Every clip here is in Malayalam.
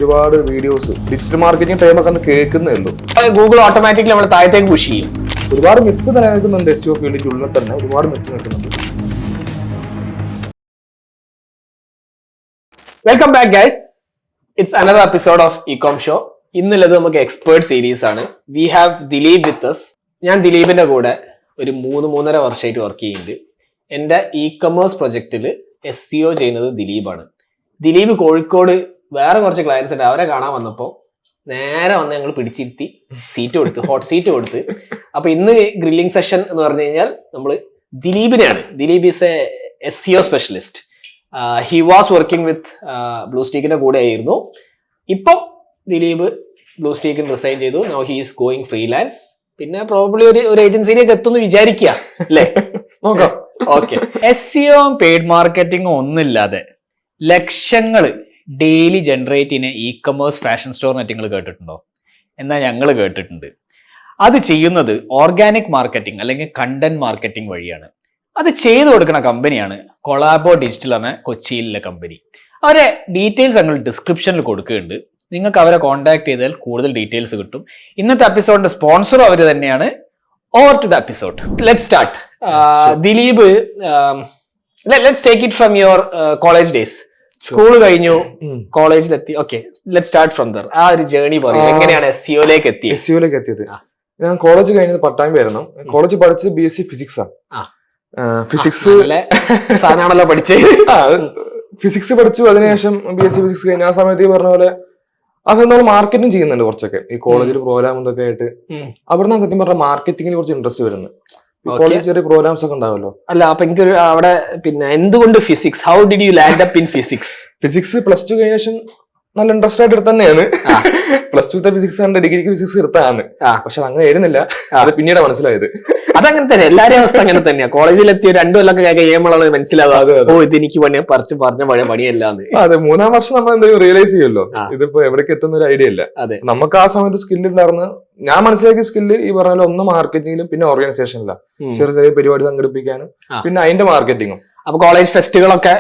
ഒരുപാട് വീഡിയോസ് ഡിജിറ്റൽ മാർക്കറ്റിംഗ് ടൈമൊക്കെ അന്ന് കേൾക്കുന്നേ ഉള്ളൂ. ഗൂഗിൾ ഓട്ടോമാറ്റിക്കലി നമ്മൾ താഴത്തേക്ക് പുഷ് ചെയ്യും. ഒരുപാട് മിത്ത് നിലനിൽക്കുന്നുണ്ട്. SEO ഫീൽഡിന്റെ ഉള്ളിൽ തന്നെ ഒരുപാട് മിത്ത് നിൽക്കുന്നുണ്ട്. Welcome back guys, it's another episode of ecom show. ഇന്നുള്ളത് നമുക്ക് എക്സ്പേർട്ട് സീരീസ് ആണ്. We have Dileep with us. ഞാൻ ദിലീപിന്റെ കൂടെ ഒരു 3-3.5 വർഷമായിട്ട് വർക്ക് ചെയ്യുന്നുണ്ട്. എൻ്റെ ഇ-കൊമേഴ്സ് പ്രൊജക്റ്റിൽ SEO ചെയ്യുന്നത് ദിലീപാണ്. ദിലീപ് കോഴിക്കോട് വേറെ കുറച്ച് ക്ലയൻസ് ഉണ്ട്, അവരെ കാണാൻ വന്നപ്പോൾ നേരെ വന്ന് ഞങ്ങൾ പിടിച്ചിരുത്തി സീറ്റ് കൊടുത്ത്, ഹോട്ട് സീറ്റ് കൊടുത്ത്. അപ്പൊ ഇന്ന് ഗ്രില്ലിംഗ് സെഷൻ എന്ന് പറഞ്ഞു കഴിഞ്ഞാൽ നമ്മൾ ദിലീപിനെയാണ്. Dileep is a SEO specialist. He was working with blue സ്റ്റീക്കിന്റെ കൂടെ ആയിരുന്നു. ഇപ്പം ദിലീപ് ബ്ലൂ സ്റ്റീക്കിൽ റിസൈൻ ചെയ്തു. Now he is going freelance. പിന്നെ പ്രോബ്ലി ഒരു ഏജൻസിയിലേക്ക് എത്തുമെന്ന് വിചാരിക്കുക അല്ലേ? നോക്കാം. ഓക്കെ. SEO പെയ്ഡ് മാർക്കറ്റിംഗ് ഒന്നുമില്ലാതെ ലക്ഷങ്ങൾ ഡെയിലി ജനറേറ്റ് ചെയ്യുന്ന ഇ-കൊമേഴ്സ് ഫാഷൻ സ്റ്റോർ നിങ്ങൾ കേട്ടിട്ടുണ്ടോ? എന്നാൽ ഞങ്ങൾ കേട്ടിട്ടുണ്ട്. അത് ചെയ്യുന്നത് ഓർഗാനിക് മാർക്കറ്റിംഗ് അല്ലെങ്കിൽ കണ്ടന്റ് മാർക്കറ്റിംഗ് വഴിയാണ്. അത് ചെയ്തു കൊടുക്കുന്ന കമ്പനിയാണ് കൊളാബോ ഡിജിറ്റൽ എന്ന കൊച്ചിയിലെ കമ്പനി. അവരെ ഡീറ്റെയിൽസ് ഞങ്ങൾ ഡിസ്ക്രിപ്ഷനിൽ കൊടുക്കുന്നുണ്ട്. നിങ്ങൾക്ക് അവരെ കോൺടാക്ട് ചെയ്താൽ കൂടുതൽ ഡീറ്റെയിൽസ് കിട്ടും. ഇന്നത്തെ എപ്പിസോഡിന്റെ സ്പോൺസറും അവർ തന്നെയാണ്. Over to the episode. Let's start. Dileep, let's take it from your college days. School കഴിഞ്ഞു, കോളേജിലെത്തി. Okay, let's start from there. ആ ഒരു ജേർണി പറയും, എങ്ങനെയാണ് SEOയിലേക്ക് എത്തിയത്? ഞാൻ കോളേജ് കഴിഞ്ഞത് പട്ടാമ്പിയായിരുന്നു. കോളേജ് പഠിച്ചത് BSc ഫിസിക്സ് ആണ്. ഫിസിക്സ് സാധനമാണല്ലോ പഠിച്ചത്. ഫിസിക്സ് പഠിച്ചു. അതിനുശേഷം BSc ഫിസിക്സ് കഴിഞ്ഞ ആ സമയത്ത് ഈ പറഞ്ഞ പോലെ ആ സമയത്ത് നമ്മൾ മാർക്കറ്റിംഗ് ചെയ്യുന്നുണ്ട് കുറച്ചൊക്കെ. ഈ കോളേജിൽ പ്രോഗ്രാം ഇതൊക്കെ ആയിട്ട് അവിടുന്ന് സത്യം പറഞ്ഞ മാർക്കറ്റിംഗിൽ കുറച്ച് ഇൻട്രസ്റ്റ് വരുന്നത്. കോളേജ് ചെറിയ പ്രോഗ്രാംസ് ഒക്കെ ഉണ്ടാവല്ലോ. അല്ല, അപ്പൊ എനിക്കൊരു അവിടെ പിന്നെ എന്തുകൊണ്ട് physics, how did you land up in physics? Physics +2 കഴിഞ്ഞ ശേഷം നല്ല ഇൻട്രസ്റ്റ് ആയിട്ട് എടുത്ത് തന്നെയാണ്. +2 ഫിസിക്സ് ആണ്, ഡിഗ്രിക്ക് ഫിസിക്സ് എടുത്താണ്. പക്ഷെ അങ്ങനെ ആയിരുന്നില്ല, അത് പിന്നീട് മനസ്സിലായത്. അതങ്ങനെ തന്നെ, എല്ലാവരും അവസ്ഥ അങ്ങനെ തന്നെയാ. കോളേജിലെത്തിയ 2 കൊല്ലൊക്കെ കഴിയുമ്പോഴാണ് മനസ്സിലാവാതെ ഓ ഇത് എനിക്ക് പറഞ്ഞ പഴയ പണിയല്ലാന്ന്. അതെ, 3-ാം വർഷം നമ്മൾ എന്തെങ്കിലും റിയലൈസ് ചെയ്യുമല്ലോ, ഇതിപ്പോ എവിടേക്ക് എത്തുന്ന ഒരു ഐഡിയ ഇല്ല. നമുക്ക് ആ സമയത്ത് സ്കില്ല് ഉണ്ടായിരുന്നു. ഞാൻ മനസ്സിലാക്കിയ സ്കില്ല് ഈ പറഞ്ഞ ഒന്ന് മാർക്കറ്റിംഗിലും പിന്നെ ഓർഗനൈസേഷനില്ല, ചെറിയ ചെറിയ പരിപാടി സംഘടിപ്പിക്കാനും പിന്നെ അതിന്റെ മാർക്കറ്റിംഗും. അപ്പൊ കോളേജ് ഫെസ്റ്റുകളൊക്കെ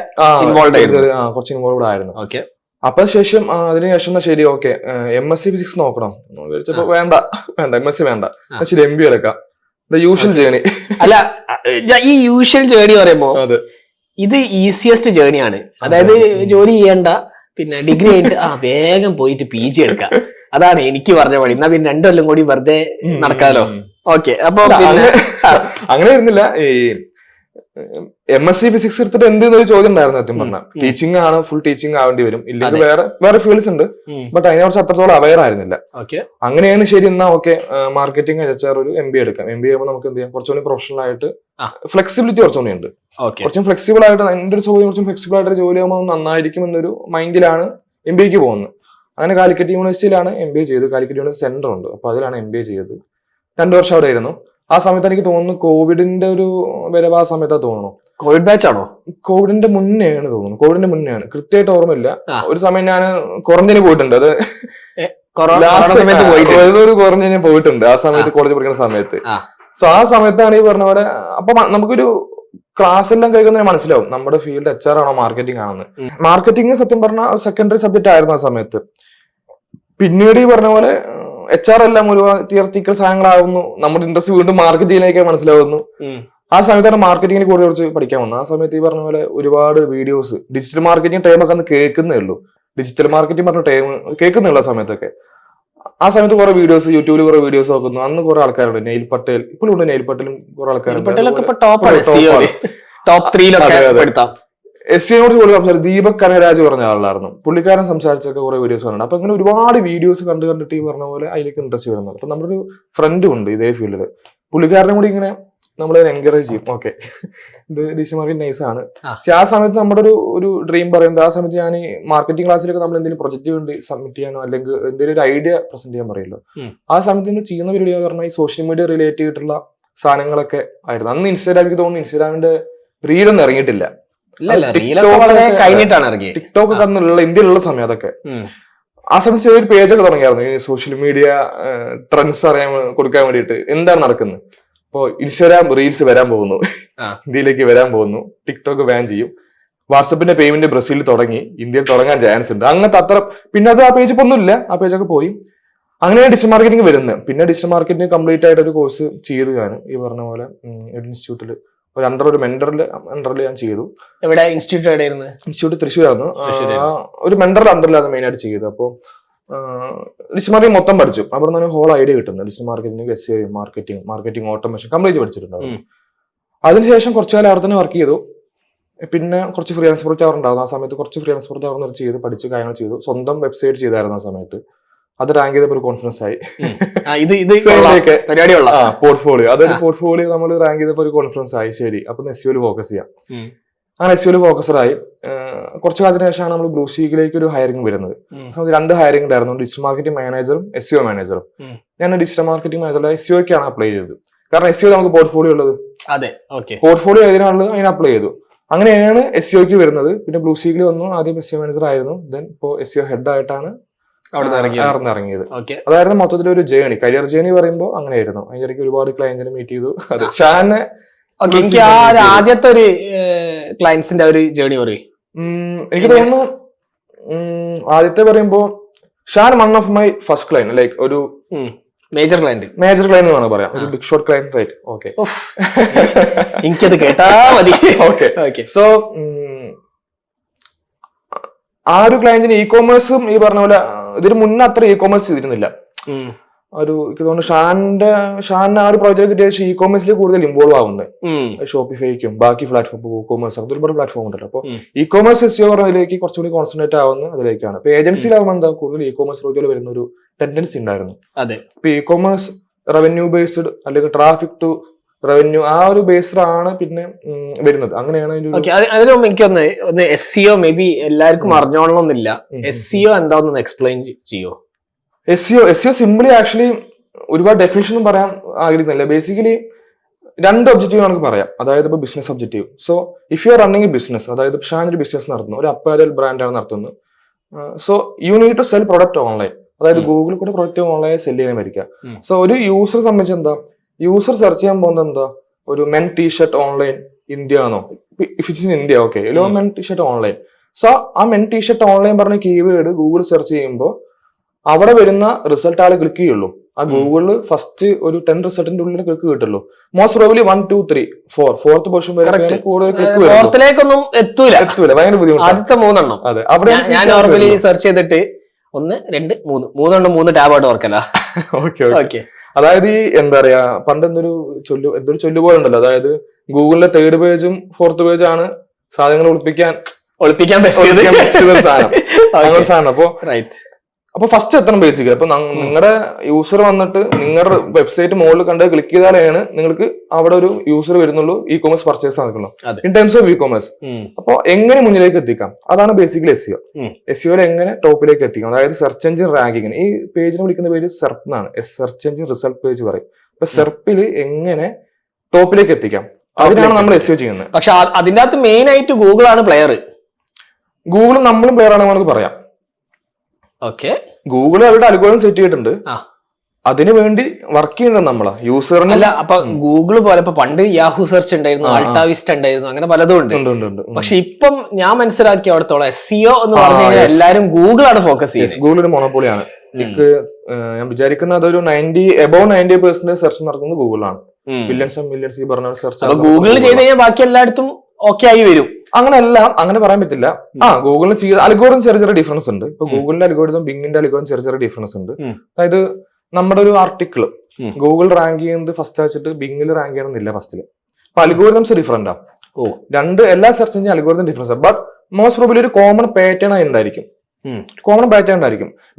കുറച്ച് ഇൻവോൾവ് ആയിരുന്നു. ഓക്കെ, അപ്പൊ ശേഷം അതിനുശേഷം ശരി ഓക്കെ MSc ഫിസിക്സ് നോക്കണം വിചാരിച്ചപ്പോ വേണ്ട MSc വേണ്ട, ശരി MBA എടുക്കാം. Usual journey. അല്ല, ഈ യൂഷ്വൽ ജേണി പറയുമ്പോ ഇത് ഈസിയസ്റ്റ് ജേണിയാണ്. അതായത് ജോലി ചെയ്യണ്ട, പിന്നെ ഡിഗ്രി കഴിഞ്ഞിട്ട് വേഗം പോയിട്ട് PG എടുക്കാം. അതാണ് എനിക്ക് പറഞ്ഞ പണി. എന്നാ പിന്നെ 2 കൊല്ലം കൂടി വെറുതെ നടക്കാലോ. ഓക്കെ, അപ്പൊ അങ്ങനെ ഇരുന്നില്ല. ഈ MSc ഫിസിക്സ് എടുത്തിട്ട് എന്തെന്നൊരു ചോദ്യം ഉണ്ടായിരുന്നു സത്യം പറഞ്ഞാൽ. ടീച്ചിങ് ആണ്, ഫുൾ ടീച്ചിങ് ആവേണ്ടി വരും, ഇല്ലെങ്കിൽ വേറെ ഫീൽഡ്സ് ഉണ്ട്. ബട്ട് അതിനെ കുറിച്ച് അത്രത്തോളം അവയർ ആയിരുന്നില്ല. അങ്ങനെയാണ് ശരി എന്നാ ഓക്കെ മാർക്കറ്റിംഗ് HR ഒരു MBA എടുക്കാം. MBA ആകുമ്പോൾ നമുക്ക് എന്ത് ചെയ്യാം, കുറച്ചുകൂടി പ്രൊഫഷണൽ ആയിട്ട് ഫ്ലെക്സിബിലിറ്റി കുറച്ചുകൂടി ഉണ്ട്. കുറച്ചും ഫ്ലെക്സിബിൾ ആയിട്ട് എന്റെ ഒരു ചോദ്യം, കുറച്ചും ഫ്ലെക്സിബിൾ ആയിട്ട് ജോലി ആകുമ്പോൾ നന്നായിരിക്കും എന്നൊരു മൈൻഡിലാണ് MBAക്ക് പോകുന്നത്. അങ്ങനെ കാലിക്കറ്റ് യൂണിവേഴ്സിറ്റിയിലാണ് MBA ചെയ്തത്. കാലിക്കറ്റ് യൂണിവേഴ്സിറ്റി സെന്റർ ഉണ്ട്, അപ്പൊ അതിലാണ് MBA ചെയ്തത്. 2 വർഷം അവിടെ ആയിരുന്നു. ആ സമയത്ത് എനിക്ക് തോന്നുന്നു കോവിഡിന്റെ ഒരു വരവ് ആ സമയത്താ തോന്നുന്നു. കോവിഡ് ബാച്ച് ആണോ? കോവിഡിന്റെ മുന്നെയാണ് തോന്നുന്നു. കോവിഡിന്റെ മുന്നെയാണ്, കൃത്യമായിട്ട് ഓർമ്മയില്ല. ഒരു സമയം ഞാൻ ക്വാറന്റൈന് പോയിട്ടുണ്ട്. അത് ഒരു ക്വാറന്റൈന് പോയിട്ടുണ്ട് ആ സമയത്ത്, കോളേജ് പഠിക്കുന്ന സമയത്ത്. സോ ആ സമയത്താണ് ഈ പറഞ്ഞ പോലെ. അപ്പൊ നമുക്കൊരു ക്ലാസ് എല്ലാം കഴിക്കുന്ന മനസ്സിലാവും നമ്മുടെ ഫീൽഡ് HR ആണോ മാർക്കറ്റിംഗ് ആണെന്ന്. മാർക്കറ്റിംഗ് സത്യം പറഞ്ഞ സെക്കൻഡറി സബ്ജക്ട് ആയിരുന്നു ആ സമയത്ത്. പിന്നീട് ഈ പറഞ്ഞ പോലെ HR എല്ലാം ഒരു തിയററ്റിക്കൽ സാധനങ്ങളാവുന്നു, നമ്മുടെ ഇൻട്രസ്റ്റ് വീണ്ടും മാർക്കറ്റിംഗിലേക്ക് മനസ്സിലാവുന്നു. ആ സമയത്താണ് മാർക്കറ്റിംഗിനെ കൂടുതൽ കുറച്ച് പഠിക്കാൻ വന്നത്. ആ സമയത്ത് ഈ പറഞ്ഞ പോലെ ഒരുപാട് വീഡിയോസ് ഡിജിറ്റൽ മാർക്കറ്റിംഗ് ടൈമൊക്കെ അന്ന് കേൾക്കുന്നേ ഉള്ളൂ. ഡിജിറ്റൽ മാർക്കറ്റിംഗ് പറഞ്ഞ ടൈം കേൾക്കുന്നേ ഉള്ളൂ ആ സമയത്തൊക്കെ. ആ സമയത്ത് കുറെ വീഡിയോസ്, യൂട്യൂബിൽ കുറെ വീഡിയോസ് നോക്കുന്നു. അന്ന് കുറെ ആൾക്കാരുണ്ട്, നെയിൽ പട്ടേൽ ഇപ്പോഴും ഉണ്ട്. നെയിൽ പട്ടേലും കുറെ ആൾക്കാരുണ്ട്. SEO കുറിച്ച് സംസാരിച്ചു ദീപക് കനരാജ് പറഞ്ഞ ആളായിരുന്നു. പുള്ളിക്കാരൻ സംസാരിച്ചൊക്കെ കുറെ വീഡിയോസ് കണ്ടു. അപ്പൊ അങ്ങനെ ഒരുപാട് വീഡിയോസ് കണ്ടിട്ട് ഈ പറഞ്ഞ പോലെ അതിലേക്ക് ഇൻട്രസ്റ്റ് വരുന്നത്. അപ്പൊ നമ്മുടെ ഒരു ഫ്രണ്ടും ഉണ്ട് ഇതേ ഫീൽഡിൽ. പുള്ളിക്കാരനും കൂടി ഇങ്ങനെ നമ്മളെ എൻകറേജ് ചെയ്യും. ഓക്കെ, ഇത് ഡിജിറ്റൽ മാർക്കറ്റ് നൈസ് ആണ്. പക്ഷെ ആ സമയത്ത് നമ്മുടെ ഒരു ഡ്രീം പറയുന്നത്, ആ സമയത്ത് ഞാൻ ഈ മാർക്കറ്റിംഗ് ക്ലാസ്സിലൊക്കെ നമ്മൾ എന്തെങ്കിലും പ്രൊജക്ട് വേണ്ടി സബ്മിറ്റ് ചെയ്യാനോ അല്ലെങ്കിൽ എന്തെങ്കിലും ഒരു ഐഡിയ പ്രസന്റ് ചെയ്യാൻ പറയുമല്ലോ, ആ സമയത്ത് നമ്മൾ ചെയ്യുന്ന പരിപാടി പറഞ്ഞാൽ ഈ സോഷ്യൽ മീഡിയ റിലേറ്റ് ചെയ്തിട്ടുള്ള സാധനങ്ങളൊക്കെ ആയിരുന്നു. അന്ന് ഇൻസ്റ്റാഗ്രാമിക്ക് തോന്നുന്നു ഇൻസ്റ്റാഗ്രാമിന്റെ റീലൊന്നും ഇറങ്ങിയിട്ടില്ല. ടിക്ടോക്ക് ഒക്കെ അന്നുള്ള ഇന്ത്യയിലുള്ള സമയം അതൊക്കെ. ആ സമയത്ത് ചെറിയൊരു പേജൊക്കെ തുടങ്ങിയായിരുന്നു ഈ സോഷ്യൽ മീഡിയ ട്രെൻഡ്സ് അറിയാൻ കൊടുക്കാൻ വേണ്ടിയിട്ട് എന്താണ് നടക്കുന്നത്. ഇപ്പോ ഇൻസ്റ്റാഗ്രാം റീൽസ് വരാൻ പോകുന്നു, ഇന്ത്യയിലേക്ക് വരാൻ പോകുന്നു, ടിക്ടോക്ക് ബാൻ ചെയ്യും. വാട്സപ്പിന്റെ പേയ്മെന്റ് ബ്രസീലിൽ തുടങ്ങി, ഇന്ത്യയിൽ തുടങ്ങാൻ ചാൻസ് ഉണ്ട്. അങ്ങനത്തെ അത്ര പിന്നെ അത് ആ പേജ് ഇപ്പൊ ഒന്നുമില്ല, ആ പേജൊക്കെ പോയി. അങ്ങനെയാണ് ഡിജിറ്റൽ മാർക്കറ്റിംഗ് വരുന്നത്. പിന്നെ ഡിജിറ്റൽ മാർക്കറ്റിംഗ് കംപ്ലീറ്റ് ആയിട്ട് ഒരു കോഴ്സ് ചെയ്തു ഞാൻ ഈ പറഞ്ഞ പോലെ ഒരു ഇൻസ്റ്റിറ്റ്യൂട്ടിൽ ഒരു മെന്ററിന്റെ അണ്ടറിൽ ഞാൻ ചെയ്തു. എവിടെ ഇൻസ്റ്റിറ്റ്യൂട്ട് എവിടെയായിരുന്നു? ഇൻസ്റ്റിറ്റ്യൂട്ട് തൃശ്ശൂരായിരുന്നു. ഒരു മെന്ററിന്റെ അണ്ടറിലാണ് മെയിൻ ആയിട്ട് ചെയ്തത്. അപ്പോൾ ഡിജിറ്റൽ മാർക്കറ്റിംഗ് മൊത്തം പഠിച്ചു. അവിടെ നിന്ന് ഹോൾ ഐഡിയ കിട്ടുന്നത് digital marketing, SEO, marketing automation complete പഠിച്ചിട്ടുണ്ടായിരുന്നു. അതിനുശേഷം കുറച്ചു കാലം അവിടെ തന്നെ വർക്ക് ചെയ്തു. പിന്നെ കുറച്ച് ഫ്രീലാൻസ് പ്രൊജക്റ്റ് അവർ ഉണ്ടായിരുന്നു. ആ സമയത്ത് കുറച്ച് ഫ്രീലാൻസ് പ്രൊജക്റ്റ് അവർ ചെയ്ത് പഠിച്ച് കാര്യങ്ങൾ ചെയ്തു. സ്വന്തം വെബ്സൈറ്റ് ചെയ്തായിരുന്നു ആ സമയത്ത്. അത് റാങ്ക് ചെയ്തപ്പോൾ ഒരു കോൺഫിഡൻസ് ആയി. പോർട്ട്ഫോളിയോ, അതൊരു പോർട്ട്ഫോളിയോ നമ്മൾ റാങ്ക് ചെയ്തപ്പോൾ ഒരു കോൺഫിഡൻസ് ആയി. ശരി, അപ്പൊ SEO ഫോക്കസ് ചെയ്യാം. അങ്ങനെ SEO ഫോക്കസറായി. കുറച്ചു കാലത്തിന് ശേഷമാണ് നമ്മൾ ബ്ലൂ സീക്കിലേക്ക് ഒരു ഹയറിംഗ് വരുന്നത്. 2 ഹയറിംഗ് ഉണ്ടായിരുന്നു, ഡിജിറ്റൽ മാർക്കറ്റിംഗ് മാനേജറും SEO മാനേജറും. ഞാൻ ഡിജിറ്റൽ മാർക്കറ്റിംഗ് മാനേജറിലെ SEOക്കാണ് അപ്ലൈ ചെയ്തത്. കാരണം SEO നമുക്ക് പോർട്ട്ഫോളിയോ ഉള്ളത്. പോർട്ട്ഫോളിയോ ഏതിനാണുള്ളത് അതിന് അപ്ലൈ ചെയ്തു. അങ്ങനെയാണ് SEOക്ക് വരുന്നത്. പിന്നെ ബ്ലൂ സീക്കിൽ വന്നു. ആദ്യം SEO മാനേജർ ആയിരുന്നു. ദെൻ ഇപ്പോ SEO ഹെഡ് ആയിട്ടാണ് അവിടെ ഇറങ്ങിയത്. അതായിരുന്നു മൊത്തത്തിലൊരു ജേണി, കരിയർ ജേണി പറയുമ്പോൾ അങ്ങനെയായിരുന്നു. അതിനിടയ്ക്ക് ഒരുപാട് ക്ലയന്റിനെ മീറ്റ് ചെയ്തു. അത് ഷാനെ എനിക്ക് ആ ആദ്യത്തെ ഒരു ക്ലയന്റ്സിന്റെ ഒരു ജേണി പറയും. എനിക്ക് തോന്നുന്നു ആദ്യത്തെ പറയുമ്പോ Shan one of my first client, like ഒരു മേജർ ക്ലയന്റ് വേണം പറയാം, ഒരു big shot client, right? Okay, എനിക്കത് കേട്ടാ മതി. ഓക്കെ. സോ ആ ഒരു ക്ലയന്റിന് ഇ-കോമേഴ്സും ഈ പറഞ്ഞ പോലെ ഇതിന് മുന്നേ അത്ര ഇ-കോമേഴ്സ് ചെയ്തിരുന്നില്ല. ഒരു എനിക്ക് തോന്നുന്നു ഷാൻ ആ ഒരു പ്രോജക്റ്റ് കിട്ടിയ ശേഷം ഇ-കോമേഴ്സിൽ കൂടുതൽ ഇൻവോൾവ് ആവുന്നത്. ഷോപ്പിഫൈക്കും ബാക്കി പ്ലാറ്റ്ഫോം കോമേഴ്സ് അങ്ങനത്തെ ഒരുപാട് പ്ലാറ്റ്ഫോം ഉണ്ടല്ലോ. അപ്പോൾ ഇ-കോമേഴ്സ് SEO പറഞ്ഞതിലേക്ക് കുറച്ചുകൂടി കോൺസെൻട്രേറ്റ് ആവുന്നത് അതിലേക്കാണ്. ഇപ്പൊ ഏജൻസിയിലാവുമ്പോൾ എന്താ കൂടുതൽ ഇ-കോമേഴ്സ് പ്രോജക്റ്റുകൾ വരുന്ന ഒരു ടെൻഡൻസി ഉണ്ടായിരുന്നു. അതെ, ഇപ്പൊ ഇ-കോമേഴ്സ് റവന്യൂ ബേസ്ഡ് അല്ലെങ്കിൽ ട്രാഫിക് ടു റവന്യൂ ആ ഒരു ബേസ്ഡ് ആണ് പിന്നെ വരുന്നത്. അങ്ങനെയാണ് അതിന് എനിക്കൊന്ന് SEO മേ ബി എല്ലാവർക്കും അറിഞ്ഞോളണമെന്നില്ല. SEO എന്താണെന്ന് എക്സ്പ്ലെയിൻ ചെയ്യോ? SEO സിംപ്ലി ആക്ച്വലി ഒരുപാട് ഡെഫിനിഷൻ ഒന്നും പറയാൻ ആഗ്രഹിക്കുന്നില്ല. ബേസിക്കലി 2 ഒബ്ജക്റ്റീവ് നമുക്ക് പറയാം. അതായത് ഇപ്പൊ business objective. So if you are running a business, അതായത് ഷാൻ ഒരു ബിസിനസ് നടത്തുന്നു, ഒരു അപ്പാരൽ ബ്രാൻഡാണ് നടത്തുന്നത്. So you need to sell product online. അതായത് ഗൂഗിളിൽ കൂടെ പ്രൊഡക്റ്റ് ഓൺലൈൻ സെല് ചെയ്യാൻ പറ്റുക. സോ ഒരു യൂസറെ സംബന്ധിച്ച് എന്താ, യൂസർ സെർച്ച് ചെയ്യാൻ പോകുന്നത് എന്താ, ഒരു മെൻ ടീഷർട്ട് ഓൺലൈൻ ഇന്ത്യ ആണോ, if it's in India, okay, men T-shirt online. So ആ മെൻ ടീഷർട്ട് ഓൺലൈൻ പറഞ്ഞ കീവേഡ് ഗൂഗിൾ സെർച്ച് ചെയ്യുമ്പോൾ അവിടെ വരുന്ന റിസൾട്ട് ആള് ക്ലിക്ക് ചെയ്യുള്ളൂ. ആ ഗൂഗിളിൽ ഫസ്റ്റ് ഒരു 10 റിസൾട്ടിന്റെ ഉള്ളിൽ ക്ലിക്ക് കിട്ടുള്ളൂ. മോസ്റ്റ് പ്രോബബ്ലി 1, 2, 3, 4 ഫോർത്ത് പൊസിഷൻ വരെ കൂടുതൽ ക്ലിക്ക് ഫോർത്തിലേക്കൊന്നും എത്തൂല, ഭയങ്കര ബുദ്ധിമുട്ട്. ആദ്യത്തെ 3 എണ്ണം. അതെ, അവിടെ ഞാൻ നോർമലി സെർച്ച് ചെയ്തിട്ട് 1, 2, 3 3 ടാബായിട്ട് ഓർക്കല. ഓക്കെ. അതായത് ഈ എന്താ പറയാ, പണ്ട് എന്തൊരു ചൊല്ലു പോലെ ഉണ്ടല്ലോ, അതായത് ഗൂഗിളിലെ 3rd പേജും 4th പേജാണ് സാധനങ്ങൾ ഒളിപ്പിക്കാൻ സാധനം. അപ്പൊ ഫസ്റ്റ് എത്തണം ബേസിക്കലി. അപ്പൊ നിങ്ങളുടെ യൂസർ വന്നിട്ട് നിങ്ങളുടെ വെബ്സൈറ്റ് മുകളിൽ കണ്ട് ക്ലിക്ക് ചെയ്താലാണ് നിങ്ങൾക്ക് അവിടെ ഒരു യൂസർ വരുന്നുള്ളൂ, ഇ-കോമേഴ്സ് പർച്ചേസ് നടക്കുള്ളൂ ഇൻ ടേംസ് ഓഫ് ഇ-കോമേഴ്സ്. അപ്പൊ എങ്ങനെ മുന്നിലേക്ക് എത്തിക്കാം, അതാണ് ബേസിക്കലി SEO. SEOയിൽ എങ്ങനെ ടോപ്പിലേക്ക് എത്തിക്കാം, അതായത് സെർച്ച് എഞ്ചിൻ റാങ്കിങ്ങിന്. ഈ പേജിനെ വിളിക്കുന്ന പേര് സെർപ്പ് എന്നാണ്, സെർച്ച് എഞ്ചിൻ റിസൾട്ട് പേജ് പറയും. അപ്പൊ സെർപ്പിൽ എങ്ങനെ ടോപ്പിലേക്ക് എത്തിക്കാം, അതിനാണ് നമ്മൾ SEO ചെയ്യുന്നത്. പക്ഷെ അതിന്റെ അകത്ത് മെയിൻ ആയിട്ട് ഗൂഗിൾ ആണ് പ്ലെയർ. ഗൂഗിളും നമ്മളും പ്ലെയർ ആണെന്ന് നമുക്ക് പറയാം. ഓക്കെ, ഗൂഗിൾ അവരുടെ അൽഗോരിതം സെറ്റ് ചെയ്തിട്ടുണ്ട്, അതിനു വേണ്ടി വർക്ക് ചെയ്യണം നമ്മളാ യൂസറിന്. അല്ല, അപ്പൊ ഗൂഗിൾ പോലെ ഇപ്പൊ പണ്ട് യാഹൂ സെർച്ച് ഉണ്ടായിരുന്നു, ആൾട്ടാവിസ്റ്റ് ഉണ്ടായിരുന്നു, അങ്ങനെ പലതും ഉണ്ട്. പക്ഷെ ഇപ്പം ഞാൻ മനസ്സിലാക്കിയ അവിടത്തോളം SEO എന്ന് പറഞ്ഞു കഴിഞ്ഞാൽ എല്ലാരും ഗൂഗിൾ ആണ് ഫോക്കസ് ചെയ്യുന്നത്. ഗൂഗിൾ ഒരു മൊണോപ്പൊളിയാണ്. എനിക്ക് ഞാൻ വിചാരിക്കുന്നത് അതൊരു 90% സെർച്ച് നടക്കുന്നത് ഗൂഗിളാണ്. മില്യൺസ് ഈ പറഞ്ഞ സെർച്ച് ഗൂഗിളിൽ ചെയ്ത് കഴിഞ്ഞാൽ ബാക്കി എല്ലായിടത്തും ഓക്കെ ആയി വരും. അങ്ങനെ പറയാൻ പറ്റില്ല. ഗൂഗിളിൽ ചെയ്ത അൽഗോരിതം ചെറിയ ഡിഫറൻസ് ഉണ്ട്. ഇപ്പൊ ഗൂഗിളിന്റെ അൽഗോരിതം ബിങ്ങിന്റെ അൽഗോരിതം ചെറിയ ഡിഫറൻസ് ഉണ്ട്. അതായത് നമ്മുടെ ഒരു ആർട്ടിക്കിൾ ഗൂഗിൾ റാങ്ക് ചെയ്യുന്നത് ഫസ്റ്റ് വെച്ചിട്ട് ബിങ്ങിൽ റാങ്ക് ചെയ്യണമെന്നില്ല ഫസ്റ്റില്. അപ്പൊ അൽഗോരിതംസ് ഡിഫറെന്റ് ആണ്. എല്ലാ search engine algorithm difference. But most probably ഒരു കോമൺ പാറ്റേൺ ഉണ്ടായിരിക്കും.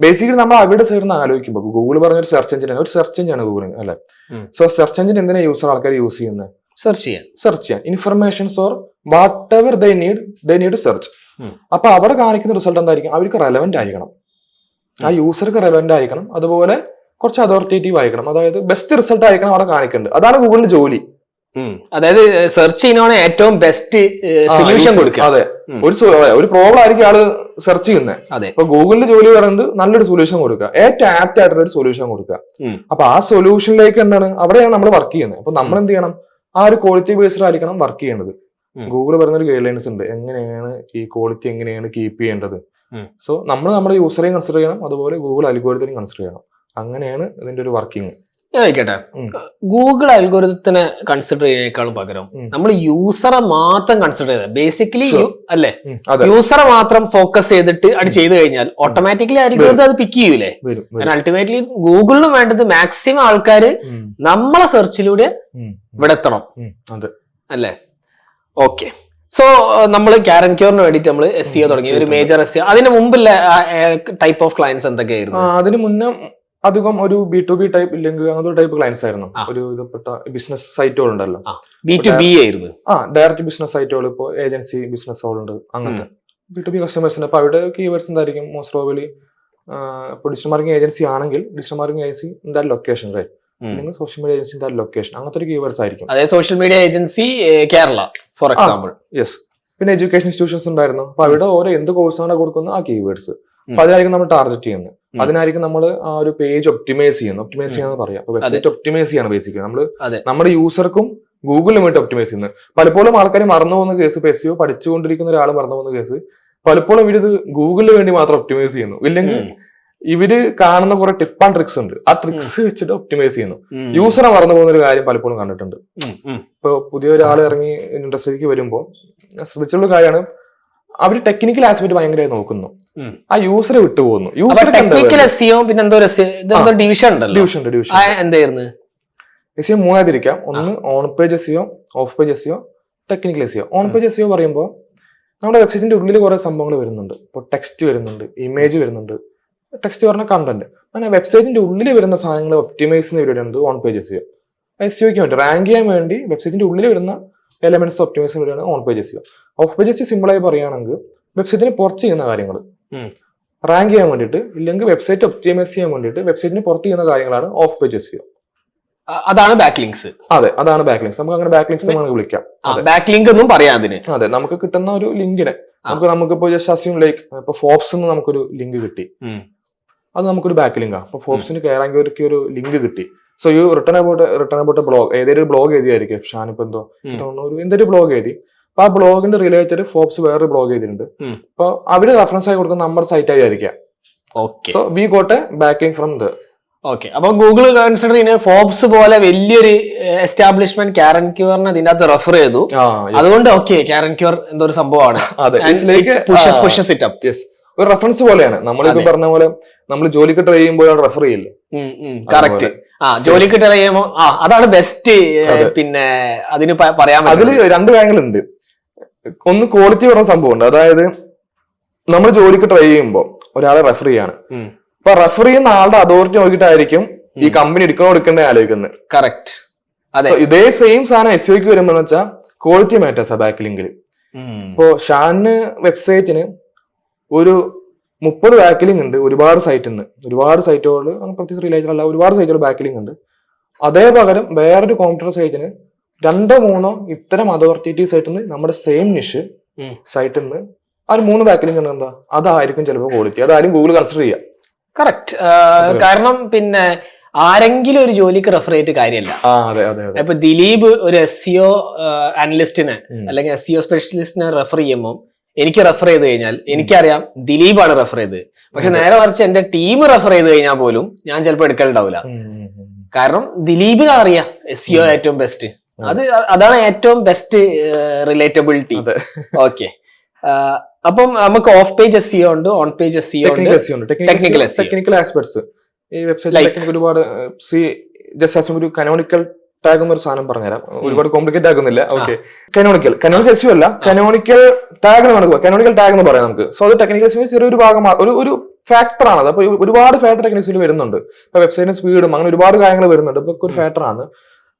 ബേസിക്കലി നമ്മൾ അവരുടെ സൈഡിൽ നിന്ന് ആലോചിക്കുമ്പോൾ ഗൂഗിൾ പറഞ്ഞ ഒരു സെർച്ച് എഞ്ചിൻ ആണ് ഗൂഗിൾ, അല്ലെ? സോ സെർച്ച് എഞ്ചിൻ എന്തിനാ ആൾക്കാർ യൂസ് ചെയ്യുന്നത്? സെർച്ച് ചെയ്യാൻ informations or whatever they need to search. അപ്പൊ അവിടെ കാണിക്കുന്ന റിസൾട്ട് എന്തായിരിക്കും? അവർക്ക് റെലവെന്റ് ആയിരിക്കണം, ആ യൂസർക്ക് റെലവെന്റ് ആയിരിക്കണം, അതുപോലെ കുറച്ച് അതോറിറ്റേറ്റീവ് ആയിരിക്കണം, അതായത് ബെസ്റ്റ് റിസൾട്ട് ആയിരിക്കണം അവിടെ കാണിക്കേണ്ടത്. അതാണ് ഗൂഗിളിന്റെ ജോലി. അതായത് സെർച്ച് ചെയ്യുന്നതാണ് ഏറ്റവും ബെസ്റ്റ് സൊല്യൂഷൻ കൊടുക്കുക. അതെ, ഒരു പ്രോബ്ലം ആയിരിക്കും ആള് സെർച്ച് ചെയ്യുന്നത്. അപ്പൊ ഗൂഗിളിന്റെ ജോലി പറയുന്നത് നല്ലൊരു സൊല്യൂഷൻ കൊടുക്കുക, ഏറ്റവും ആപ്റ്റ് ആയിട്ടുള്ള ഒരു സൊല്യൂഷൻ കൊടുക്കുക. അപ്പൊ ആ സൊല്യൂഷനിലേക്ക് എന്താണ് അവിടെയാണ് നമ്മൾ വർക്ക് ചെയ്യുന്നത്. അപ്പൊ നമ്മൾ എന്ത് ചെയ്യണം? ആ ഒരു ക്വാളിറ്റി ബേസ്ഡ് ആയിരിക്കണം വർക്ക് ചെയ്യേണ്ടത്. ഗൂഗിൾ പറയുന്ന ഒരു ഗൈഡ് ലൈൻസ് ഉണ്ട് എങ്ങനെയാണ് ഈ ക്വാളിറ്റി എങ്ങനെയാണ് കീപ്പ് ചെയ്യേണ്ടത്. സോ നമ്മൾ നമ്മുടെ യൂസറെയും കൺസിഡർ ചെയ്യണം, അതുപോലെ ഗൂഗിൾ അൽഗോരിതത്തിനെയും കൺസിഡർ ചെയ്യണം. അങ്ങനെയാണ് ഇതിന്റെ ഒരു വർക്കിംഗ്. ചോദിക്കട്ടെ, ഗൂഗിൾ അൽഗോരിതത്തിനെ കൺസിഡർ ചെയ്യുന്നതിനേക്കാളും പകരം നമ്മൾ യൂസറെ മാത്രം കൺസിഡർ ചെയ്ത ബേസിക്കലി അല്ലേ, യൂസറെ മാത്രം ഫോക്കസ് ചെയ്തിട്ട് അത് ചെയ്തു കഴിഞ്ഞാൽ ഓട്ടോമാറ്റിക്കലി അൽഗോരിതം അത് പിക്ക് ചെയ്യൂലേ? കാരണം അൾട്ടിമേറ്റ്ലി ഗൂഗിളിന് വേണ്ടത് മാക്സിമം ആൾക്കാര് നമ്മളെ സെർച്ചിലൂടെ ഇവിടെ എത്തണം അല്ലേ? ഓക്കെ, സോ നമ്മൾ കാരൻ ക്യൂറിന് വേണ്ടിട്ട് നമ്മൾ SEO തുടങ്ങി, ഒരു മേജർ SEO. അതിന് മുമ്പുള്ള ടൈപ്പ് ഓഫ് ക്ലയൻസ് എന്തൊക്കെയായിരുന്നു? അതിന് മുന്നേ അധികം ഒരു B2B ടൈപ്പ് ലിങ്ക് അങ്ങനത്തെ ടൈപ്പ് ക്ലയൻസ് ആയിരുന്നു. ഒരു ഇതപ്പെട്ട ബിസിനസ് സൈറ്റുകൾ ഉണ്ടല്ലോ, B2B ആയിരുന്നു. ഡയറക്റ്റ് ബിസിനസ് സൈറ്റുകൾ, ഇപ്പോൾ ഏജൻസി ബിസിനസ്സുകളുണ്ട്, അങ്ങനത്തെ B2B കസ്റ്റമേഴ്സിന്. അപ്പൊ അവിടെ കീവേഡ്സ് എന്തായിരിക്കും? മോസ്റ്റ് പ്രോബബ്ലി ഇപ്പോൾ ഡിജിറ്റൽ മാർക്കറ്റിംഗ് ഏജൻസി ആണെങ്കിൽ ഡിജിറ്റൽ മാർക്കറ്റിംഗ് ഏജൻസി എന്താ ലൊക്കേഷൻ, റൈറ്റ്? അല്ലെങ്കിൽ സോഷ്യൽ മീഡിയ ഏജൻസി എന്താ ലൊക്കേഷൻ, അങ്ങനത്തെ ഒരു കീവേഡ്സ് ആയിരിക്കും. അതായത് social media agency Kerala for example. Yes. പിന്നെ എഡ്യൂക്കേഷൻ ഇൻസ്റ്റിറ്റ്യൂഷൻസ് ഉണ്ടായിരുന്നു. അപ്പൊ അവിടെ ഓരോ എന്ത് കോഴ്സാണ് കൊടുക്കുന്നത് ആ കീവേഡ്സ്, അപ്പൊ അതിനായിരിക്കും നമ്മൾ ടാർഗറ്റ് ചെയ്യുന്നത്. അതിനായിരിക്കും നമ്മൾ ആ ഒരു പേജ് ഒപ്റ്റിമൈസ് ചെയ്യാന്ന് പറയാം. അപ്പൊ വെബ്സൈറ്റ് ഒപ്റ്റിമൈസ് ചെയ്യാണ് ബേസിക്കലി നമ്മൾ നമ്മുടെ യൂസർക്കും ഗൂഗിളിനും വേണ്ടി ഒപ്റ്റിമൈസ് ചെയ്യുന്നത്. പലപ്പോഴും ആൾക്കാർ മറന്നു പോകുന്ന കേസ്, ഇപ്പൊ SEO പഠിച്ചുകൊണ്ടിരിക്കുന്ന ഒരാൾ മറന്നു പോകുന്ന കേസ്, പലപ്പോഴും ഇവരിത് ഗൂഗിളിന് വേണ്ടി മാത്രം ഒപ്റ്റിമൈസ് ചെയ്യുന്നു. ഇല്ലെങ്കിൽ ഇവര് കാണുന്ന കുറെ ടിപ്പ് ആൻഡ് ട്രിക്സ് ഉണ്ട്, ആ ട്രിക്സ് വെച്ചിട്ട് ഒപ്റ്റിമൈസ് ചെയ്യുന്നു. യൂസറെ മറന്നു പോകുന്ന ഒരു കാര്യം പലപ്പോഴും കണ്ടിട്ടുണ്ട്. ഇപ്പൊ പുതിയൊരാൾ ഇറങ്ങി ഇൻഡസ്ട്രിക്ക് വരുമ്പോൾ ശ്രദ്ധിച്ചുള്ള കാര്യമാണ്, അവര് ടെക്നിക്കൽ ആസ്പെക്ട് ഭയങ്കരമായി നോക്കുന്നു, ആ യൂസറെ വിട്ടുപോകുന്നു. SEO മൂന്നായി തിരിക്കാം. ഒന്ന് on page SEO, of page SEO, technical SEO. On page SEO പറയുമ്പോൾ നമ്മുടെ വെബ്സൈറ്റിന്റെ ഉള്ളിൽ കുറെ സംഭവങ്ങൾ വരുന്നുണ്ട്. ഇപ്പോൾ ടെക്സ്റ്റ് വരുന്നുണ്ട്, ഇമേജ് വരുന്നുണ്ട്. ടെക്സ്റ്റ് പറഞ്ഞ കണ്ടന്റ്, അങ്ങനെ വെബ്സൈറ്റിന്റെ ഉള്ളിൽ വരുന്ന സാധനങ്ങൾ ഒപ്റ്റിമൈസ് ചെയ്യുന്ന പരിപാടിയാണ് ഓൺ പേജ് SEO. SEOയ്ക്ക് വേണ്ടി റാങ്ക് ചെയ്യാൻ വേണ്ടി വെബ്സൈറ്റിന്റെ ഉള്ളിൽ വരുന്ന എലമെന്റ്സ് ഒപ്റ്റിമൈസ് ചെയ്യുന്ന പരിപാടിയാണ് on page SEO. Of page SEO simple ആയി പറയുകയാണെങ്കിൽ വെബ്സൈറ്റിന് പുറത്ത് ചെയ്യുന്ന കാര്യങ്ങൾ റാങ്ക് ചെയ്യാൻ വേണ്ടിയിട്ട്, ഇല്ലെങ്കിൽ വെബ്സൈറ്റ് ഒപ്റ്റിമൈസ് ചെയ്യാൻ വേണ്ടിയിട്ട് വെബ്സൈറ്റിന് പുറത്ത് ചെയ്യുന്ന കാര്യങ്ങളാണ് ഓഫ് പേജ് SEO. അതാണ് ബാക്ക്ലിങ്സ്. അതെ, അതാണ് ബാക്ക്ലിങ്സ്. നമുക്ക് അങ്ങനെ ബാക്ക്ലിങ്സ് നമുക്ക് വിളിക്കാം. ബാക്ക്ലിങ്ക് ഒന്നും പറയാം അതിന്. അതെ, നമുക്ക് കിട്ടുന്ന ഒരു ലിങ്കിനെ നമുക്കിപ്പോ ജസ്റ്റ് അസ്യൂം ലൈക്ക് ഇപ്പൊ ഫോബ്സ് നമുക്കൊരു ലിങ്ക് കിട്ടി, അത് നമുക്കൊരു ബാക്ക് ലിങ്കാണ്. അപ്പൊ ഫോബ്സിന് കയറാങ്കി ഒരു ലിങ്ക് കിട്ടി. So you written about blog, ഏതൊരു ബ്ലോഗ് എഴുതിയായിരിക്കും ഷാനിപ്പോ എന്തൊരു ബ്ലോഗ് എഴുതി. അപ്പൊ ആ ബ്ലോഗിന്റെ റിലേറ്റഡ് ഫോബ്സ് വേറൊരു ബ്ലോഗ് ചെയ്തിട്ടുണ്ട്. അപ്പൊ അവര് റെഫറൻസ് ആയി കൊടുക്കുന്ന നമ്മുടെ സൈറ്റ് ആയിരിക്കാം. So we got a backlink from the. Okay, അപ്പൊ ഗൂഗിൾ കൺസിഡർ ചെയ്യുന്നത് ഫോബ്സ് പോലെ വലിയൊരു എസ്റ്റാബ്ലിഷ്മെന്റ് കാരൻ ക്യൂറിനെ ഇതിന്റെ അകത്ത് റെഫർ ചെയ്തു. അതുകൊണ്ട് ഓക്കെ, കാരൻ ക്യൂർ എന്തോ ഒരു സംഭവമാണ്, ഒരു റെഫറൻസ് പോലെയാണ്. നമ്മളിപ്പോ പറഞ്ഞ പോലെ നമ്മൾ ജോലിക്ക് ട്രൈ ചെയ്യുമ്പോൾ റെഫർ ചെയ്യില്ലേ? കറക്റ്റ്. ജോലിക്ക് ട്രൈ ചെയ്യുമ്പോൾ അതാണ് ബെസ്റ്റ്. പിന്നെ അതിന് പറയാൻ അതില് രണ്ട് കാര്യങ്ങളുണ്ട്. ഒന്ന് ക്വാളിറ്റി പറഞ്ഞ സംഭവമുണ്ട്. അതായത് നമ്മൾ ജോലിക്ക് ട്രൈ ചെയ്യുമ്പോൾ ഒരാളെ റെഫർ ചെയ്യാണ്. അപ്പൊ റെഫർ ചെയ്യുന്ന ആളുടെ അതോറിറ്റി നോക്കിയിട്ടായിരിക്കും ഈ കമ്പനി എടുക്കണ്ടേ ആലോചിക്കുന്നത്. കറക്റ്റ്. ഇതേ സെയിം സാധനം SEOയ്ക്ക് വരുമ്പോ വെച്ചാൽ ക്വാളിറ്റി മാറ്റേഴ്സാ ബാക്ക് ലിങ്കിൽ. ഇപ്പോ ഷാന് വെബ്സൈറ്റിന് ഒരു 30 ബാക്ക് ലിങ്ക് ഉണ്ട് ഒരുപാട് സൈറ്റിൽ നിന്ന്, ഒരുപാട് സൈറ്റുകൾ പ്രത്യേകിച്ച് റിലേറ്റഡ് അല്ല, ഒരുപാട് സൈറ്റുകൾ ബാക്ക് ലിങ്ക് ഉണ്ട്. അതേ പകരം വേറൊരു കോമ്പറ്റീറ്റർ സൈറ്റിന് 2-3 ഇത്തരം അതോറിറ്റേറ്റീവ് സൈറ്റിൽ നിന്ന് നമ്മുടെ സെയിം നിഷ് സൈറ്റിൽ നിന്ന് ആ 3 ബാക്ക് ലിങ്ക് ഉണ്ട്. എന്താ, അതായിരിക്കും ചിലപ്പോൾ ക്വാളിറ്റി. അതാരും ഗൂഗിൾ കൺസിഡർ ചെയ്യാം. കറക്റ്റ്. കാരണം പിന്നെ ആരെങ്കിലും ഒരു ജോലിക്ക് റെഫർ ചെയ്തിട്ട് കാര്യമല്ല. ഇപ്പൊ ദിലീപ് ഒരു SEO അനലിസ്റ്റിനെ അല്ലെങ്കിൽ SEO സ്പെഷ്യലിസ്റ്റിനെ റെഫർ ചെയ്യുമ്പോൾ എനിക്ക് റെഫർ ചെയ്ത് കഴിഞ്ഞാൽ എനിക്കറിയാം ദിലീപാണ് റെഫർ ചെയ്തത്. പക്ഷെ നേരെ മറിച്ച് എന്റെ ടീം റെഫർ ചെയ്ത് കഴിഞ്ഞാൽ പോലും ഞാൻ ചിലപ്പോൾ എടുക്കലുണ്ടാവില്ല. കാരണം ദിലീപിന് അറിയാം SEO ഏറ്റവും ബെസ്റ്റ്. അതാണ് ഏറ്റവും ബെസ്റ്റ് റിലേറ്റബിലിറ്റി. ഓക്കെ, അപ്പം നമുക്ക് ഓഫ് പേജ് SEO ഉണ്ട്, ഓൺ പേജ് SEO ഉണ്ട്, ടെക്നിക്കൽ ആസ്പെക്ട്സ്. ഈ വെബ്സൈറ്റ് ഒരുപാട് ഒരു കനോണിക്കൽ ടാഗ് എന്നൊരു സാധനം പറഞ്ഞുതരാം, ഒരുപാട് കോംപ്ലിക്കേറ്റ് ആക്കുന്നില്ല. ഓക്കെ, കനോണിക്കൽ SEO അല്ല, കനോണിക്കൽ ടാഗ് കനോണിക്കൽ ടാഗ് എന്ന് പറയാം നമുക്ക്. സോ അത് ടെക്നിക്കൽ SEO ചെറിയൊരു ഭാഗമാണ്, ഒരു ഫാക്ടർ ആണ്. അപ്പൊ ഒരുപാട് ഫാക്ടർ ടെക്നിക്കൽ വരുന്നുണ്ട്. ഇപ്പൊ വെബ്സൈറ്റിന് സ്പീഡും അങ്ങനെ ഒരുപാട് കാര്യങ്ങൾ വരുന്നുണ്ട്. ഇതൊക്കെ ഒരു ഫാക്ടർ ആണ്.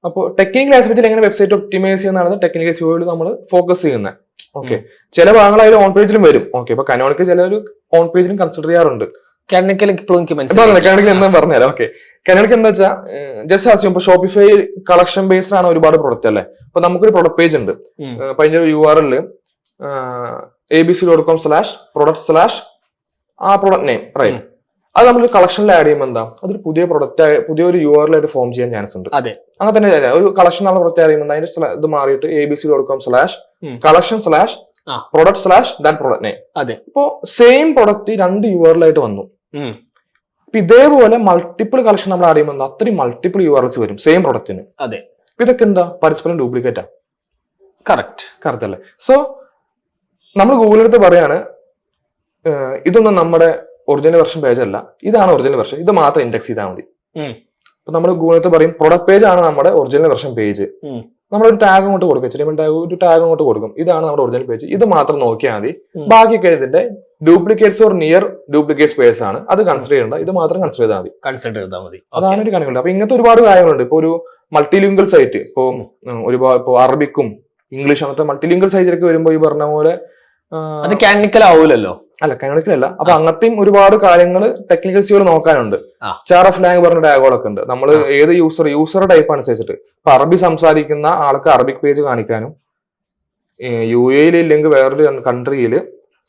അപ്പോൾ ടെക്നിക്കൽ ആസ്പെക്റ്റിൽ എങ്ങനെ വെബ്സൈറ്റ് ഒപ്റ്റിമൈസ് ചെയ്യുന്നതാണ് ടെക്നിക്കൽ SEOയിൽ നമ്മൾ ഫോക്കസ് ചെയ്യുന്നത്. ഓക്കെ, ചില ഭാഗങ്ങൾ അതിൽ ഓൺ പേജിലും വരും. ഓക്കെ, ഇപ്പൊ കനോണിക്കൽ ചിലർ ഓൺ പേജിലും കൺസിഡർ ചെയ്യാറുണ്ട്. കനോണിക്കൽ എന്താ പറഞ്ഞുതരാം. ഓക്കെ, കനോണിക്കൽ എന്താ വെച്ചാൽ ജസ്റ്റ് ആസ്യം ഇപ്പൊ ഷോപ്പിഫൈ കളക്ഷൻ ബേസ്ഡ് ആണ് ഒരുപാട് പ്രൊഡക്റ്റ് അല്ലേ. അപ്പൊ നമുക്കൊരു പ്രൊഡക്റ്റ് പേജ് ഉണ്ട്. അപ്പൊ അതിന്റെ URL abc.com/product/ ആ പ്രൊഡക്റ്റ് നെയിം റൈറ്റ്. അത് നമ്മൾ കളക്ഷനിൽ ആഡ് ചെയ്യുമ്പോൾ എന്താ, അതൊരു പുതിയൊരു URL ആയിട്ട് ഫോം ചെയ്യാൻ ചാൻസ് ഉണ്ട്. അങ്ങനെ തന്നെ ഒരു കളക്ഷൻ നമ്മൾ പ്രത്യേകം അറിയുമ്പോൾ അതിന്റെ ഇത് മാറിയിട്ട് abc.com/ collection/ product/ that product name. അതെ. ഇപ്പോ സെയിം പ്രൊഡക്റ്റ് 2 URL-ആയിട്ട് വന്നു. അപ്പൊ ഇതേപോലെ മൾട്ടിപ്പിൾ കളക്ഷൻ നമ്മൾ അറിയുമ്പോൾ അത്രയും മൾട്ടിപ്പിൾ URLs വരും സെയിം പ്രൊഡക്റ്റിന്. അതെ. ഇതൊക്കെ എന്താ പരസ്പരം ഡ്യൂപ്ലിക്കേറ്റാ. കറക്റ്റ് അല്ലേ? സോ നമ്മൾ ഗൂഗിളിൽ അടുത്ത് പറയാണ് ഇതൊന്നും നമ്മുടെ ഒറിജിനൽ വെർഷൻ പേജ് അല്ല, ഇതാണ് ഒറിജിനൽ വെർഷൻ, ഇത് മാത്രം ഇൻഡെക്സ് ചെയ്താൽ മതി. അപ്പൊ നമ്മൾ ഗൂഗിളിൽ പറയും പ്രൊഡക്റ്റ് പേജ് ആണ് നമ്മുടെ ഒറിജിനൽ വെർഷൻ പേജ്. നമ്മളൊരു ടാഗ് അങ്ങോട്ട് കൊടുക്കും, ഒരു ടാഗ് അങ്ങോട്ട് കൊടുക്കും, ഇതാണ് നമ്മുടെ ഒറിജിനൽ പേജ്, ഇത് മാത്രം നോക്കിയാൽ മതി. ബാക്കിയൊക്കെ ഇതിന്റെ duplicates or near duplicate space ആണ്, അത് കൺസിഡർ ചെയ്യേണ്ട, ഇത് മാത്രം കൺസിഡർ ചെയ്താൽ മതി. അതാണ് ഒരു കാര്യങ്ങളുണ്ട്. അപ്പൊ ഇങ്ങനത്തെ ഒരുപാട് കാര്യങ്ങളുണ്ട്. ഇപ്പൊ ഒരു മൾട്ടിലിംഗ്വൽ സൈറ്റ്, ഇപ്പൊ ഒരുപാട് ഇപ്പൊ അറബിക്കും ഇംഗ്ലീഷ് അങ്ങനത്തെ മൾട്ടിലിംഗ്വൽ സൈറ്റിലൊക്കെ വരുമ്പോൾ ഈ പറഞ്ഞ പോലെ അത് കാനിക്കൽ ആവൂലല്ലോ. അല്ല, കാനോണിക്കൽ അല്ല. അപ്പൊ അങ്ങനത്തെയും ഒരുപാട് കാര്യങ്ങൾ ടെക്നിക്കൽ സിയോയിൽ നോക്കാനുണ്ട്. CHR-F-LANG പറഞ്ഞ ടാഗുകളൊക്കെ ഉണ്ട്. നമ്മൾ ഏത് യൂസർ ടൈപ്പ് അനുസരിച്ചിട്ട് ഇപ്പൊ അറബി സംസാരിക്കുന്ന ആൾക്ക് അറബിക് പേജ് കാണിക്കാനും, UAE ഇല്ലെങ്കിൽ വേറൊരു കൺട്രിയിൽ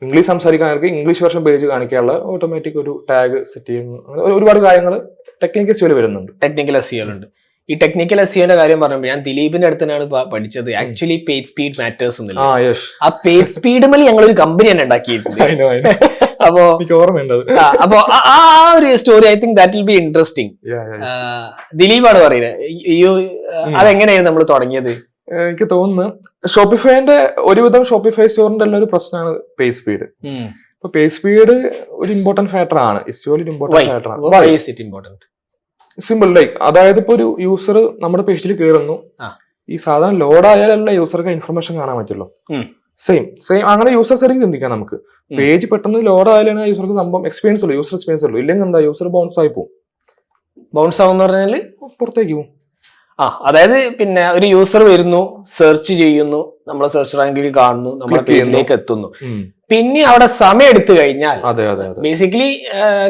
ഇംഗ്ലീഷ് സംസാരിക്കാനവർക്ക് ഇംഗ്ലീഷ് വെർഷൻ പേജ് കാണിക്കാനുള്ള ഓട്ടോമാറ്റിക് ഒരു ടാഗ് സെറ്റ് ചെയ്യുന്നു. അങ്ങനെ ഒരുപാട് കാര്യങ്ങൾ ടെക്നിക്കൽ സിയോയിൽ വരുന്നുണ്ട്. ടെക്നിക്കൽ SEO-ണ്ട്. ഈ ടെക്നിക്കൽ SEO-ന്റെ കാര്യം പറയുമ്പോൾ ഞാൻ ദിലീപിന്റെ അടുത്ത് തന്നെയാണ് പഠിച്ചത്. ആക്ച്വലി പേജ് സ്പീഡ് മാറ്റേഴ്സ് എന്നില്ല. ആ പേജ് സ്പീഡ് മേലെ ഞങ്ങൾ ഒരു കമ്പനി തന്നെ ഉണ്ടാക്കിയിട്ടുണ്ട്. അപ്പോ അപ്പൊ ആ ഒരു story I think that will be interesting. ദിലീപാണ് പറയുന്നത്. അതെങ്ങനെയാണ് നമ്മൾ തുടങ്ങിയത്? എനിക്ക് തോന്നുന്നു ഷോപ്പിഫൈന്റെ ഒരുവിധം ഷോപ്പിഫൈ സ്റ്റോറിന്റെ എല്ലാം ഒരു പ്രശ്നമാണ് പേജ് സ്പീഡ്. ഇപ്പൊ പേജ് സ്പീഡ് ഒരു ഇമ്പോർട്ടന്റ് ഫാക്ടർ ആണ്. SEO-ൽ ഇമ്പോർട്ടന്റ് ഫാക്ടർ ആണ്. സിമ്പിൾ, ലൈക്ക് അതായത് ഇപ്പൊ ഒരു യൂസർ നമ്മുടെ പേജിൽ കയറുന്നു, ഈ സാധനം ലോഡ് ആയാലല്ല യൂസർക്ക് ഇൻഫർമേഷൻ കാണാൻ പറ്റുള്ളൂ. സെയിം അങ്ങനെ യൂസേഴ്സ് ആയിരിക്കും ചിന്തിക്കാം. നമുക്ക് പേജ് പെട്ടെന്ന് ലോഡ് ആയാലാണ് യൂസർക്ക് സംഭവം എക്സ്പീരിയൻസ് ഉള്ളൂ, യൂസർ എക്സ്പീരിയൻസ് ഉള്ളൂ. ഇല്ലെങ്കിൽ എന്താ യൂസർ ബൗൺസ് ആയി പോകും. ബൗൺസ് ആവുന്ന പറഞ്ഞാല് പുറത്തേക്ക് പോകും. അതായത് പിന്നെ ഒരു യൂസർ വരുന്നു, സെർച്ച് ചെയ്യുന്നു, നമ്മളെ സെർച്ച് റാങ്കിൽ കാണുന്നു, നമ്മളെ പേജിലേക്ക് എത്തുന്നു. പിന്നെ അവിടെ സമയം എടുത്തു കഴിഞ്ഞാൽ ബേസിക്കലി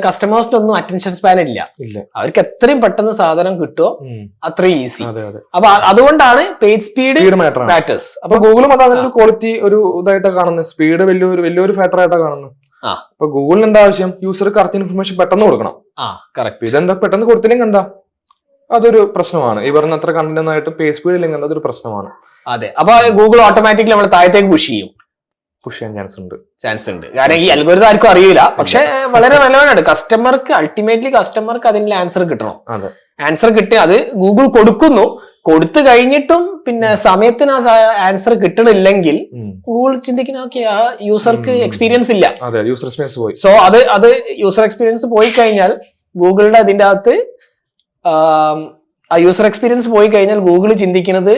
കസ്റ്റമേഴ്സിനൊന്നും അറ്റൻഷൻ സ്പാൻ ഇല്ല. അവർക്ക് എത്രയും പെട്ടെന്ന് സാധനം കിട്ടുമോ അത്രയും ഈസി. അപ്പൊ അതുകൊണ്ടാണ് പേജ് സ്പീഡ് മാറ്റേഴ്സ്. അപ്പൊ ഗൂഗിളും അത് അതിന്റെ ക്വാളിറ്റി ഒരു ഇതായിട്ടാണ് കാണുന്നത്. സ്പീഡ് വലിയൊരു ഫാക്ടർ ആയിട്ടാണ് കാണുന്നത്. അപ്പൊ ഗൂഗിളിന് എന്താ ആവശ്യം? യൂസർക്ക് കറക്റ്റ് ഇൻഫർമേഷൻ പെട്ടെന്ന് കൊടുക്കണം. ഇതെന്താ പെട്ടെന്ന് കൊടുത്തില്ലെങ്കിൽ എന്താ അതൊരു പ്രശ്നമാണ്. ഈ പറഞ്ഞ അത്ര കണ്ടന്റ് ആയിട്ട് പേജ് സ്പീഡ് ഇല്ലെങ്കിൽ അതൊരു പ്രശ്നമാണ്. അതെ. അപ്പൊ ഗൂഗിൾ ഓട്ടോമാറ്റിക്കലി നമ്മൾ താഴത്തേക്ക് പുഷ് ചെയ്യാൻ ചാൻസ് ഉണ്ട്. കാരണം ഈ അൽഗോരിതം ആർക്കും അറിയില്ല. പക്ഷെ വളരെ നല്ലതാണ്. കസ്റ്റമർക്ക് അതിന്റെ ആൻസർ കിട്ടണം. ആൻസർ കിട്ടി അത് ഗൂഗിൾ കൊടുത്തു കഴിഞ്ഞിട്ടും പിന്നെ സമയത്തിന് ആ ആൻസർ കിട്ടണില്ലെങ്കിൽ ഗൂഗിൾ ചിന്തിക്കുന്ന ഓക്കെ ആ യൂസർക്ക് എക്സ്പീരിയൻസ് ഇല്ല. സോ അത് യൂസർ എക്സ്പീരിയൻസ് പോയി കഴിഞ്ഞാൽ ഗൂഗിളിന്റെ അതിന്റെ അകത്ത് ആ യൂസർ എക്സ്പീരിയൻസ് പോയി കഴിഞ്ഞാൽ ഗൂഗിൾ ചിന്തിക്കുന്നത്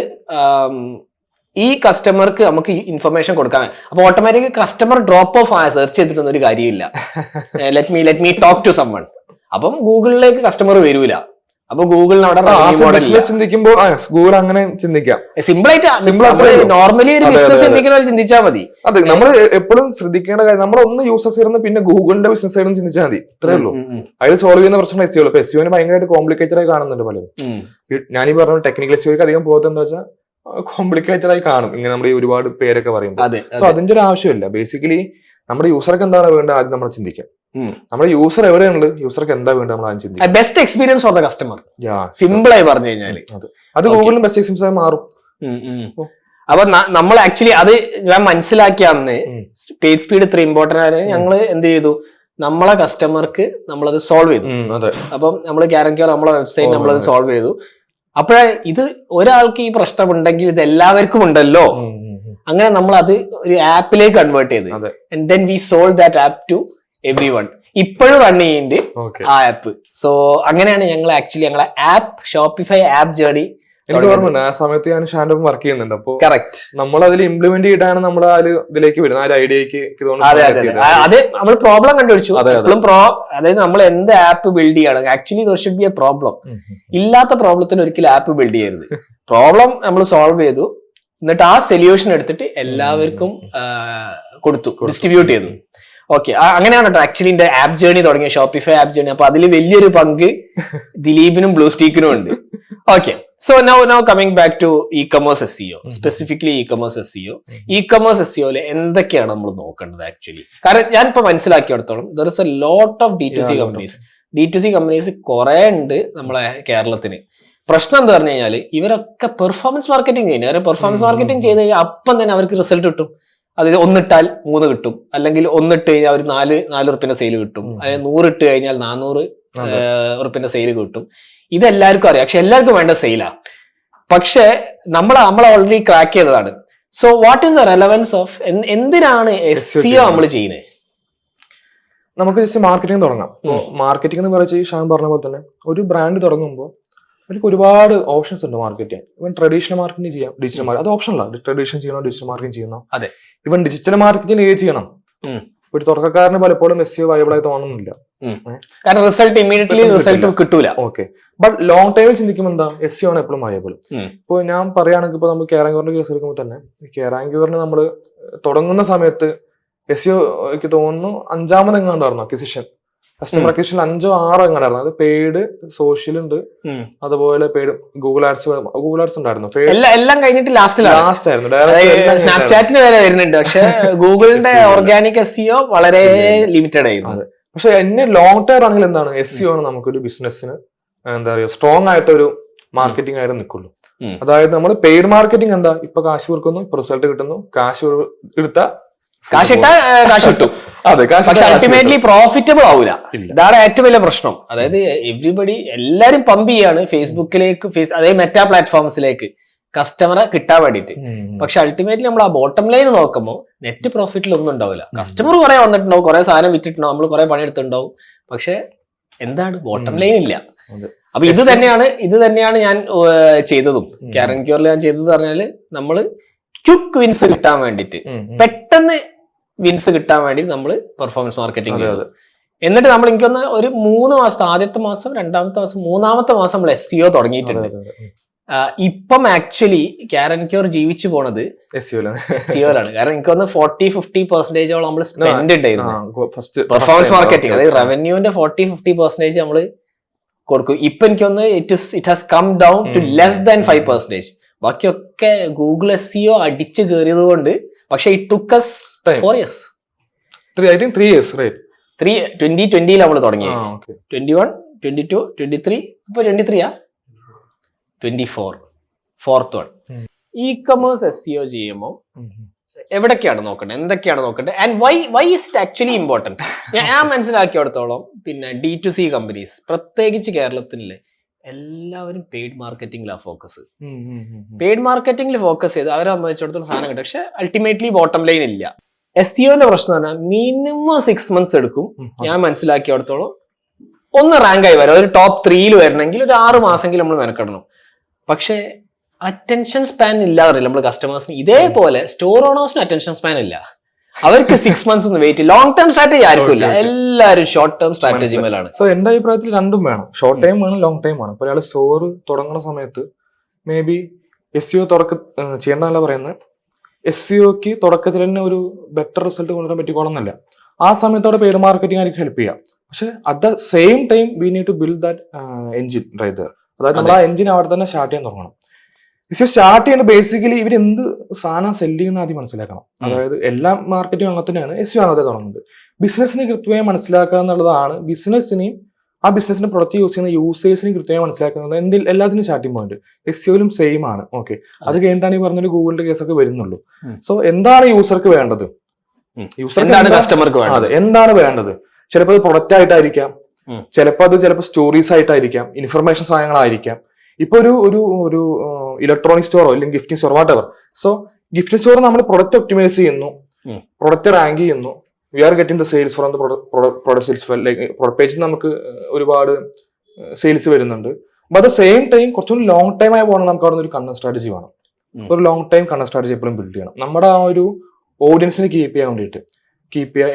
ഈ കസ്റ്റമർക്ക് നമുക്ക് ഇൻഫർമേഷൻ കൊടുക്കാൻ. അപ്പൊ automatic customer drop off search ചെയ്തിട്ടൊന്നും ഒരു കാര്യമില്ല. Let me talk to someone. അപ്പം ഗൂഗിളിലേക്ക് കസ്റ്റമർ വരൂല. അപ്പൊ ഗൂഗിളിന് അവിടെ ചിന്തിക്കുമ്പോൾ ഗൂഗിൾ അങ്ങനെ ചിന്തിക്കാം. സിമ്പിൾ ആയിട്ട് നോർമലി ഒരു ബിസിനസ് ചിന്തിക്കുന്ന പോലെ ചിന്തിച്ചാൽ മതി. അതെ, നമ്മൾ എപ്പോഴും ശ്രദ്ധിക്കേണ്ട കാര്യം നമ്മളൊന്ന് യൂസേഴ്സ് ഇരുന്ന് പിന്നെ ഗൂഗിളിന്റെ ബിസിനസ് സൈഡും ചിന്തിച്ചാൽ മതി. ഇത്രേ ഉള്ളൂ. അതിൽ സോൾവ് ചെയ്യുന്ന പ്രശ്നം SEO. ഇപ്പൊ SEO ഭയങ്കരമായിട്ട് കോംപ്ലിക്കേറ്റഡ് ആയി കാണുന്നുണ്ട് പലരും. ഞാനീ പറഞ്ഞ ടെക്നിക്കൽ SEOക്ക് അധികം പോകുന്നത് എന്താ വെച്ചാൽ കോംപ്ലിക്കേറ്റഡ് ആയി കാണും ഇങ്ങനെ നമ്മൾ ഈ ഒരുപാട് പേരൊക്കെ പറയുമ്പോൾ. സോ അതിന്റെ ഒരു ആവശ്യമില്ല. ബേസിക്കലി നമ്മുടെ യൂസർക്ക് എന്താണ് വേണ്ടത് ആദ്യം നമ്മൾ ചിന്തിക്കാം. നമ്മുടെ യൂസർ എവിടെയുള്ളത്, യൂസർക്ക് എന്താ വേണ്ടത് നമ്മൾ ആദ്യം ചിന്തിക്കാം. Best experience for the customer. Simple ആയി പറഞ്ഞു കഴിഞ്ഞാൽ അത് ഗൂഗിളിലും ബെസ്റ്റ് എക്സ്പീരിയൻസ് ആയി മാറും. അപ്പൊ നമ്മൾ ആക്ച്വലി അത് ഞാൻ മനസ്സിലാക്കിയ അന്ന് പേജ് സ്പീഡ് ഇത്ര ഇമ്പോർട്ടന്റ് ആയ ഞങ്ങൾ എന്ത് ചെയ്തു, നമ്മളെ കസ്റ്റമർക്ക് നമ്മളത് സോൾവ് ചെയ്തു. അപ്പം നമ്മൾ ഗ്യാരണ്ടി നമ്മളെ വെബ്സൈറ്റ് നമ്മളത് സോൾവ് ചെയ്തു. അപ്പോഴേ ഇത് ഒരാൾക്ക് ഈ പ്രശ്നം ഉണ്ടെങ്കിൽ ഇത് എല്ലാവർക്കും ഉണ്ടല്ലോ. അങ്ങനെ നമ്മൾ അത് ഒരു ആപ്പിലേക്ക് കൺവേർട്ട് ചെയ്ത് and then we solve that app to everyone. ഇപ്പോഴും റൺ ചെയ്യുന്നുണ്ട് ആ ആപ്പ്. സോ അങ്ങനെയാണ് ഞങ്ങൾ ആക്ച്വലി ഞങ്ങളെ ആപ്പ് ഷോപ്പിഫൈ ആപ്പ് ജേർണി. എനിക്ക് ഓർമ്മയുണ്ട് ആ സമയത്ത് ഞാൻ ഷാൻഡും വർക്ക് ചെയ്യുന്നുണ്ട്. അപ്പൊ കറക്റ്റ് നമ്മൾ അതിൽ ഇംപ്ലിമെന്റ് ചെയ്തിട്ടാണ് നമ്മൾ ഇതിലേക്ക് വരുന്നത്, ആ ഒരു ഐഡിയക്ക്. അത് നമ്മൾ പ്രോബ്ലം കണ്ടുപിടിച്ചു. അതായത് നമ്മൾ എന്ത് ആപ്പ് ബിൽഡ് ചെയ്യണം, actually there should be A problem. ഇല്ലാത്ത പ്രോബ്ലത്തിന് ഒരിക്കലും ആപ്പ് ബിൽഡ് ചെയ്യരുത്. പ്രോബ്ലം നമ്മൾ സോൾവ് ചെയ്തു, എന്നിട്ട് ആ സൊല്യൂഷൻ എടുത്തിട്ട് എല്ലാവർക്കും കൊടുത്തു, ഡിസ്ട്രിബ്യൂട്ട് ചെയ്തു. ഓക്കെ, അങ്ങനെയാണ് കേട്ടോ ആക്ച്വലി എന്റെ ആപ്പ് ജേർണി തുടങ്ങിയ, ഷോപ്പിഫൈ ആപ്പ് ജേർണി. അപ്പൊ അതിൽ വലിയൊരു പങ്ക് ദിലീപിനും ബ്ലൂ സ്റ്റീക്കിനും ഉണ്ട്. Okay, so now coming back to e-commerce SEO, specifically e-commerce SEO. e-commerce SEO-ല് എന്തൊക്കെയാണ് നമ്മൾ നോക്കേണ്ടത് ആക്ച്വലി? കാരണം ഞാൻ ഇപ്പൊ മനസ്സിലാക്കിയെടുത്തോളം there is a lot of D2C companies. D2C companies കുറെ ഉണ്ട് നമ്മളെ കേരളത്തിന്. പ്രശ്നം എന്താ പറഞ്ഞു കഴിഞ്ഞാൽ ഇവരൊക്കെ പെർഫോമൻസ് മാർക്കറ്റിംഗ് ചെയ്യുന്നത്. പെർഫോമൻസ് മാർക്കറ്റിംഗ് ചെയ്ത് കഴിഞ്ഞാൽ അപ്പം തന്നെ അവർക്ക് റിസൾട്ട് കിട്ടും. അതായത് 1 ഇട്ടാൽ 3 കിട്ടും, അല്ലെങ്കിൽ 1 ഇട്ട് കഴിഞ്ഞാൽ ഒരു 4 ഉറുപ്പിന്റെ സെയിൽ കിട്ടും, അതായത് 100 ഇട്ട് കഴിഞ്ഞാൽ 400 ഉറുപ്പിന്റെ സെയിൽ കിട്ടും. ഇതെല്ലാവർക്കും അറിയാം, പക്ഷെ എല്ലാവർക്കും വേണ്ട സെയിലാ. പക്ഷെ നമ്മൾ ഓൾറെഡി ക്രാക്ക് ചെയ്തതാണ്. So what is the relevance of, എന്തിനാണ് SEO നമ്മൾ ചെയ്യുന്നത്? നമുക്ക് ജസ്റ്റ് മാർക്കറ്റിംഗ് തുടങ്ങാം. മാർക്കറ്റിംഗ് എന്ന് പറയുന്നത് ഷാൻ പറഞ്ഞ പോലെ തന്നെ ഒരു ബ്രാൻഡ് തുടങ്ങുമ്പോൾ അവർക്ക് ഒരുപാട് ഓപ്ഷൻസ് ഉണ്ട് മാർക്കറ്റിംഗ്. ഇവൻ ട്രഡീഷണൽ മാർക്കറ്റിംഗ് ചെയ്യാം, ഡിജിറ്റൽ മാർക്കറ്റ് അത് ഓപ്ഷനല്ല. ട്രഡീഷണൽ ചെയ്യണോ, ഡിജിറ്റൽ മാർക്കറ്റിംഗ് ചെയ്യണോ, അതെ. ഇവൻ ഡിജിറ്റൽ മാർക്കറ്റിംഗ് ഏത് ചെയ്യണം. ഒരു തുടക്കക്കാരന് പലപ്പോഴും SEO വയബിൾ ആയി തോന്നുന്നില്ല, കാരണം റിസൾട്ട് ഇമ്മീഡിയറ്റ്ലി റിസൾട്ട് കിട്ടൂല. ഓക്കെ, ബട്ട് ലോങ് ടൈമിൽ ചിന്തിക്കുമ്പോൾ എന്താ SEO ആണ് എപ്പോഴും വയബിൾ. ഇപ്പോൾ ഞാൻ പറയുകയാണെങ്കിൽ ഇപ്പോൾ നമുക്ക് കേരാങ്കൂറിന്റെ കേസ് എടുക്കുമ്പോൾ തന്നെ കേരാങ്കൂറിന് നമ്മൾ തുടങ്ങുന്ന സമയത്ത് SEOക്ക് തോന്നുന്നു 5ാമത് എങ്ങാണ്ടായിരുന്നു അക്വിസിഷൻ, കസ്റ്റമർ അക്വിസിഷൻ 5 or 6 എങ്ങാണ്ടായിരുന്നു. അത് പെയ്ഡ് സോഷ്യൽ ഉണ്ട്, അതുപോലെ പെയ്ഡ് ഗൂഗിൾ ആഡ്സ് ഉണ്ടായിരുന്നു. എല്ലാം കഴിഞ്ഞിട്ട് ലാസ്റ്റ് ആയിരുന്നു. സ്നാപ്ചാറ്റിന് വരെ വരുന്നുണ്ട്, പക്ഷെ ഗൂഗിളിന്റെ ഓർഗാനിക് SEO വളരെ ലിമിറ്റഡ് ആയിരുന്നു. പക്ഷെ എന്നെ ലോങ് ടൈം ആണെങ്കിൽ എന്താണ് SEO ആണ് നമുക്കൊരു ബിസിനസ്സിന് എന്താ പറയുക സ്ട്രോങ് ആയിട്ടൊരു മാർക്കറ്റിംഗ് ആയിട്ട് നിൽക്കുള്ളൂ. അതായത് നമ്മൾ പെയ്ഡ് മാർക്കറ്റിംഗ് എന്താ, ഇപ്പൊ കാശ് കൊടുക്കുന്നു, ഇപ്പൊ റിസൾട്ട് കിട്ടുന്നു, കാശ് കിട്ടും. അതെ, പക്ഷെ അൾട്ടിമേറ്റ്ലി പ്രോഫിറ്റബിൾ ആവൂല. ഇതാണ് ഏറ്റവും വലിയ പ്രശ്നം. അതായത് എല്ലാരും പമ്പ് ചെയ്യാണ് ഫേസ്ബുക്കിലേക്ക്, അതായത് മെറ്റാ പ്ലാറ്റ്ഫോംസിലേക്ക് കസ്റ്റമറെ കിട്ടാൻ വേണ്ടിയിട്ട്. പക്ഷെ അൾട്ടിമേറ്റ്ലി നമ്മൾ ആ ബോട്ടം ലൈൻ നോക്കുമ്പോൾ നെറ്റ് പ്രോഫിറ്റിൽ ഒന്നും ഉണ്ടാവില്ല. കസ്റ്റമർ കുറെ വന്നിട്ടുണ്ടാവും, കുറെ സാധനം വിറ്റിട്ടുണ്ടാവും, നമ്മൾ കുറെ പണിയെടുത്തിട്ടുണ്ടാവും, പക്ഷെ എന്താണ് ബോട്ടം ലൈൻ ഇല്ല. അപ്പൊ ഇത് തന്നെയാണ് ഞാൻ ചെയ്തതും കാരൻക്യൂറിൽ ഞാൻ ചെയ്തത് പറഞ്ഞാല് നമ്മള് ക്വിക്ക് വിൻസ് കിട്ടാൻ വേണ്ടിയിട്ട്, പെട്ടെന്ന് വിൻസ് കിട്ടാൻ വേണ്ടി നമ്മൾ പെർഫോമൻസ് മാർക്കറ്റിംഗ് ചെയ്തു. എന്നിട്ട് നമ്മൾ എനിക്കൊന്ന് ഒരു 3 മാസത്തെ, ആദ്യത്തെ മാസം, 2ാമത്തെ മാസം, 3ാമത്തെ മാസം നമ്മൾ SEO തുടങ്ങിയിട്ടുണ്ട്. ഇപ്പം ആക്ച്വലി കാരൻക്യൂർ ജീവിച്ചു പോണത് SEOയിലാണ്. കാരണം എനിക്കൊന്ന് 40-50% നമ്മൾ സ്പെൻഡ് ഉണ്ടായിരുന്നു പെർഫോമൻസ് മാർക്കറ്റിംഗ്. അതായത് റവന്യൂവിന്റെ 40-50% നമ്മൾ കൊടുക്കും. ഇപ്പൊ എനിക്കൊന്ന് it has come down to less than 5%. ബാക്കിയൊക്കെ ഗൂഗിൾ SEO അടിച്ചു കയറിയത് കൊണ്ട്. പക്ഷെ it took us 4 years. 3 years, right? 2020 നമ്മൾ തുടങ്ങി. 21, 22, 23, ഇപ്പൊ 23 24, 4th one. ഇ-കൊമേഴ്സ് SEO ചെയ്യുമ്പോൾ എവിടൊക്കെയാണ് നോക്കേണ്ടത്, എന്തൊക്കെയാണ് നോക്കേണ്ടത്, and why is it actually important? ഞാൻ മനസ്സിലാക്കിയിടത്തോളം പിന്നെ D2C കമ്പനീസ്, പ്രത്യേകിച്ച് കേരളത്തിലെ എല്ലാവരും പെയ്ഡ് മാർക്കറ്റിംഗിലാണ് ഫോക്കസ്. പെയ്ഡ് മാർക്കറ്റിംഗിൽ ഫോക്കസ് ചെയ്ത് അവരെ സംബന്ധിച്ചിടത്തോളം സാധനം കിട്ടും, പക്ഷെ അൾട്ടിമേറ്റ്ലി ബോട്ടം ലൈൻ ഇല്ല. SEOന്റെ പ്രശ്നം പറഞ്ഞാൽ മിനിമം 6 months എടുക്കും. ഞാൻ മനസ്സിലാക്കിയിടത്തോളം ഒന്ന് റാങ്ക് ആയി വരാം, ഒരു ടോപ്പ് 3 വരണമെങ്കിൽ ഒരു 6 മാസമെങ്കിലും നമ്മൾ മെനക്കെടണം. പക്ഷെ അറ്റൻഷൻ സ്പാൻ ഇല്ലാറില്ല നമ്മൾ കസ്റ്റമേഴ്സിന്. ഇതേപോലെ സ്റ്റോർ ഓണേഴ്സിന് അറ്റൻഷൻ സ്പാൻ ഇല്ല. അവർക്ക് 6 months ഒന്ന് വെയിറ്റ്. ലോങ് ടേം സ്ട്രാറ്റജി ആർക്കും ഇല്ല, എല്ലാവരും ഷോർട്ട് ടേം സ്ട്രാറ്റജി മേലാണ്. സോ എന്റെ അഭിപ്രായത്തിൽ രണ്ടും വേണം, ഷോർട്ട് ടൈം വേണം, ലോങ് ടൈം വേണം. ഇപ്പൊ ഒരാൾ സ്റ്റോർ തുടങ്ങുന്ന സമയത്ത് മേ ബി SEO ചെയ്യേണ്ടതല്ല പറയുന്നത്, SEOക്ക് തുടക്കത്തിൽ തന്നെ ഒരു ബെറ്റർ റിസൾട്ട് കൊണ്ടുവരാൻ പറ്റിക്കോളന്നില്ല. ആ സമയത്തോടെ പെയ്ഡ് മാർക്കറ്റിംഗ് ആയിരിക്കും ഹെൽപ്പ് ചെയ്യാം. പക്ഷെ at the same time we need to build that engine right there. അതായത് നമ്മൾ ആ എഞ്ചിൻ അവിടെ തന്നെ സ്റ്റാർട്ട് ചെയ്യാൻ തുടങ്ങണം. SEO സ്റ്റാർട്ട് ചെയ്യുന്നത് ബേസിക്കലി ഇവർ എന്ത് സാധനം സെല് ചെയ്യുന്ന ആദ്യം മനസ്സിലാക്കണം. അതായത് എല്ലാ മാർക്കറ്റിംഗ് അങ്ങനെ തന്നെയാണ്, SEO അങ്ങനത്തെ തുടങ്ങുന്നത്. ബിസിനസ്സിനെ കൃത്യമായി മനസ്സിലാക്കുക എന്നുള്ളതാണ് ബിസിനസ്സിനെയും ആ ബിസിനസിന്റെ പ്രൊഡക്റ്റ് യൂസ് ചെയ്യുന്ന യൂസേഴ്സിനെയും കൃത്യമായി മനസ്സിലാക്കുന്നത് എല്ലാത്തിനും സ്റ്റാർട്ടിംഗ് പോയിന്റ്. SEOയിലും സെയിം ആണ്. ഓക്കെ, അത് കഴിഞ്ഞിട്ടാണ് ഈ പറഞ്ഞൊരു ഗൂഗിളിന്റെ കേസൊക്കെ വരുന്നുള്ളൂ. സോ എന്താണ് യൂസർക്ക് വേണ്ടത്, കസ്റ്റമർക്ക് എന്താണ് വേണ്ടത്? ചിലപ്പോൾ അത് പ്രൊഡക്റ്റ് ആയിട്ടായിരിക്കാം, ചിലപ്പോൾ സ്റ്റോറീസ് ആയിട്ടായിരിക്കാം, ഇൻഫർമേഷൻ സാധനങ്ങളായിരിക്കാം. ഇപ്പൊ ഒരു ഇലക്ട്രോണിക് സ്റ്റോറോ അല്ലെങ്കിൽ gifting store whatever. So gifting store നമ്മൾ പ്രൊഡക്റ്റ് ഒപ്റ്റിമൈസ് ചെയ്യുന്നു, പ്രൊഡക്റ്റ് റാങ്ക് ചെയ്യുന്നു, we are getting the sales from the product sales. Like product പേജിൽ നമുക്ക് ഒരുപാട് സെയിൽസ് വരുന്നുണ്ട്. ബട്ട് അറ്റ് സെയിം ടൈം കുറച്ചുകൂടി ലോങ് ടൈം ആയി പോകണം. നമുക്ക് അവിടെ ഒരു കണ്ടന്റ് സ്ട്രാറ്റജി വേണം. ഒരു ലോങ് ടൈം കണ്ടന്റ് സ്ട്രാറ്റജി എപ്പോഴും ബിൽഡ് ചെയ്യണം. നമ്മുടെ ആ ഒരു ഓഡിയൻസിനെ കീപ്പ് ചെയ്യാൻ വേണ്ടിയിട്ട്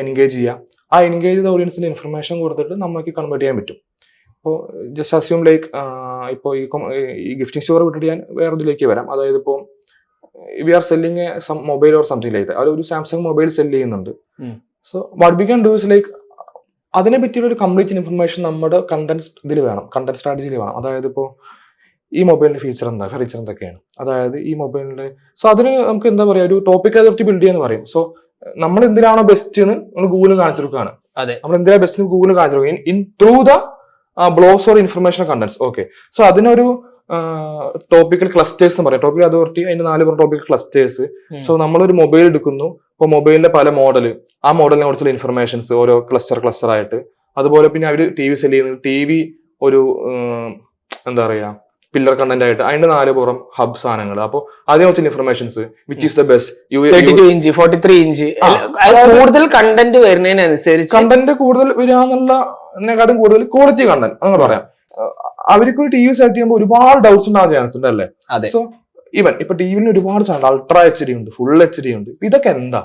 എൻഗേജ് ചെയ്യുക. ആ എൻഗേജ് ചെയ്ത ഓഡിയൻസിന് ഇൻഫർമേഷൻ കൊടുത്തിട്ട് നമുക്ക് കൺവേർട്ട് ചെയ്യാൻ പറ്റും. ഇപ്പോൾ ജസ്റ്റ് അസ്യൂം ലൈക്ക് ഇപ്പോൾ ഈ ഗിഫ്റ്റിംഗ് സ്റ്റോർ വിട്ടിട്ട് ഞാൻ വേറെ ഇതിലേക്ക് വരാം. അതായത് ഇപ്പോൾ we are selling some mobile or something like അത് ഒരു സാംസങ് മൊബൈൽ സെല് ചെയ്യുന്നുണ്ട്. So what we can do is like അതിനെ പറ്റിയുള്ള ഒരു കംപ്ലീറ്റ് ഇൻഫർമേഷൻ നമ്മുടെ കണ്ടന്റ് ഇതിൽ വേണം, കണ്ടന്റ് സ്ട്രാറ്റജിയിൽ വേണം. അതായത് ഇപ്പോൾ ഈ മൊബൈലിന്റെ ഫീച്ചർ എന്തൊക്കെയാണ്, അതായത് ഈ മൊബൈലിന്റെ സോ അതിന് നമുക്ക് എന്താ പറയുക ഒരു ടോപ്പിക് അതോറിറ്റി ബിൽഡ് ചെയ്യാന്ന് പറയും. സോ നമ്മൾ എന്തിനാണോ ബെസ്റ്റ് എന്ന് നമ്മൾ ഗൂഗിൾ കാണിച്ചു കൊടുക്കുകയാണ്. നമ്മൾ എന്തിനാണ് ബെസ്റ്റ് ഗൂഗിൾ കാണിച്ചു കൊടുക്കുക in through the blogs or information contents. Okay, so അതിനൊരു ടോപ്പിക്കൽ ക്ലസ്റ്റേഴ്സ് എന്ന് പറയാം. ടോപ്പിക്കൽ അതോറിറ്റി അതിന്റെ 4 ടോപ്പിക്കൽ ക്ലസ്റ്റേഴ്സ്. സോ നമ്മളൊരു മൊബൈൽ എടുക്കുന്നു. ഇപ്പൊ മൊബൈലിന്റെ പല മോഡല്, ആ മോഡലിനെ കുറിച്ചുള്ള ഇൻഫർമേഷൻസ് ഓരോ ക്ലസ്റ്റർ ആയിട്ട്. അതുപോലെ പിന്നെ അവര് TV സെല് ചെയ്യുന്നത്, TV ഒരു എന്താ പറയാ പില്ലർ കണ്ടന്റ് ആയിട്ട് അതിന്റെ 4 ഹബ് സാധനങ്ങൾ. അപ്പോൾ അതിനെ കുറിച്ചുള്ള informations, which is the best 32 inch 43 inch കൂടുതൽ കണ്ടന്റ് വരുന്നതിനനുസരിച്ച് കണ്ടന്റ് കൂടുതൽ വരികയെന്നുള്ളതിനെക്കാട്ടും കൂടുതൽ ക്വാളിറ്റി കണ്ടന്റ് അങ്ങനെ പറയാം. അവർക്ക് ഒരു TV സെലക്ട് ചെയ്യുമ്പോൾ ഒരുപാട് ഡൗട്ട്സ് ഉണ്ടാകാൻ ചാൻസ് ഉണ്ട് അല്ലേ? സോ ഈവൻ ഇപ്പൊ ടിവിയിൽ ഒരുപാട് സാധനം അൾട്രാ HD ഉണ്ട്, ഫുൾ HD ഉണ്ട്. ഇതൊക്കെ എന്താ?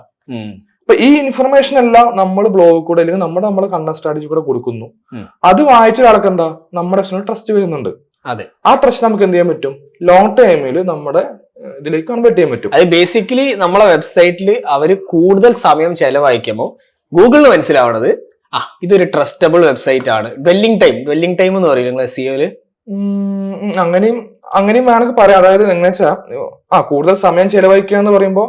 അപ്പൊ ഈ ഇൻഫർമേഷൻ എല്ലാം നമ്മൾ ബ്ലോഗ് കൂടെ അല്ലെങ്കിൽ നമ്മുടെ കണ്ടന്റ് സ്ട്രാറ്റജി കൂടെ കൊടുക്കുന്നു. അത് വായിച്ച ഒരാൾക്ക് എന്താ നമ്മുടെ ട്രസ്റ്റ് വരുന്നുണ്ട്. അതെ, ആ ട്രസ്റ്റ് നമുക്ക് എന്ത് ചെയ്യാൻ പറ്റും? ലോങ് ടൈമിൽ നമ്മുടെ ഇതിലേക്ക് കൺവേർട്ട് ചെയ്യാൻ പറ്റും. അത് ബേസിക്കലി നമ്മളെ വെബ്സൈറ്റിൽ അവര് കൂടുതൽ സമയം ചെലവഴിക്കുമ്പോൾ ഗൂഗിളിന് മനസ്സിലാവണത് ഇതൊരു ട്രസ്റ്റബിൾ വെബ്സൈറ്റ് ആണ്. ഡ്വെല്ലിംഗ് ടൈം എന്ന് പറയും നിങ്ങൾ SEOയില്. അങ്ങനെയും വേണമെങ്കിൽ പറയാം. അതായത് എങ്ങനെ വെച്ചാൽ കൂടുതൽ സമയം ചെലവഴിക്കുക എന്ന് പറയുമ്പോൾ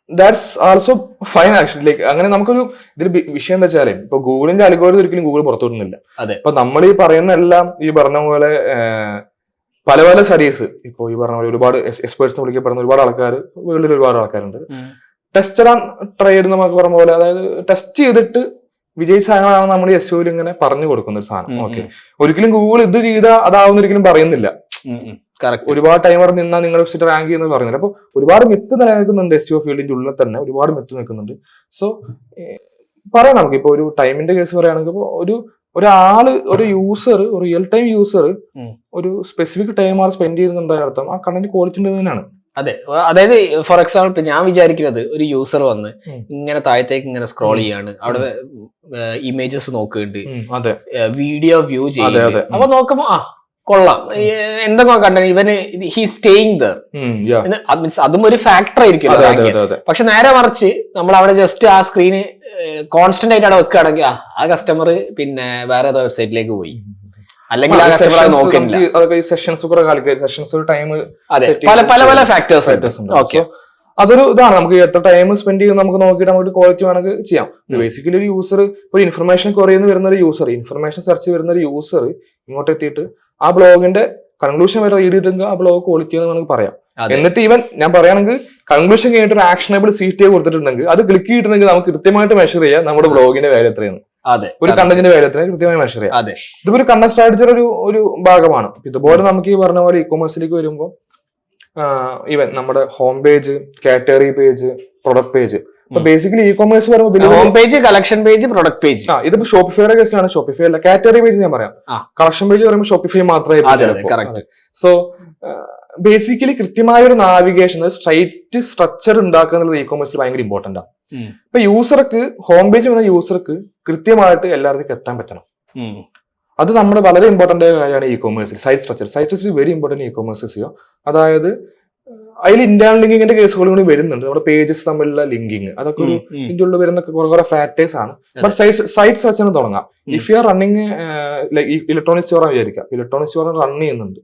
that's also fine actually. Like അങ്ങനെ നമുക്കൊരു ഇതിൽ വിഷയം എന്താ വെച്ചാലേ, ഇപ്പൊ ഗൂഗിളിന്റെ അൽഗോരിതം ഒരിക്കലും ഗൂഗിൾ പുറത്തു വിടുന്നില്ല. ഇപ്പൊ നമ്മൾ ഈ പറയുന്ന എല്ലാം ഈ പറഞ്ഞ പോലെ പല സ്റ്റഡീസ്, ഇപ്പൊ ഈ പറഞ്ഞ പോലെ ഒരുപാട് എക്സ്പേർട്സ് വിളിക്കപ്പെടുന്ന ഒരുപാട് ആൾക്കാർ വേൾഡിൽ ഒരുപാട് ആൾക്കാരുണ്ട്. ടെസ്റ്റഡ് ആൻഡ് ട്രൈഡ് എന്നൊക്കെ പറഞ്ഞ പോലെ, അതായത് ടെസ്റ്റ് ചെയ്തിട്ട് വിജയിച്ച സാധനങ്ങളാണ് നമ്മൾ SEOയിൽ ഇങ്ങനെ പറഞ്ഞു കൊടുക്കുന്ന ഒരു സാധനം. ഓക്കെ, ഒരിക്കലും ഗൂഗിൾ ഇത് ചെയ്താൽ അതാവുന്ന ഒരിക്കലും പറയുന്നില്ല. ഒരുപാട് ടൈമർ നിന്നാൽ നിങ്ങൾ വെബ്സൈറ്റ് റാങ്ക് ചെയ്യുന്നത് പറയുന്നില്ല. അപ്പൊ ഒരുപാട് മിത്ത് നിലനിൽക്കുന്നുണ്ട് SEO ഫീൽഡിന്റെ ഉള്ളിൽ തന്നെ, ഒരുപാട് മിത്ത് നിൽക്കുന്നുണ്ട്. സോ പറയാം, നമുക്ക് ഇപ്പൊ ഒരു ടൈമിന്റെ കേസ് പറയുകയാണെങ്കിൽ ഇപ്പൊ ഒരാള് ഒരു യൂസർ, ഒരു റിയൽ ടൈം യൂസർ ഒരു സ്പെസിഫിക് ടൈം സ്പെൻഡ് ചെയ്യുന്നുണ്ടായ അർത്ഥം ആ കണ്ടന്റ് ക്വാളിറ്റി ഉണ്ട് തന്നെയാണ്. അതെ, അതായത് ഫോർ എക്സാമ്പിൾ ഞാൻ വിചാരിക്കുന്നത് ഒരു യൂസർ വന്ന് ഇങ്ങനെ താഴത്തേക്ക് ഇങ്ങനെ സ്ക്രോൾ ചെയ്യാണ്, അവിടെ ഇമേജസ് നോക്കുന്നുണ്ട്, വീഡിയോ വ്യൂ ചെയ്യുന്നുണ്ട്. അപ്പൊ നോക്കുമ്പോ കൊള്ളാം, എന്തൊക്കെ കണ്ടത് ഇവന് ഹി സ്റ്റേയിങ് ദർ, മീൻസ് അതും ഒരു ഫാക്ടർ ആയിരിക്കും. പക്ഷെ നേരെ മറിച്ച് നമ്മൾ അവിടെ ജസ്റ്റ് ആ സ്ക്രീന് കോൺസ്റ്റന്റ് ആയിട്ട് അവിടെ വെക്കുകയാണെങ്കിൽ ആ കസ്റ്റമർ പിന്നെ വേറെ ഏതോ വെബ്സൈറ്റിലേക്ക് പോയി, അല്ലെങ്കിൽ ആ കസ്റ്റമർ അത് നോക്കുന്നില്ല. പല ഫാക്ടേഴ്സ് ഉണ്ട്. അതൊരു ഇതാണ്, നമുക്ക് എത്ര ടൈം സ്പെൻഡ് ചെയ്യും നമുക്ക് നോക്കിയിട്ട് നമുക്ക് ക്വാളിറ്റി വേണമെങ്കിൽ ചെയ്യാം. ബേസിക്കലി ഒരു യൂസർ, ഒരു ഇൻഫർമേഷൻ കുറയുന്ന വരുന്ന ഒരു യൂസർ, ഇൻഫർമേഷൻ സെർച്ച് വരുന്ന ഒരു യൂസർ ഇങ്ങോട്ട് എത്തിയിട്ട് ആ ബ്ലോഗിന്റെ കൺക്ലൂഷൻ വരെ റീഡ് ചെയ്തിട്ടുണ്ടെങ്കിൽ ആ ബ്ലോഗ് ക്വാളിറ്റി എന്ന് നമുക്ക് പറയാം. എന്നിട്ട് ഈവൻ ഞാൻ പറയുകയാണെങ്കിൽ കൺക്ലൂഷൻ കഴിഞ്ഞിട്ട് ഒരു ആക്ഷനബിൾ CTA കൊടുത്തിട്ടുണ്ടെങ്കിൽ അത് ക്ലിക്ക് ചെയ്തിട്ടുണ്ടെങ്കിൽ നമുക്ക് കൃത്യമായിട്ട് മെഷർ ചെയ്യാം നമ്മുടെ ബ്ലോഗിന്റെ വാല്യൂ എത്രയാണ്, ഒരു കണ്ടന്റിന്റെ വാല്യൂ എത്രയാണ് കൃത്യമായി മെഷർ ചെയ്യാം. ഇതിപ്പോ ഒരു കണ്ടന്റ് സ്ട്രാറ്റജിയുടെ ഒരു ഭാഗമാണ്. ഇതുപോലെ നമുക്ക് ഈ പറഞ്ഞ പോലെ ഇ-കൊമേഴ്സിലേക്ക് വരുമ്പോൾ ഈവൻ നമ്മുടെ home page, category page, product page. അപ്പൊ ബേസിക്കലി ഇ-കൊമേഴ്സ് പറയുമ്പോൾ home page, collection page, product page. ഇതിപ്പോ ഷോപ്പിഫൈയുടെ കേസാണ്. ഷോപ്പിഫൈ അല്ല, കാറ്റഗറി പേജ് ഞാൻ പറയാം. കളക്ഷൻ പേജ് പറയുമ്പോൾ ഷോപ്പിഫൈ മാത്രമേ. സോ ബേസിക്കലി കൃത്യമായ ഒരു നാവിഗേഷൻ, സ്ട്രൈറ്റ് സ്ട്രക്ചർ ഉണ്ടാക്കുക എന്നുള്ളത് ഇ-കൊമേഴ്സിൽ ഭയങ്കര ഇമ്പോർട്ടന്റ് ആണ്. ഇപ്പൊ യൂസർക്ക്, ഹോം പേജ് വന്ന യൂസർക്ക് കൃത്യമായിട്ട് എല്ലാവർക്കും എത്താൻ പറ്റണം. അത് നമ്മുടെ വളരെ ഇമ്പോർട്ടന്റ് ആയ കാര്യമാണ് ഇ-കൊമേഴ്സിൽ. Site structure very important e-commerce SEO. അതായത് അതിൽ ഇന്റേണൽ ലിങ്കിങ്ങിന്റെ കേസുകൾ കൂടി വരുന്നുണ്ട്. നമ്മുടെ പേജസ് തമ്മിലുള്ള ലിങ്കിങ്, അതൊക്കെ ഒരു ഇതിന്റെ ഉള്ളിൽ വരുന്ന കുറെ ഫാക്ടേഴ്സ് ആണ്. ബട്ട് സൈറ്റ് സ്ട്രക്ചറിന് തുടങ്ങാം. If you are running electronic store വിചാരിക്കാം, ഇലക്ട്രോണിക് സ്റ്റോർ റൺ ചെയ്യുന്നുണ്ട്.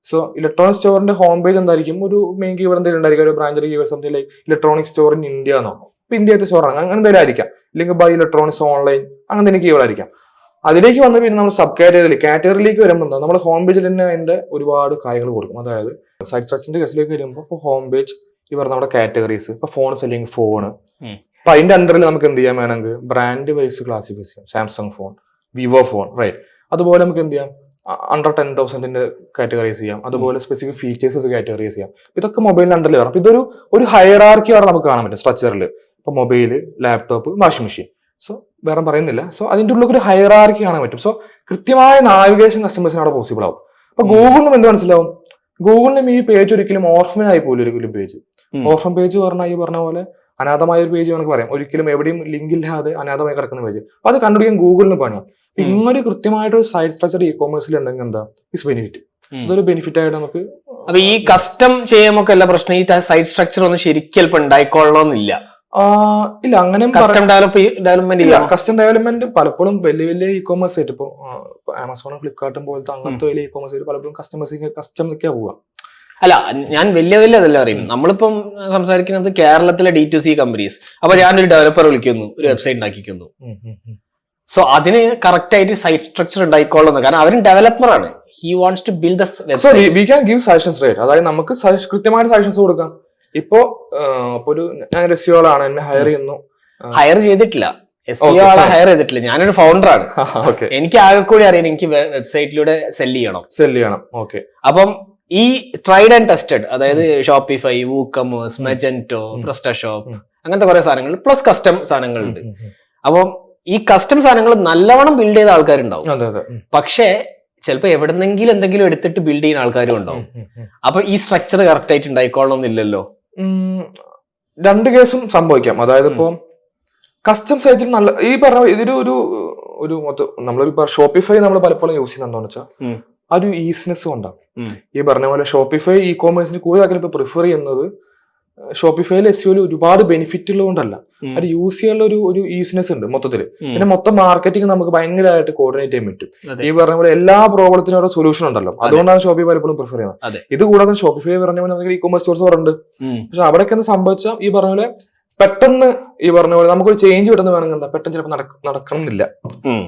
സോ ഇലക്ട്രോണിക് സ്റ്റോറിന്റെ ഹോം പേജ് എന്തായിരിക്കും, ഒരു മെയിൻ കീവേഡ് എന്തെങ്കിലും ഉണ്ടായിരിക്കും, ഒരു ബ്രാഞ്ചിൽ keyword something like electronic store in India എന്നോ, ഇപ്പൊ ഇന്ത്യത്തെ സ്റ്റോറാണ് അങ്ങനെ എന്തെങ്കിലും ആയിരിക്കാം, അല്ലെങ്കിൽ ബൈ ഇലക്ട്രോണിക്സ് ഓൺലൈൻ അങ്ങനെ തന്നെ കീവേഡ് ആയിരിക്കാം. അതിലേക്ക് വന്ന് പിന്നെ നമ്മൾ സബ് കാറ്റഗറിയിലേക്ക് വരുമ്പോൾ എന്താ, നമ്മുടെ ഹോം പേജിൽ തന്നെ അതിന്റെ ഒരുപാട് കാര്യങ്ങൾ കൊടുക്കും. അതായത് സൈറ്റ് സ്ട്രക്ചറിന്റെ കേസിലേക്ക് വരുമ്പോൾ ഇപ്പൊ ഹോം പേജ്, ഈ പറഞ്ഞ നമ്മുടെ കാറ്റഗറീസ്, ഇപ്പൊ ഫോൺ സെല്ലിംഗ് ഫോണ്, അപ്പൊ അതിന്റെ അണ്ടറിൽ നമുക്ക് എന്ത് ചെയ്യാൻ വേണമെങ്കിൽ ബ്രാൻഡ് വൈസ് ക്ലാസിഫൈ ചെയ്യാം. Samsung phone, Vivo phone, right. അതുപോലെ നമുക്ക് എന്ത് ചെയ്യാം, അണ്ടർ 10,000 കാറ്റഗറൈസ് ചെയ്യാം. അതുപോലെ സ്പെസിഫിക് ഫീച്ചേഴ്സ് കാറ്റഗറൈസ് ചെയ്യാം. ഇതൊക്കെ മൊബൈലിന്റെ അണ്ടറിൽ വരാം. അപ്പൊ ഇതൊരു ഹയറാർക്കി അവിടെ നമുക്ക് കാണാൻ പറ്റും സ്ട്രക്ചറിൽ. ഇപ്പൊ mobile, laptop, washing machine. So വേറെ പറയുന്നില്ല. സോ അതിന്റെ ഉള്ളിൽ ഒരു ഹയറാർക്കി കാണാൻ പറ്റും. സോ കൃത്യമായ നാവിഗേഷൻ കസ്റ്റമേഴ്സിന് അവിടെ പോസിബിൾ ആവും. അപ്പൊ ഗൂഗിളിനും എന്ത് മനസ്സിലാവും, ഗൂഗിളിനും ഈ പേജ് ഒരിക്കലും ഓർഫനായി പോലും ഒരിക്കലും പേജ്. ഓർഫൻ പേജ് പറഞ്ഞാൽ ഈ പറഞ്ഞ പോലെ അനാഥമായ ഒരു പേജ് നമുക്ക് പറയാം. ഒരിക്കലും എവിടെയും ലിങ്ക് ഇല്ലാതെ അനാഥമായി കിടക്കുന്ന പേജ്. അപ്പൊ അത് കണ്ടുപിടിക്കാൻ ഗൂഗിളിന് പണിയാണ്. ഇങ്ങനൊരു കൃത്യമായിട്ടൊരു സൈറ്റ് സ്ട്രക്ചർ ഇ-കൊമേഴ്സിൽ ഉണ്ടെങ്കിൽ എന്താ ഇസ് ബെനിഫിറ്റ്. ഇതൊരു ബെനിഫിറ്റ് ആയിട്ട് നമുക്ക്. അപ്പൊ ഈ കസ്റ്റം ചെയ്യുമ്പോൾ എല്ലാ പ്രശ്നം, ഈ സൈറ്റ് സ്ട്രക്ചർ ഒന്നും ശരിക്കും ഉണ്ടായിക്കൊള്ളണമെന്നില്ല. ഇല്ല, അങ്ങനെ കസ്റ്റം ഡെവലപ്മെന്റ് ഇല്ല. കസ്റ്റം ഡെവലപ്മെന്റ് പലപ്പോഴും വലിയ ഇ-കൊമേഴ്സ് ആയിട്ട്, ഇപ്പൊ ആമസോണും ഫ്ലിപ്കാർട്ടും പോലത്തെ അങ്ങനത്തെ വലിയ ഇ-കൊമേഴ്സ് ആയിട്ട് പലപ്പോഴും കസ്റ്റമേഴ്സിലേക്ക് പോവുക. അല്ല, ഞാൻ വലിയ അതല്ല അറിയും. നമ്മളിപ്പം സംസാരിക്കുന്നത് കേരളത്തിലെ D2C കമ്പനീസ്. അപ്പൊ ഞാനൊരു ഡെവലപ്പർ വിളിക്കുന്നു, ഒരു വെബ്സൈറ്റ് ഉണ്ടാക്കിക്കുന്നു. സോ അതിന് കറക്റ്റ് ആയിട്ട് സൈറ്റ് സ്ട്രക്ചർ ഉണ്ടായിക്കോളുന്നു, കാരണം അവരും ഡെവലപ്പറാണ്. He wants to build the website. We can give suggestions, right? അതായത് നമുക്ക് കൃത്യമായിട്ട് സജഷൻസ് കൊടുക്കാം. ഇപ്പോ ഞാൻ രസിയോളാണ്, എന്നെ ഹയർ ചെയ്യുന്നു. ഹയർ ചെയ്തിട്ടില്ല, SEO ആളെ ഹയർ ചെയ്തിട്ടില്ല. ഞാനൊരു ഫൗണ്ടറാണ്. എനിക്ക് ആകെ കൂടി അറിയാം എനിക്ക് വെബ്സൈറ്റിലൂടെ സെല് ചെയ്യണം. ഓക്കെ. അപ്പം ഈ ട്രൈഡ് ആൻഡ് ടെസ്റ്റഡ്, അതായത് ഷോപ്പിഫൈ, വൂക്കമേഴ്സ്, മെജന്റോ, പ്രസ്റ്റഷോപ്പ്, അങ്ങനത്തെ കുറെ സാധനങ്ങൾ പ്ലസ് കസ്റ്റം സാധനങ്ങളുണ്ട്. അപ്പം ഈ കസ്റ്റം സാധനങ്ങൾ നല്ലവണ്ണം ബിൽഡ് ചെയ്ത ആൾക്കാരുണ്ടാവും. പക്ഷേ ചിലപ്പോൾ എവിടെന്നെങ്കിലും എന്തെങ്കിലും എടുത്തിട്ട് ബിൽഡ് ചെയ്യുന്ന ആൾക്കാരും ഉണ്ടാവും. അപ്പൊ ഈ സ്ട്രക്ചർ കറക്റ്റ് ആയിട്ട് ഉണ്ടായിക്കോളണമെന്നില്ലല്ലോ. രണ്ട് കേസും സംഭവിക്കാം. അതായത് ഇപ്പൊ കസ്റ്റം സൈറ്റിൽ നല്ല ഈ പറഞ്ഞ ഇതൊരു മൊത്തം നമ്മളൊരു ഷോപ്പിഫൈ നമ്മൾ പലപ്പോഴും യൂസ് ചെയ്യുന്ന എന്താണെന്ന് വെച്ചാൽ ആ ഒരു ഈസിനെസ് കൊണ്ടാണ്. ഈ പറഞ്ഞ പോലെ ഷോപ്പിഫൈ ഇ കോമേഴ്സിന് കൂടുതൽ ഇപ്പൊ പ്രിഫർ ചെയ്യുന്നത് ഷോപ്പിഫൈയിൽ SEOയിൽ ഒരുപാട് ബെനിഫിറ്റ് ഉള്ളതുകൊണ്ടല്ല, അത് യൂസ് ചെയ്യാനുള്ള ഒരു ഈസിനെസ് ഉണ്ട് മൊത്തത്തില്. പിന്നെ മൊത്തം മാർക്കറ്റിംഗ് നമുക്ക് ഭയങ്കരമായിട്ട് കോർഡിനേറ്റ് ചെയ്യാൻ പറ്റും. ഈ പറഞ്ഞ പോലെ എല്ലാ പ്രോബ്ലത്തിനും ഓരോ സൊല്യൂഷൻ ഉണ്ടല്ലോ, അതുകൊണ്ടാണ് ഷോപ്പിഫൈ പലപ്പോഴും പ്രിഫർ ചെയ്യുന്നത്. ഇത് കൂടാതെ ഷോപ്പിഫൈ പറഞ്ഞ പോലെ നമുക്ക് ഇ കോമേഴ്സ് സ്റ്റോർസ് ഉണ്ട്. പക്ഷെ അവിടെയൊക്കെ എന്താ സംഭവിച്ചാൽ ഈ പറഞ്ഞ പോലെ പെട്ടെന്ന് ഈ പറഞ്ഞ പോലെ നമുക്കൊരു ചേഞ്ച് പെട്ടെന്ന് വേണമെന്നുണ്ട്, പെട്ടെന്ന് ചിലപ്പോൾ നടക്കണമെന്നില്ല.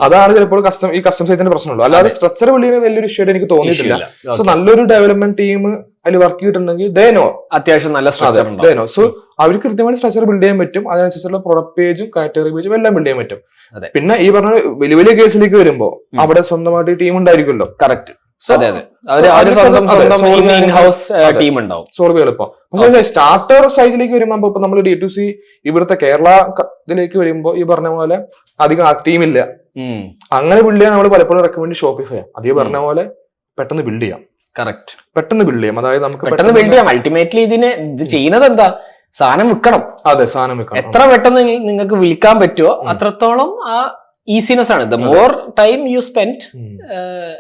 അതാണ് ചിലപ്പോൾ ഈ കസ്റ്റം സൈറ്റിന്റെ പ്രശ്നമുള്ളൂ. അല്ലാതെ സ്ട്രക്ചർ വലിയ വലിയൊരു ഇഷ്യൂ എനിക്ക് തോന്നിയിട്ടില്ല. സോ നല്ലൊരു ഡെവലപ്മെന്റ് ടീം അതിൽ വർക്ക് ചെയ്തിട്ടുണ്ടെങ്കിൽ അത്യാവശ്യം നല്ല സ്ട്രക്ചർ. സോ അവർക്ക് കൃത്യമായി സ്ട്രക്ചർ ബിൽഡ് ചെയ്യാൻ പറ്റും. അതിനനുസരിച്ചുള്ള പ്രൊഡക്റ്റ് പേജും കാറ്റഗറി പേജും എല്ലാം ബിൽഡ് ചെയ്യാൻ പറ്റും. പിന്നെ ഈ പറഞ്ഞ വലിയ വലിയ കേസിലേക്ക് വരുമ്പോൾ അവിടെ സ്വന്തമായിട്ട് ടീം ഉണ്ടായിരിക്കുമല്ലോ. കറക്റ്റ്. സോൾവ് എളുപ്പം. പക്ഷേ സ്റ്റാർട്ടർ സൈറ്റിലേക്ക് വരുമ്പോൾ ഇപ്പൊ നമ്മൾ D2C ഇവിടുത്തെ കേരള ഇതിലേക്ക് വരുമ്പോൾ ഈ പറഞ്ഞ പോലെ അധികം ടീമില്ല. അങ്ങനെ ബിൽഡ് ചെയ്യാൻ നമ്മൾ പലപ്പോഴും റെക്കമെൻഡ് ഷോപ്പിഫൈ. അതേ പറഞ്ഞ പോലെ പെട്ടെന്ന് ബിൽഡ് ചെയ്യാം. കറക്റ്റ്. പെട്ടെന്ന് ബിൽഡ് ചെയ്യാം. അതായത് നമുക്ക് പെട്ടെന്ന് ബിൽഡ് ചെയ്യാം. അൾട്ടിമേറ്റ്ലി ഇത് ചെയ്യുന്നത് എന്താ? സാധനം വിൽക്കണം. അതെ, സാധനം വിൽക്കണം. എത്ര പെട്ടെന്ന് നിങ്ങൾക്ക് വിൽക്കാൻ പറ്റുമോ അത്രത്തോളം ആ ഈസിനെസ് ആണ്. The more time you spend,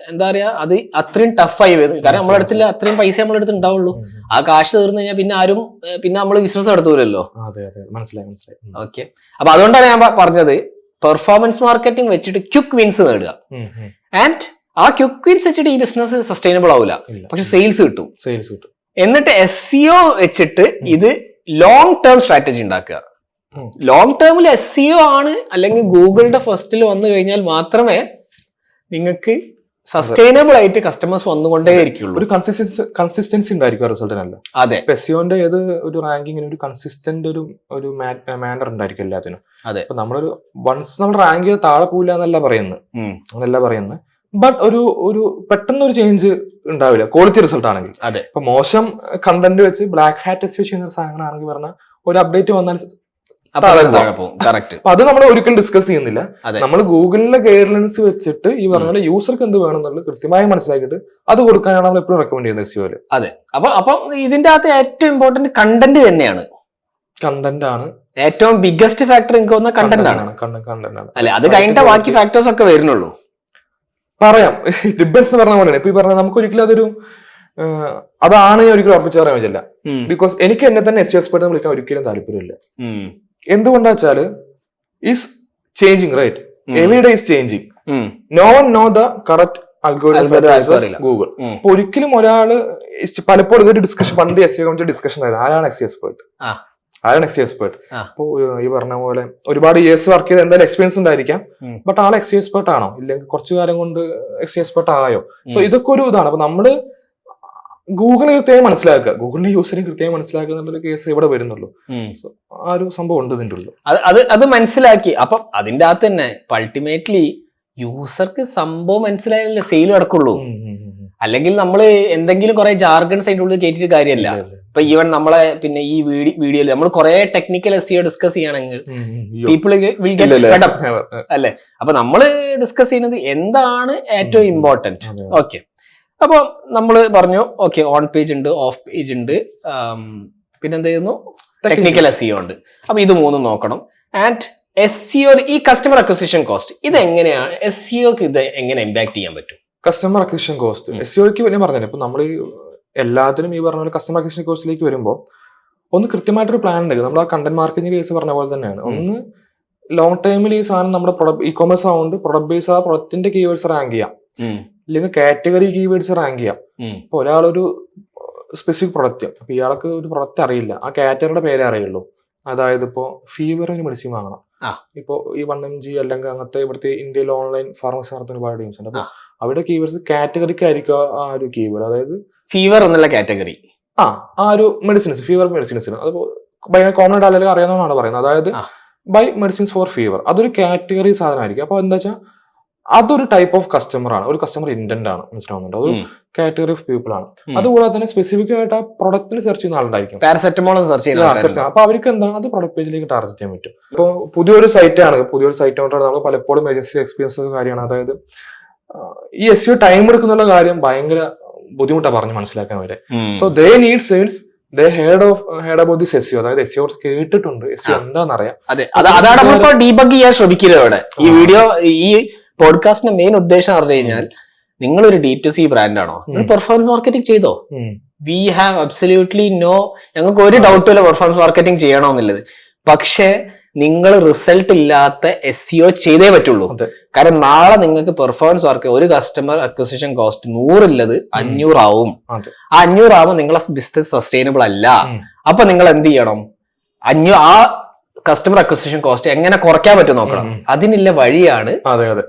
എന്താ പറയാ, അത് അത്രയും ടഫായി വരുന്നത്. കാരണം നമ്മുടെ അടുത്തില്ല അത്രയും പൈസ നമ്മുടെ അടുത്ത് ഉണ്ടാവുള്ളൂ. ആ കാശ് തീർന്നു കഴിഞ്ഞാൽ പിന്നെ നമ്മൾ ബിസിനസ് നടത്തൂലല്ലോ. മനസ്സിലായി. ഓക്കെ. അപ്പൊ അതുകൊണ്ടാണ് ഞാൻ പറഞ്ഞത് പെർഫോമൻസ് മാർക്കറ്റിംഗ് വെച്ചിട്ട് ക്വിക്ക് വിൻസ് നേടുക. ആൻഡ് ആ ക്വിക്ക് വിൻസ് വെച്ചിട്ട് ഈ ബിസിനസ് സസ്റ്റൈനബിൾ ആവില്ല, പക്ഷെ സെയിൽസ് കിട്ടും. എന്നിട്ട് SEO വെച്ചിട്ട് ഇത് ലോങ് ടേം സ്ട്രാറ്റജി ഉണ്ടാക്കുക. ലോങ് ടേമിൽ SEO ആണ്, അല്ലെങ്കിൽ ഗൂഗിളിന്റെ ഫസ്റ്റിൽ വന്നു കഴിഞ്ഞാൽ മാത്രമേ നിങ്ങൾക്ക് സസ്റ്റൈനബിൾ ആയിട്ട് കസ്റ്റമേഴ്സ് വന്നുകൊണ്ടേയിരിക്കുള്ളൂ. ഒരു കൺസിസ്റ്റൻസി ഉണ്ടായിരിക്കും റിസൾട്ടിനല്ല. അതെ, SEOന്റെ ഏത് ഒരു റാങ്കിങ്ങിന് ഒരു കൺസിസ്റ്റന്റ് ഒരു മാനർ ഉണ്ടായിരിക്കും എല്ലാത്തിനും. അതെ. അപ്പൊ നമ്മളൊരു വൺസ് നമ്മൾ റാങ്ക് ചെയ്ത് താഴെ പോവില്ല എന്നല്ല പറയുന്നത്. ബട്ട് ഒരു പെട്ടെന്ന് ഒരു ചേഞ്ച് ഉണ്ടാവില്ല ക്വാളിറ്റി റിസൾട്ട് ആണെങ്കിൽ. അതെ. ഇപ്പൊ മോശം കണ്ടന്റ് വെച്ച് ബ്ലാക്ക് ഹാറ്റ് SEO ചെയ്യുന്ന സാധനങ്ങളാണെങ്കിൽ പറഞ്ഞാൽ ഒരു അപ്ഡേറ്റ് വന്നാൽ അത് നമ്മൾ ഒരിക്കലും ഡിസ്കസ് ചെയ്യുന്നില്ല. നമ്മൾ ഗൂഗിളിലെ ഗൈഡ്ലൈൻസ് വെച്ചിട്ട് ഈ പറഞ്ഞ പോലെ യൂസർക്ക് എന്ത് വേണമെന്നുള്ളത് കൃത്യമായി മനസ്സിലാക്കിയിട്ട് അത് കൊടുക്കാനാണ് നമ്മൾ എപ്പോഴും റെക്കമെൻഡ് ചെയ്യുന്നത് SEOയില്. അതെ. അപ്പൊ ഇതിന്റെ അകത്ത് ഏറ്റവും ഇമ്പോർട്ടന്റ് കണ്ടന്റ് തന്നെയാണ്. കണ്ടന്റ് ആണ് ഏറ്റവും ബിഗ്ഗസ്റ്റ് ഫാക്ടർ. എനിക്ക് തോന്നുന്ന കണ്ടന്റ് ആണ്. അല്ലെ, അത് കഴിഞ്ഞിട്ട് ബാക്കി ഫാക്ടേഴ്സ് ഒക്കെ വരുന്നുള്ളൂ. പറയാം, ഡിബേറ്റ്സ് എന്ന് പറഞ്ഞ പോലെയാണ്. ഇപ്പൊ ഈ പറഞ്ഞ നമുക്ക് ഒരിക്കലും അതാണ് ഞാൻ ഒരിക്കലും ഉറപ്പിച്ച് പറയാൻ പറ്റില്ല. ബിക്കോസ് എനിക്ക് എന്നെ തന്നെ SEO എക്സ്പെർട്ട് എന്ന് വിളിക്കാൻ ഒരിക്കലും താല്പര്യമില്ല. എന്തുകൊണ്ടാ വെച്ചാല് is changing, right? Every day is changing. No one know the correct algorithm Google. അപ്പൊ ഒരിക്കലും ഒരാള് പലപ്പോഴും ഇതൊരു ഡിസ്കഷൻ, പണ്ട് SEO ഡിസ്കഷൻ ആയിരുന്നു, ആരാണ് SEO എക്സ്പെർട്ട്. അപ്പൊ ഈ പറഞ്ഞ പോലെ ഒരുപാട് ഇയേഴ്സ് വർക്ക് ചെയ്ത് എന്തായാലും എക്സ്പീരിയൻസ് ഉണ്ടായിരിക്കാം. ബട്ട് ആളെ SEO എക്സ്പെർട്ട് ആണോ, ഇല്ലെങ്കിൽ കുറച്ചു കാലം കൊണ്ട് SEO എക്സ്പെർട്ട് ആയോ? സോ ഇതൊക്കെ ഒരു ഇതാണ്. അപ്പൊ നമ്മള് ഗൂഗിളിനെ കൃത്യമായി മനസ്സിലാക്കുക, ഗൂഗിളിന്റെ യൂസറിനെ കൃത്യമായി മനസ്സിലാക്കുക എന്നുള്ളൊരു കേസ് ഇവിടെ വരുന്നുള്ളൂ. ആ ഒരു സംഭവം ഉണ്ട് ഇതിന്റെ ഉള്ളു. അത് മനസ്സിലാക്കി. അപ്പം അതിന്റെ അകത്ത് തന്നെ അൾട്ടിമേറ്റ്ലി യൂസർക്ക് സംഭവം മനസ്സിലായാലേ സെയിൽ നടക്കുള്ളൂ. അല്ലെങ്കിൽ നമ്മൾ എന്തെങ്കിലും കുറെ ജാർഗൺസ് അതിന്റെ ഉള്ളിൽ കയറ്റിയിട്ട് കാര്യമല്ല. ഇപ്പൊ ഈവൻ നമ്മളെ പിന്നെ ഈ വീഡിയോയിൽ നമ്മൾ കുറെ ടെക്നിക്കൽ SEO ഡിസ്കസ് ചെയ്യണമെങ്കിൽ people will get fed up അല്ലെ. അപ്പൊ നമ്മൾ ഡിസ്കസ് ചെയ്യുന്നത് എന്താണ് ഏറ്റവും ഇമ്പോർട്ടന്റ്. ഓക്കെ. അപ്പൊ നമ്മൾ പറഞ്ഞു ഓക്കെ, ഓൺ പേജ് ഉണ്ട്, ഓഫ് പേജ് ഉണ്ട്, പിന്നെന്ത് ചെയ്യുന്നു, ടെക്നിക്കൽ SEO ഉണ്ട്. അപ്പൊ ഇത് മൂന്നും നോക്കണം. ആൻഡ് SEO ഈ കസ്റ്റമർ അക്വിസിഷൻ കോസ്റ്റ് ഇത് എങ്ങനെയാണ് SEOക്ക് ഇത് എങ്ങനെ ഇമ്പാക്ട് ചെയ്യാൻ പറ്റും? കസ്റ്റമർ അക്വിസിഷൻ കോസ്റ്റ് SEOക്ക് പിന്നെ പറഞ്ഞത് ഇപ്പൊ നമ്മൾ എല്ലാത്തിനും ഈ പറഞ്ഞ പോലെ കസ്റ്റമർ അക്വിസിഷൻ കോസ്റ്റിലേക്ക് വരുമ്പോൾ ഒന്ന് കൃത്യമായിട്ടൊരു പ്ലാൻ ഉണ്ട്. നമ്മൾ ആ കണ്ടന്റ് മാർക്കറ്റിംഗ് കേസ് പറഞ്ഞ പോലെ തന്നെയാണ്. ഒന്ന് ലോങ് ടൈമിൽ ഈ സാധനം നമ്മുടെ ഇ കോമേഴ്സ് ആവുകൊണ്ട് പ്രൊഡക്റ്റ് ബേസ് ആ പ്രൊഡക്റ്റിന്റെ കീവേഡ്സ് റാങ്ക് ചെയ്യാം, ഇല്ലെങ്കിൽ കാറ്റഗറി കീവേഡ്സ് റാങ്ക് ചെയ്യാം. ഇപ്പൊ ഒരാളൊരു സ്പെസിഫിക് പ്രൊഡക്റ്റ്, അപ്പൊ ഇയാൾക്ക് ഒരു പ്രൊഡക്റ്റ് അറിയില്ല, ആ കാറ്റഗറിയുടെ പേരേ അറിയുള്ളൂ. അതായത് ഇപ്പോ ഫീവറിന് മെഡിസിൻ വാങ്ങണം, ഇപ്പൊ ഈ 1mg അല്ലെങ്കിൽ അങ്ങനത്തെ ഇവിടുത്തെ ഇന്ത്യയിൽ ഓൺലൈൻ ഫാർമസി നടത്തുന്ന ഒരുപാട് ടീംസ് ഉണ്ട്. അപ്പൊ അവിടെ കീവേഡ്സ് കാറ്റഗറിക്ക് ആയിരിക്കും ആ ഒരു കീവേഡ്, അതായത് ഫീവർ എന്നുള്ള കാറ്റഗറി ആ ഒരു മെഡിസിൻസ്, ഫീവർ മെഡിസിൻസിന് അത് ഭയങ്കര കോമൺ ആയിട്ട് അല്ലെങ്കിൽ അറിയാവുന്നതാണ് പറയുന്നത്. അതായത് ബൈ മെഡിസിൻസ് ഫോർ ഫീവർ, അതൊരു കാറ്റഗറി സാധനമായിരിക്കും. അപ്പൊ എന്താ വെച്ചാൽ അതൊരു ടൈപ്പ് ഓഫ് കസ്റ്റമർ ആണ്, ഒരു കസ്റ്റമർ ഇന്റന്റ് ആണ്, മനസ്സിലാവുന്നുണ്ട്. അതൊരു കാറ്റഗറി ഓഫ് പീപ്പിൾ ആണ്. അതുകൂടാതെ തന്നെ സ്പെസിഫിക് ആയിട്ട് ആ പ്രൊഡക്റ്റിന് സെർച്ച് ചെയ്യുന്ന ആളുണ്ടായിരിക്കും. പാരസെറ്റമോൾ സെർച്ച് ചെയ്യുന്ന അപ്പൊ അവർക്ക് എന്താ അത് പ്രൊഡക്റ്റ് പേജിലേക്ക് ടാർഗറ്റ് ചെയ്യാൻ പറ്റും. ഇപ്പൊ പുതിയൊരു സൈറ്റ് കൊണ്ടാണ് നമ്മൾ പലപ്പോഴും ഏജൻസി എക്സ്പീരിയൻസ് കാര്യമാണ്. അതായത് ഈ SEO ടൈം എടുക്കുന്ന കാര്യം ഭയങ്കര ബുദ്ധിമുട്ടാണ് പറഞ്ഞ് മനസ്സിലാക്കാൻ വരെ. So they need sales, herd about this SEO, അതായത് SEO കേട്ടിട്ടുണ്ട്, SEO എന്താണെന്നറിയാം. അതാണ് നമ്മളിപ്പോ ഡീബഗ് ചെയ്യാൻ ശ്രമിക്കുന്നത് ഇവിടെ. ഈ വീഡിയോ, ഈ പോഡ്കാസ്റ്റിന്റെ മെയിൻ ഉദ്ദേശം പറഞ്ഞു കഴിഞ്ഞാൽ, നിങ്ങളൊരു D2C ബ്രാൻഡാണോ, പെർഫോമൻസ് മാർക്കറ്റിംഗ് ചെയ്തോ? വി ഹാവ് അബ്സല്യൂട്ട്ലി ഞങ്ങൾക്ക് ഒരു ഡൗട്ടും ഇല്ല പെർഫോമൻസ് മാർക്കറ്റിംഗ് ചെയ്യണമെന്നുള്ളത്. പക്ഷെ നിങ്ങൾ റിസൾട്ട് ഇല്ലാത്ത SEO ചെയ്തേ പറ്റുള്ളൂ. കാരണം നാളെ നിങ്ങൾക്ക് പെർഫോമൻസ് വർക്ക്, ഒരു കസ്റ്റമർ അക്വിസിഷൻ കോസ്റ്റ് 100 ഉള്ളത് 500 ആവും. ആ 500 ആവുമ്പോൾ നിങ്ങളെ ബിസിനസ് സസ്റ്റൈനബിൾ അല്ല. അപ്പൊ നിങ്ങൾ എന്ത് ചെയ്യണം? ആ കസ്റ്റമർ അക്വിസിഷൻ കോസ്റ്റ് എങ്ങനെ കുറയ്ക്കാൻ പറ്റും നോക്കണം. അതിനുള്ള വഴിയാണ്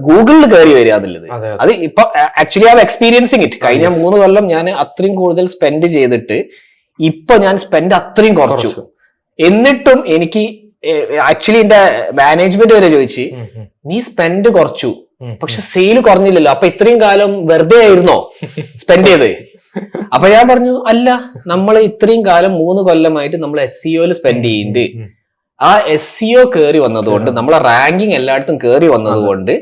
ഗൂഗിളിൽ കയറി വരിക എന്നുള്ളത്. അത് ഇപ്പൊ ആക്ച്വലി ഐ എക്സ്പീരിയൻസിങ് ഇറ്റ്. കഴിഞ്ഞ 3 കൊല്ലം ഞാൻ അത്രയും കൂടുതൽ സ്പെൻഡ് ചെയ്തിട്ട് ഇപ്പൊ ഞാൻ സ്പെൻഡ് അത്രയും കുറച്ചു. എന്നിട്ടും എനിക്ക് ആക്ച്വലി എന്റെ മാനേജ്മെന്റ് വരെ ചോദിച്ചു, നീ സ്പെൻഡ് കുറച്ചു പക്ഷെ സെയിൽ കുറഞ്ഞില്ലല്ലോ, അപ്പൊ ഇത്രയും കാലം വെറുതെ ആയിരുന്നോ സ്പെൻഡ് ചെയ്ത്? അപ്പൊ ഞാൻ പറഞ്ഞു, അല്ല, നമ്മൾ ഇത്രയും കാലം 3 കൊല്ലമായിട്ട് നമ്മൾ SEOയിൽ സ്പെൻഡ് ചെയ്യുന്നുണ്ട്. ആ SEO കയറി വന്നതുകൊണ്ട്, നമ്മളെ റാങ്കിങ് എല്ലായിടത്തും കയറി വന്നതുകൊണ്ട്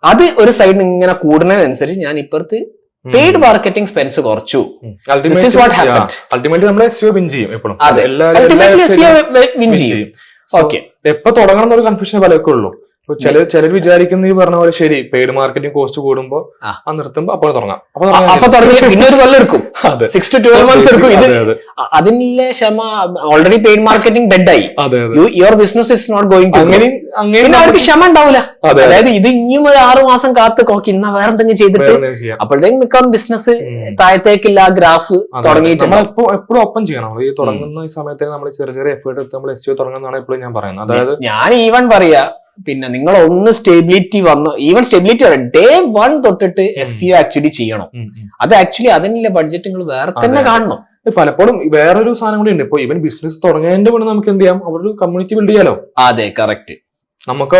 അത് ഒരു സൈഡിൽ ഇങ്ങനെ കൂടുന്നതിനനുസരിച്ച് ഞാൻ ഇപ്പുറത്ത് പെയ്ഡ് മാർക്കറ്റിംഗ് സ്പെൻസ് കുറച്ചു. അൾട്ടിമേറ്റ്ലി നമ്മൾ SEO വിൻ ചെയ്യും എപ്പോഴും. ഓക്കെ, എപ്പോ തുടങ്ങണം എന്നൊരു കൺഫ്യൂഷൻ പലർക്കും ഉള്ളൂ. ചിലർ വിചാരിക്കുന്ന ഈ പറഞ്ഞ പോലെ ശരി, പെയ്ഡ് മാർക്കറ്റിംഗ് കോസ്റ്റ് കൂടുമ്പോ നിർത്തുമ്പോ അപ്പോൾ തുടങ്ങാം. അപ്പൊ തുടങ്ങി പിന്നെ ഒരു കൊല്ലം എടുക്കും, 6 to 12 months എടുക്കും. ഇത് അതിനുള്ള ക്ഷമ, ഓൾറെഡി പെയ്ഡ് മാർക്കറ്റിംഗ് ഡെഡ് ആയി, your business is not going to. പിന്നെ അവർക്ക് ക്ഷമ ഉണ്ടാവില്ല. അതായത് ഇത് ഇനിയും ഒരു 6 മാസം കാത്ത് നോക്കി ഇന്ന വേറെ എന്തെങ്കിലും ചെയ്തിട്ട് അപ്പോഴത്തേക്കും മിക്കവാറും ബിസിനസ് താഴത്തേക്കില്ല, ഗ്രാഫ് തുടങ്ങിയിട്ട് എപ്പോഴും ഒപ്പം ചെയ്യണം. ഈ തുടങ്ങുന്ന ഈ സമയത്ത് നമ്മൾ ചെറിയ എഫേർട്ട് എടുത്ത് നമ്മൾ SEO തുടങ്ങുന്നതാണ് എപ്പോഴും ഞാൻ പറയുന്നത്. അതായത് ഞാൻ ഈവൻ പറയാ, പിന്നെ നിങ്ങൾ ഒന്ന് സ്റ്റെബിലിറ്റി വന്നു, ഈവൻ സ്റ്റെബിലിറ്റി ഡേ 1 തൊട്ടിട്ട് SEO ആക്ച്വലി ചെയ്യണം. അത് ആക്ച്വലി അതിനുള്ള ബഡ്ജറ്റ് നിങ്ങൾ വേറെ തന്നെ കാണണം. പലപ്പോഴും വേറൊരു സാധനം കൂടി ഉണ്ട്. ഇപ്പൊ ഈവൻ ബിസിനസ് തുടങ്ങേണ്ട മുന്നേ നമുക്ക് എന്ത് ചെയ്യാം, അവിടെ ഒരു കമ്മ്യൂണിറ്റി ബിൽഡ് ചെയ്യാലോ. അതെ, കറക്റ്റ്. നമുക്ക്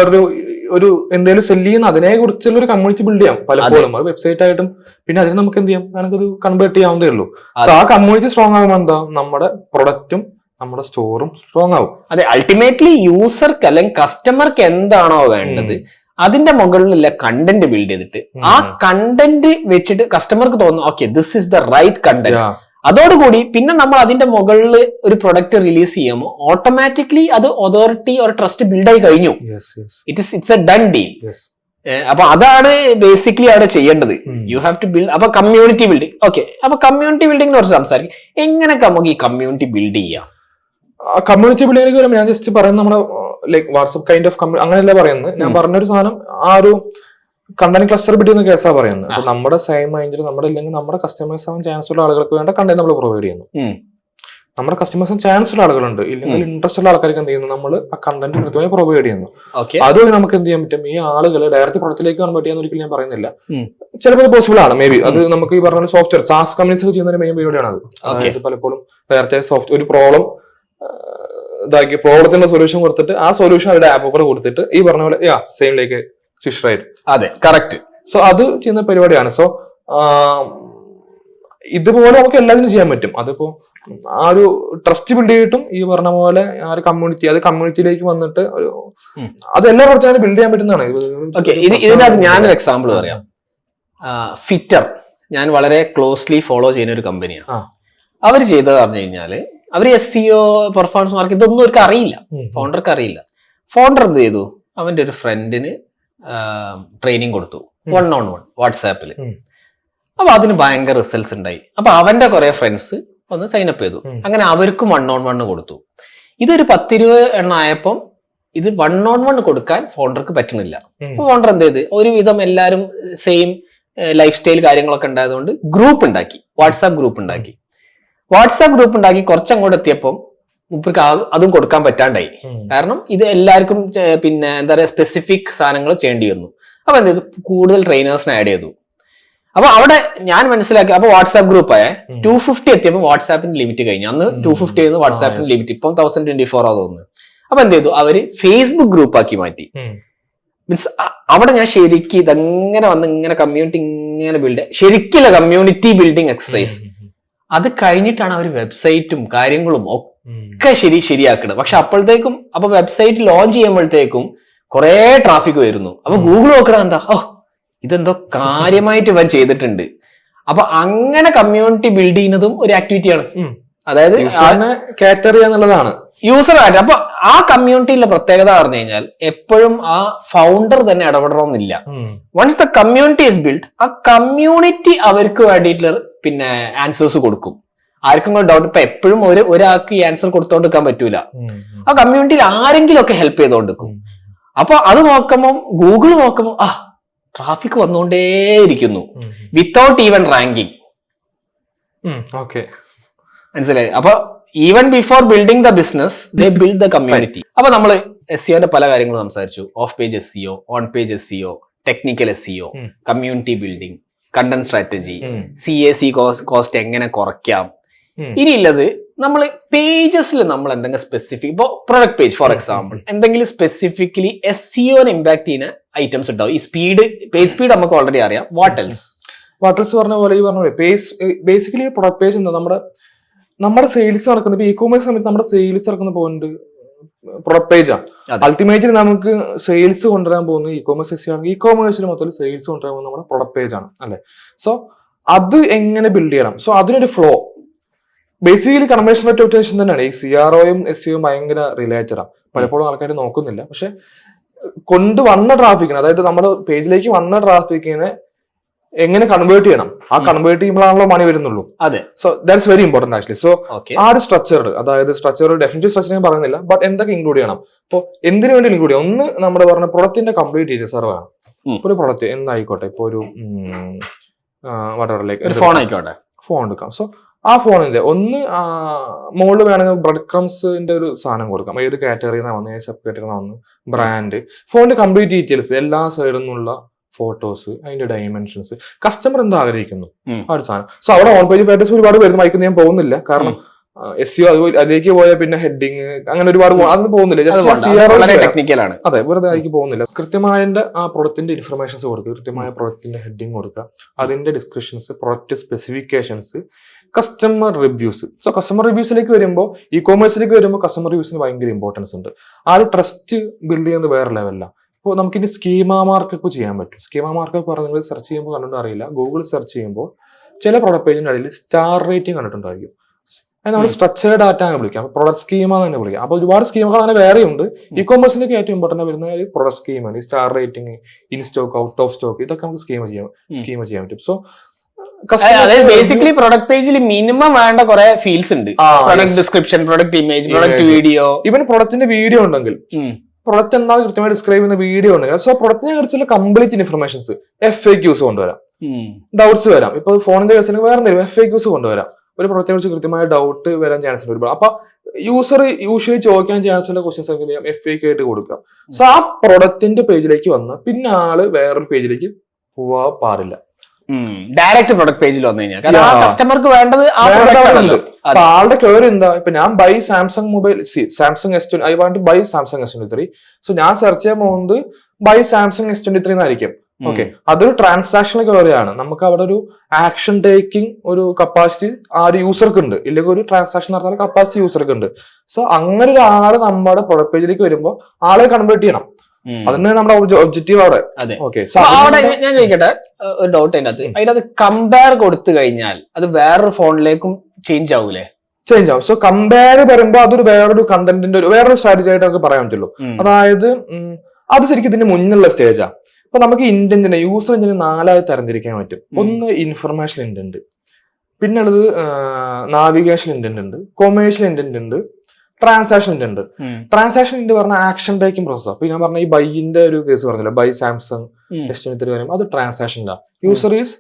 ഒരു എന്തെങ്കിലും സെല് ചെയ്യുന്ന അതിനെ കുറിച്ചുള്ള ഒരു കമ്മ്യൂണിറ്റി ബിൽഡ് ചെയ്യാം പലപ്പോഴും. അത് വെബ്സൈറ്റ് ആയിട്ടും പിന്നെ അതിന് നമുക്ക് എന്ത് ചെയ്യാം, നമുക്കത് കൺവേർട്ട് ചെയ്യാവുന്നതേ ഉള്ളൂ. സോ ആ കമ്മ്യൂണിറ്റി സ്ട്രോങ് ആകുമ്പോൾ എന്താ, നമ്മുടെ പ്രൊഡക്റ്റും നമ്മുടെ സ്റ്റോറും സ്ട്രോങ് ആവും. അതെ, അൾട്ടിമേറ്റ്ലി യൂസർക്ക് അല്ലെങ്കിൽ കസ്റ്റമർക്ക് എന്താണോ വേണ്ടത് അതിന്റെ മുകളിലുള്ള കണ്ടന്റ് ബിൽഡ് ചെയ്തിട്ട് ആ കണ്ടന്റ് വെച്ചിട്ട് കസ്റ്റമർക്ക് തോന്നുന്നു okay this is the right content. അതോടുകൂടി പിന്നെ നമ്മൾ അതിന്റെ മുകളിൽ ഒരു പ്രൊഡക്റ്റ് റിലീസ് ചെയ്യുമ്പോൾ ഓട്ടോമാറ്റിക്കലി അത് അതോറിറ്റി ഒരു ട്രസ്റ്റ് ബിൽഡ് ആയി കഴിഞ്ഞു. It's a done deal. അപ്പൊ അതാണ് ബേസിക്കലി അവിടെ ചെയ്യേണ്ടത്. You have to build. അപ്പൊ കമ്മ്യൂണിറ്റി ബിൽഡിംഗ്. ഓക്കെ, അപ്പൊ കമ്മ്യൂണിറ്റി ബിൽഡിംഗിനെ കുറിച്ച് സംസാരിക്കും. എങ്ങനെയൊക്കെ നമുക്ക് ഈ കമ്മ്യൂണിറ്റി ബിൽഡ് ചെയ്യാം? കമ്മ്യൂണിറ്റി ബിൽഡിംഗിലേക്ക് വരുമ്പോൾ ഞാൻ ജസ്റ്റ് പറയുന്നത് നമ്മുടെ ലൈക്ക് വാട്സ്ആപ്പ് കൈൻഡ് ഓഫ് അങ്ങനെയല്ല പറയുന്നത്. ഞാൻ പറഞ്ഞൊരു സാധനം ആ ഒരു കണ്ടന്റ് ക്ലസ്റ്റർ ബിൽഡ് ചെയ്യുന്ന കേസാ പറയുന്നത്. അപ്പൊ നമ്മുടെ സെയിം മൈൻഡിൽ നമ്മുടെ ഇല്ലെങ്കിൽ നമ്മുടെ കസ്റ്റമേഴ്സ് ആവാൻ ചാൻസ് ഉള്ള ആളുകൾക്ക് വേണ്ട കണ്ടന്റ് നമ്മൾ പ്രൊവൈഡ് ചെയ്യുന്നു. നമ്മുടെ കസ്റ്റമേഴ്സും ചാൻസ് ഉള്ള ആളുകളുണ്ട്, ഇല്ലെങ്കിൽ ഇൻട്രസ്റ്റ് ഉള്ള ആൾക്കാർക്ക് എന്ത് ചെയ്യുന്നു, നമ്മൾ ആ കണ്ടന്റ് കൃത്യമായി പ്രൊവൈഡ് ചെയ്യുന്നു. അതുവഴി നമുക്ക് എന്ത് ചെയ്യാൻ പറ്റും, ഈ ആളുകളെ ഡയറക്റ്റ് പ്രൊഡക്റ്റിലേക്ക് കൺവേർട്ട് ചെയ്യാൻ ഒരിക്കലും ഞാൻ പറയുന്നില്ല. ചിലപ്പോൾ പോസിബിൾ ആണ്, മേ ബി. അത് നമുക്ക് ഈ പറഞ്ഞ സോഫ്റ്റ്വെയർ സാസ് കമ്പനീസ് ചെയ്യുന്ന ഒരു മെയിൻ പരിപാടിയാണ് അത്. അതായത് പലപ്പോഴും ഡയറക്റ്റ് സോഫ്റ്റ്വെയർ ഒരു പ്രോബ്ലത്തിന്റെ സൊല്യൂഷൻ കൊടുത്തിട്ട് ആ സൊല്യൂഷൻ അവരുടെ ആപ്പ് കൂടെ കൊടുത്തിട്ട് ഈ പറഞ്ഞ പോലെ സെയിമിലേക്ക് സ്വിച്ച് റൈറ്റ്. അതെ, കറക്റ്റ്. സോ അത് ചെയ്യുന്ന പരിപാടിയാണ്. സോ ഇതുപോലെ നമുക്ക് എല്ലാത്തിനും ചെയ്യാൻ പറ്റും. അതിപ്പോ ആ ഒരു ട്രസ്റ്റ് ബിൽഡ് ചെയ്തിട്ടും ഈ പറഞ്ഞ പോലെ ആ ഒരു കമ്മ്യൂണിറ്റി, അത് കമ്മ്യൂണിറ്റിയിലേക്ക് വന്നിട്ട് അത് എല്ലാ പ്രവർത്തനം ബിൽഡ് ചെയ്യാൻ പറ്റുന്നതാണ്. ഇതിനകത്ത് ഞാനൊരു എക്സാമ്പിൾ പറയാം. ഫിറ്റർ ഞാൻ വളരെ ക്ലോസ്ലി ഫോളോ ചെയ്യുന്ന ഒരു കമ്പനിയാണ്. അവർ ചെയ്തത് പറഞ്ഞു കഴിഞ്ഞാല് അവർ SEO പെർഫോമൻസ് മാർക്കറ്റ് ഇതൊന്നും അവർക്ക് അറിയില്ല, ഫൗണ്ടർക്ക് അറിയില്ല. ഫൗണ്ടർ എന്ത് ചെയ്തു, അവന്റെ ഒരു ഫ്രണ്ടിന് ട്രെയിനിങ് കൊടുത്തു 1-on-1 വാട്സാപ്പിൽ. അപ്പൊ അതിന് ഭയങ്കര റിസൾട്ട്സ് ഉണ്ടായി. അപ്പൊ അവന്റെ കുറെ ഫ്രണ്ട്സ് ഒന്ന് സൈനപ്പ് ചെയ്തു. അങ്ങനെ അവർക്കും 1-on-1 കൊടുത്തു. ഇതൊരു 10-20 എണ്ണം ആയപ്പം ഇത് 1-on-1 കൊടുക്കാൻ ഫൗണ്ടർക്ക് പറ്റുന്നില്ല. അപ്പൊ ഫൗണ്ടർ എന്ത് ചെയ്ത്, ഒരുവിധം എല്ലാവരും സെയിം ലൈഫ് സ്റ്റൈൽ കാര്യങ്ങളൊക്കെ ഉണ്ടായതുകൊണ്ട് ഗ്രൂപ്പ് ഉണ്ടാക്കി, വാട്സാപ്പ് ഗ്രൂപ്പ് ഉണ്ടാക്കി. കുറച്ചങ്ങോട്ട് എത്തിയപ്പം മൂപ്പർക്ക് അതും കൊടുക്കാൻ പറ്റാണ്ടായി. കാരണം ഇത് എല്ലാവർക്കും പിന്നെ എന്താ പറയാ സ്പെസിഫിക് സാധനങ്ങൾ ചെയ്യേണ്ടി വന്നു. അപ്പൊ എന്ത് ചെയ്തു, കൂടുതൽ ട്രെയിനേഴ്സിനെ ആഡ് ചെയ്തു. അപ്പൊ അവിടെ ഞാൻ മനസ്സിലാക്കി, അപ്പൊ വാട്സ്ആപ്പ് ഗ്രൂപ്പായ 250 എത്തിയപ്പോൾ വാട്സ്ആപ്പിന്റെ ലിമിറ്റ് കഴിഞ്ഞു. അന്ന് 250 ആയിരുന്നു വാട്സ്ആപ്പിന്റെ ലിമിറ്റ്, ഇപ്പം 1024 തോന്നുന്നു. അപ്പൊ എന്ത് ചെയ്തു, അവര് ഫേസ്ബുക്ക് ഗ്രൂപ്പ് ആക്കി മാറ്റി. മീൻസ് അവിടെ ഞാൻ ശരിക്കും ഇതങ്ങനെ വന്ന് ഇങ്ങനെ കമ്മ്യൂണിറ്റി ഇങ്ങനെ ശരിക്കുള്ള കമ്മ്യൂണിറ്റി ബിൽഡിംഗ് എക്സസൈസ്. അത് കഴിഞ്ഞിട്ടാണ് അവർ വെബ്സൈറ്റും കാര്യങ്ങളും ഒക്കെ ശരിയാക്കുന്നത്. പക്ഷെ അപ്പോഴത്തേക്കും അപ്പൊ വെബ്സൈറ്റ് ലോഞ്ച് ചെയ്യുമ്പോഴത്തേക്കും കുറെ ട്രാഫിക് വരുന്നു. അപ്പൊ ഗൂഗിൾ നോക്കണ എന്താ, ഇതെന്തോ കാര്യമായിട്ട് ഇവൻ ചെയ്തിട്ടുണ്ട്. അപ്പൊ അങ്ങനെ കമ്മ്യൂണിറ്റി ബിൽഡ് ചെയ്യുന്നതും ഒരു ആക്ടിവിറ്റിയാണ്. അതായത് കാറ്റർ ചെയ്യാന്നുള്ളതാണ് യൂസർ ആയിട്ട്. അപ്പൊ ആ കമ്മ്യൂണിറ്റിയിലെ പ്രത്യേകത പറഞ്ഞു കഴിഞ്ഞാൽ എപ്പോഴും ആ ഫൗണ്ടർ തന്നെ ഇടപെടണമെന്നില്ല. Once the community is build, ആ കമ്മ്യൂണിറ്റി അവർക്ക് വേണ്ടിയിട്ടുള്ള പിന്നെ ആൻസേഴ്സ് കൊടുക്കും. ആർക്കും ഡൗട്ട് ഇപ്പൊ എപ്പോഴും ഒരാൾക്ക് ഈ ആൻസർ കൊടുത്തോണ്ടിരിക്കാൻ പറ്റൂല. ആ കമ്മ്യൂണിറ്റിയിൽ ആരെങ്കിലും ഒക്കെ ഹെൽപ്പ് ചെയ്തോണ്ടിരിക്കും. അപ്പൊ അത് നോക്കുമ്പോൾ ഗൂഗിൾ നോക്കുമ്പോൾ ട്രാഫിക് വന്നുകൊണ്ടേയിരിക്കുന്നു വിത്തൗട്ട് ഈവൻ റാങ്കിങ്. മനസ്സിലായി? അപ്പൊ even before building the business they build the community. അപ്പൊ നമ്മൾ SEOന്റെ പല കാര്യങ്ങളും സംസാരിച്ചു. Of page SEO, on page SEO, technical SEO, community building, content strategy, CAC cost എങ്ങനെ കുറയ്ക്കാം. ഇനിയുള്ളത് നമ്മൾ പേജസിൽ നമ്മൾ എന്തെങ്കിലും സ്പെസിഫിക്, ഇപ്പോൾ പ്രൊഡക്റ്റ് പേജ് ഫോർ എക്സാമ്പിൾ എന്തെങ്കിലും സ്പെസിഫിക്കലി SEOനെ ഇമ്പാക്ട് ചെയ്യുന്ന ഐറ്റംസ് ഉണ്ടാവും. ഈ പേജ് സ്പീഡ് നമുക്ക് ഓൾറെഡി അറിയാം. വാട്ട് എൽസ് പറഞ്ഞ പോലെ ഈ പറഞ്ഞ ബേസിക്കലി പ്രൊഡക്റ്റ് പേജ് എന്താ, നമ്മുടെ സെയിൽസ് നടക്കുന്നത് ഇപ്പൊ ഇ-കോമേഴ്സ് സമയത്ത് നമ്മുടെ സെയിൽസ് നടക്കുന്ന പോയിന്റ് പ്രൊഡക്റ്റ് പേജാണ്. അൾട്ടിമേറ്റ്ലി നമുക്ക് സെയിൽസ് കൊണ്ടുവരാൻ പോകുന്നത് ഇ-കോമേഴ്സ് ആണെങ്കിൽ ഇ-കോമേഴ്സിൽ മൊത്തം സെയിൽസ് കൊണ്ടുവരാൻ പോകുന്നത് നമ്മുടെ പ്രൊഡക്റ്റ് പേജ് ആണ് അല്ലെ. സോ അത് എങ്ങനെ ബിൽഡ് ചെയ്യണം, സോ അതിനൊരു flow basically conversion rate optimisation തന്നെയാണ്. ഈ CROയും SEOയും ഭയങ്കര റിലേറ്റഡാണ്. പലപ്പോഴും ആൾക്കാർ നോക്കുന്നില്ല. പക്ഷെ കൊണ്ടുവന്ന ട്രാഫിക്കിന്, അതായത് നമ്മുടെ പേജിലേക്ക് വന്ന ട്രാഫിക്കിനെ എങ്ങനെ കൺവേർട്ട് ചെയ്യണം, ആ കൺവേർട്ട് ചെയ്യുമ്പോഴാണല്ലോ മണി വരുന്നുള്ളൂ. അതെ. So that's very important actually. So ആ ഒരു സ്ട്രക്ചർ, അതായത് സ്ട്രക്ചർ ഡെഫിനറ്റ് സ്ട്രക്ചർ ഞാൻ പറയുന്നില്ല, ബട്ട് എന്തൊക്കെ ഇൻക്ലൂഡ് ചെയ്യണം. അപ്പോൾ എന്തിനു വേണ്ടി ഇൻക്ലൂഡ് ചെയ്യാം? ഒന്ന് നമ്മുടെ പറഞ്ഞ പ്രൊഡക്റ്റിന്റെ കംപ്ലീറ്റ് ഡീറ്റെയിൽസ് അറിവാണ്. ഒരു പ്രൊഡക്റ്റ് എന്തായിക്കോട്ടെ, ഇപ്പൊ ഒരു ഫോൺ ആയിക്കോട്ടെ, ഫോൺ എടുക്കാം. സോ ആ ഫോണിന്റെ ഒന്ന് മുകളിൽ വേണമെങ്കിൽ ബ്രെഡ് ക്രംസിന്റെ ഒരു സാധനം കൊടുക്കാം. ഏത് കാറ്റഗറിയിൽ വന്ന്, ഏത് സബ് കാറ്റഗറിയിൽ വന്ന്, ബ്രാൻഡ്, ഫോണിന്റെ കംപ്ലീറ്റ് ഡീറ്റെയിൽസ്, എല്ലാ സൈഡിൽ നിന്നുള്ള ഫോട്ടോസ്, അതിന്റെ ഡയമെൻഷൻസ്, കസ്റ്റമർ എന്താ ആഗ്രഹിക്കുന്നു ആ ഒരു സാധനം. സോ അവിടെ ഓൺ പേജ് ഫാക്ടേഴ്സ് ഒരുപാട് വരുന്ന വായിക്കുന്ന ഞാൻ പോകുന്നില്ല. കാരണം SEO അതിലേക്ക് പോയാൽ പിന്നെ ഹെഡിങ് അങ്ങനെ ഒരുപാട് അതൊന്നും പോകുന്നില്ല. ടെക്നിക്കലാണ്. അതെ, വെറുതെ അതിലേക്ക് പോകുന്നില്ല. കൃത്യമായ ആ പ്രൊഡക്റ്റിന്റെ ഇൻഫർമേഷൻസ് കൊടുക്കുക, കൃത്യമായ പ്രൊഡക്റ്റിന്റെ ഹെഡിങ് കൊടുക്കുക, അതിന്റെ descriptions, product specifications, customer reviews. So customer റിവ്യൂസിലേക്ക് വരുമ്പോൾ, ഇ-കോമേഴ്സിലേക്ക് വരുമ്പോൾ കസ്റ്റമർ റിവ്യൂസിന് ഭയങ്കര ഇമ്പോർട്ടൻസ് ഉണ്ട്. ആ ഒരു ട്രസ്റ്റ് ബിൽഡ് ചെയ്യുന്നത് വേറെ ലെവലിലാണ്. ഇപ്പോൾ നമുക്കിനി സ്കീമ മാർക്കപ്പ് ചെയ്യാൻ പറ്റും. സ്കീമ മാർക്കപ്പ് പറഞ്ഞാൽ നിങ്ങൾ സെർച്ച് ചെയ്യുമ്പോൾ കണ്ടിട്ട് അറിയില്ല, ഗൂഗിൾ സെർച്ച് ചെയ്യുമ്പോൾ ചില പ്രൊഡക്റ്റ് പേജിന്റെ അടിയിൽ സ്റ്റാർ റേറ്റിംഗ് കണ്ടിട്ടുണ്ടായിരിക്കും. അത് നമ്മൾ സ്ട്രക്ചേർഡ് ഡാറ്റ എന്ന് വിളിക്കാം, പ്രൊഡക്റ്റ് സ്കീമ തന്നെ വിളിക്കാം. അപ്പോൾ ഒരുപാട് സ്കീമുകൾ അങ്ങനെ വേറെയുണ്ട്. ഇ-കോമേഴ്സിലേക്ക് ഏറ്റവും ഇമ്പോർട്ടന്റ് വരുന്ന പ്രൊഡക്റ്റ് സ്കീമാണ്. ഈ star rating, in stock, out of stock, ഇതൊക്കെ നമുക്ക് സ്കീമ ചെയ്യാൻ പറ്റും. സോ ബേസിക്കലി പ്രൊഡക്റ്റ് പേജിൽ മിനിമം വേണ്ട കുറെ ഫീൽസ് ഉണ്ട്. Product description, product image, product video, even പ്രൊഡക്റ്റിന്റെ വീഡിയോ ഉണ്ടെങ്കിൽ, പ്രൊഡക്റ്റ് എന്താ കൃത്യമായി ഡിസ്ക്രൈബ് ചെയ്യുന്ന വീഡിയോ ഉണ്ടെങ്കിൽ, സോ പ്രൊഡക്റ്റിനെ കുറിച്ചുള്ള കംപ്ലീറ്റ് ഇൻഫർമേഷൻസ്, FAQs കൊണ്ടുവരാം, ഡൗട്ട്സ് വരാം. ഇപ്പൊ ഫോണിന്റെ കേസിൽ വേറെ എന്തെങ്കിലും FAQs കൊണ്ടുവരാം. ഒരു പ്രൊഡക്റ്റിനെ കുറിച്ച് കൃത്യമായ ഡൗട്ട് വരാൻ ചാൻസ് ഉണ്ട് ഒരുപാട്. അപ്പൊ യൂസർ യൂഷ്വലി ചോദിക്കാൻ ചാൻസ് ഉള്ള ക്വസ്റ്റ്യൻസ് എന്ത് ചെയ്യാം, FAQ ആയിട്ട് കൊടുക്കാം. സോ ആ പ്രൊഡക്റ്റിന്റെ പേജിലേക്ക് വന്ന പിന്നെ ആള് വേറൊരു പേജിലേക്ക് പോവാൻ പാടില്ല. ഡയറക്റ്റ് പ്രൊഡക്റ്റ് പേജിൽ വന്നു കഴിഞ്ഞാൽ കസ്റ്റമർക്ക് വേണ്ടത് ആളുടെ ക്വയറി എന്താ, ഇപ്പൊ ഞാൻ buy Samsung mobile, Samsung S20, I want buy Samsung S23. So ഞാൻ സെർച്ച് ചെയ്യാൻ പോകുന്നത് ബൈ സാംസങ് S23 എന്നായിരിക്കും. ഓക്കെ, അതൊരു ട്രാൻസാക്ഷണൽ ക്വയറിയാണ്. നമുക്ക് അവിടെ ഒരു ആക്ഷൻ ടേക്കിംഗ് ഒരു കപ്പാസിറ്റി ആ ഒരു യൂസർക്ക് ഉണ്ട്, ഇല്ലെങ്കിൽ ഒരു ട്രാൻസാക്ഷൻ നടത്താൻ കപ്പാസിറ്റി യൂസർക്ക് ഉണ്ട്. സോ അങ്ങനെ ഒരാള് നമ്മുടെ പ്രൊഡക്റ്റ് പേജിലേക്ക് വരുമ്പോൾ ആളെ കൺവേർട്ട് ചെയ്യണം. അതിന് നമ്മുടെ ഒബ്ജക്റ്റീവ് അവിടെ. അവിടെ ഞാൻ ചോദിക്കട്ടെ ഒരു ഡൗട്ട് അതിനകത്ത് കമ്പയർ കൊടുത്തു കഴിഞ്ഞാൽ അത് വേറൊരു ഫോണിലേക്കും ചേഞ്ച് ആവൂലേ? ചേഞ്ച് ആവും. സോ കമ്പയർ വരുമ്പോൾ അതൊരു വേറൊരു കണ്ടന്റിന്റെ വേറൊരു സ്ട്രാറ്റജി ആയിട്ട് നമുക്ക് പറയാൻ പറ്റുള്ളൂ. അതായത് അത് ശരിക്കും ഇതിന്റെ മുന്നിലുള്ള സ്റ്റേജാ. ഇപ്പൊ നമുക്ക് ഇന്റന്റിനെ, യൂസർ ഇന്റന്റ് 4 തരംതിരിക്കാൻ പറ്റും. ഒന്ന് ഇൻഫർമേഷൻ ഇന്റന്റ്, പിന്നെ ഉള്ളത് നാവിഗേഷൻ ഇന്റന്റ് ഉണ്ട്, കൊമേഴ്ഷ്യൽ ഇന്റന്റ് ഉണ്ട്, ട്രാൻസാക്ഷൻ ഇന്റന്റ്. ട്രാൻസാക്ഷൻ ഇന്റന്റ് പറഞ്ഞ ആക്ഷൻ ടേക്കിംഗ് പ്രോസസ്. അപ്പൊ ഞാൻ പറഞ്ഞ ഈ ബൈന്റെ ഒരു കേസ് പറഞ്ഞില്ല, ബൈ സാംസങ് S23 വരും, അത് transaction. User is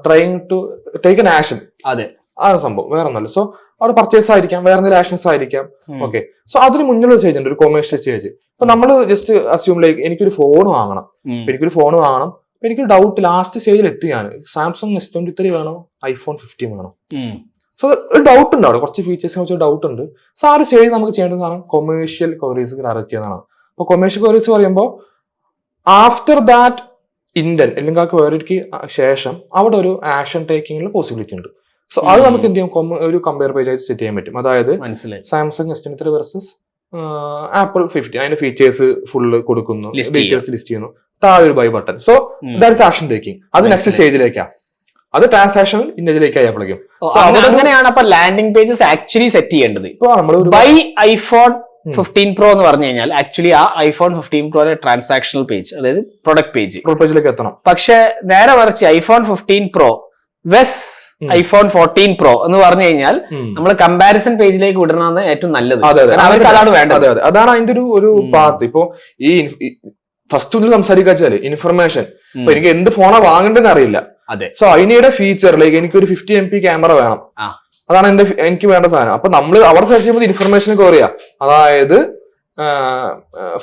trying to take an action. അതെ, ആ ഒരു സംഭവം വേറെ ഒന്നല്ല. സോ അവിടെ പർച്ചേസ് ആയിരിക്കാം, വേറെ എന്തെങ്കിലും ആക്ഷൻസ് ആയിരിക്കാം. ഓക്കെ, സോ അതിന് മുന്നിലുള്ള സ്റ്റേജ് ഉണ്ട്, ഒരു കൊമേഴ്ഷ്യൽ സ്റ്റേജ്. ഇപ്പൊ നമ്മൾ ജസ്റ്റ് അസ്യൂം ലൈക്ക് എനിക്കൊരു ഫോൺ വാങ്ങണം, എനിക്കൊരു ഡൗട്ട് ലാസ്റ്റ് സ്റ്റേജിൽ എത്തി ഞാൻ, സാംസങ് S23 വേണോ iPhone 15 വേണോ? സോ ഒരു ഡൗട്ട് ഉണ്ട്, അവിടെ കുറച്ച് ഫീച്ചേഴ്സിനെ വെച്ച് ഡൗട്ട് ഉണ്ട്. സോ ആ ഒരു സ്റ്റേജ് നമുക്ക് ചെയ്യേണ്ടതാണ് കൊമേഴ്ഷ്യൽ കവറേജ് ഡയറക്റ്റ് ചെയ്യുന്നതാണ്. അപ്പൊ കൊമേഴ്ഷ്യൽ കവറേജ് പറയുമ്പോൾ ആഫ്റ്റർ ദാറ്റ് ഇന്റന്റ് അല്ലെങ്കിൽ ആ ക്വയറിക്ക് ശേഷം അവിടെ ഒരു ആക്ഷൻ ടേക്കിങ്ങിനുള്ള പോസിബിലിറ്റി ഉണ്ട്. സോ അത് നമുക്ക് എന്ത് ചെയ്യാം, ഒരു കമ്പയർ പേജ് ആയിട്ട് സെറ്റ് ചെയ്യാൻ പറ്റും. അതായത് സാംസങ് S23 വേഴ്സസ് ആപ്പിൾ 15, അതിന്റെ ഫീച്ചേഴ്സ് ഫുള്ള് കൊടുക്കുന്നു, ഡീറ്റെയിൽസ് ലിസ്റ്റ് ചെയ്യുന്നു, താഴെ ഒരു buy button. So that is action taking. അത് നെക്സ്റ്റ് സ്റ്റേജിലേക്കാണ്, അത് ട്രാൻസാക്ഷൻ ഇന്റേജിലേക്കായി അപ്പോഴേക്കും. അങ്ങനെയാണ് അപ്പൊ ലാൻഡിംഗ് പേജസ് ആക്ച്വലി സെറ്റ് ചെയ്യേണ്ടത്. ബൈ iPhone 15 Pro എന്ന് പറഞ്ഞു കഴിഞ്ഞാൽ ആക്ച്വലി ആ iPhone 15 Pro ട്രാൻസാക്ഷണൽ പേജ്, അതായത് പ്രൊഡക്റ്റ് പേജിലേക്ക് എത്തണം. പക്ഷെ നേരെ മറിച്ച് iPhone 15 Pro vs iPhone 14 Pro എന്ന് പറഞ്ഞു കഴിഞ്ഞാൽ നമ്മൾ കമ്പാരിസൺ പേജിലേക്ക് വിടണമെന്ന് ഏറ്റവും നല്ലത്. അവർക്ക് അതാണ് വേണ്ടത്, അതാണ് അതിന്റെ ഒരു പാത്ത്. ഇപ്പൊ ഈ ഫസ്റ്റ് സംസാരിക്കാച്ചാല് ഇൻഫർമേഷൻ, ഇപ്പൊ എനിക്ക് എന്ത് ഫോണാ വാങ്ങണ്ടെന്ന് അറിയില്ല. സോ അതിനിടെ ഫീച്ചർ ലൈക്ക് എനിക്കൊരു 50 MP ക്യാമറ വേണം, അതാണ് എനിക്ക് വേണ്ട സാധനം. അപ്പൊ നമ്മൾ അവിടെ സെർച്ച് ചെയ്യുമ്പോൾ ഇൻഫർമേഷൻ കുറയാ, അതായത്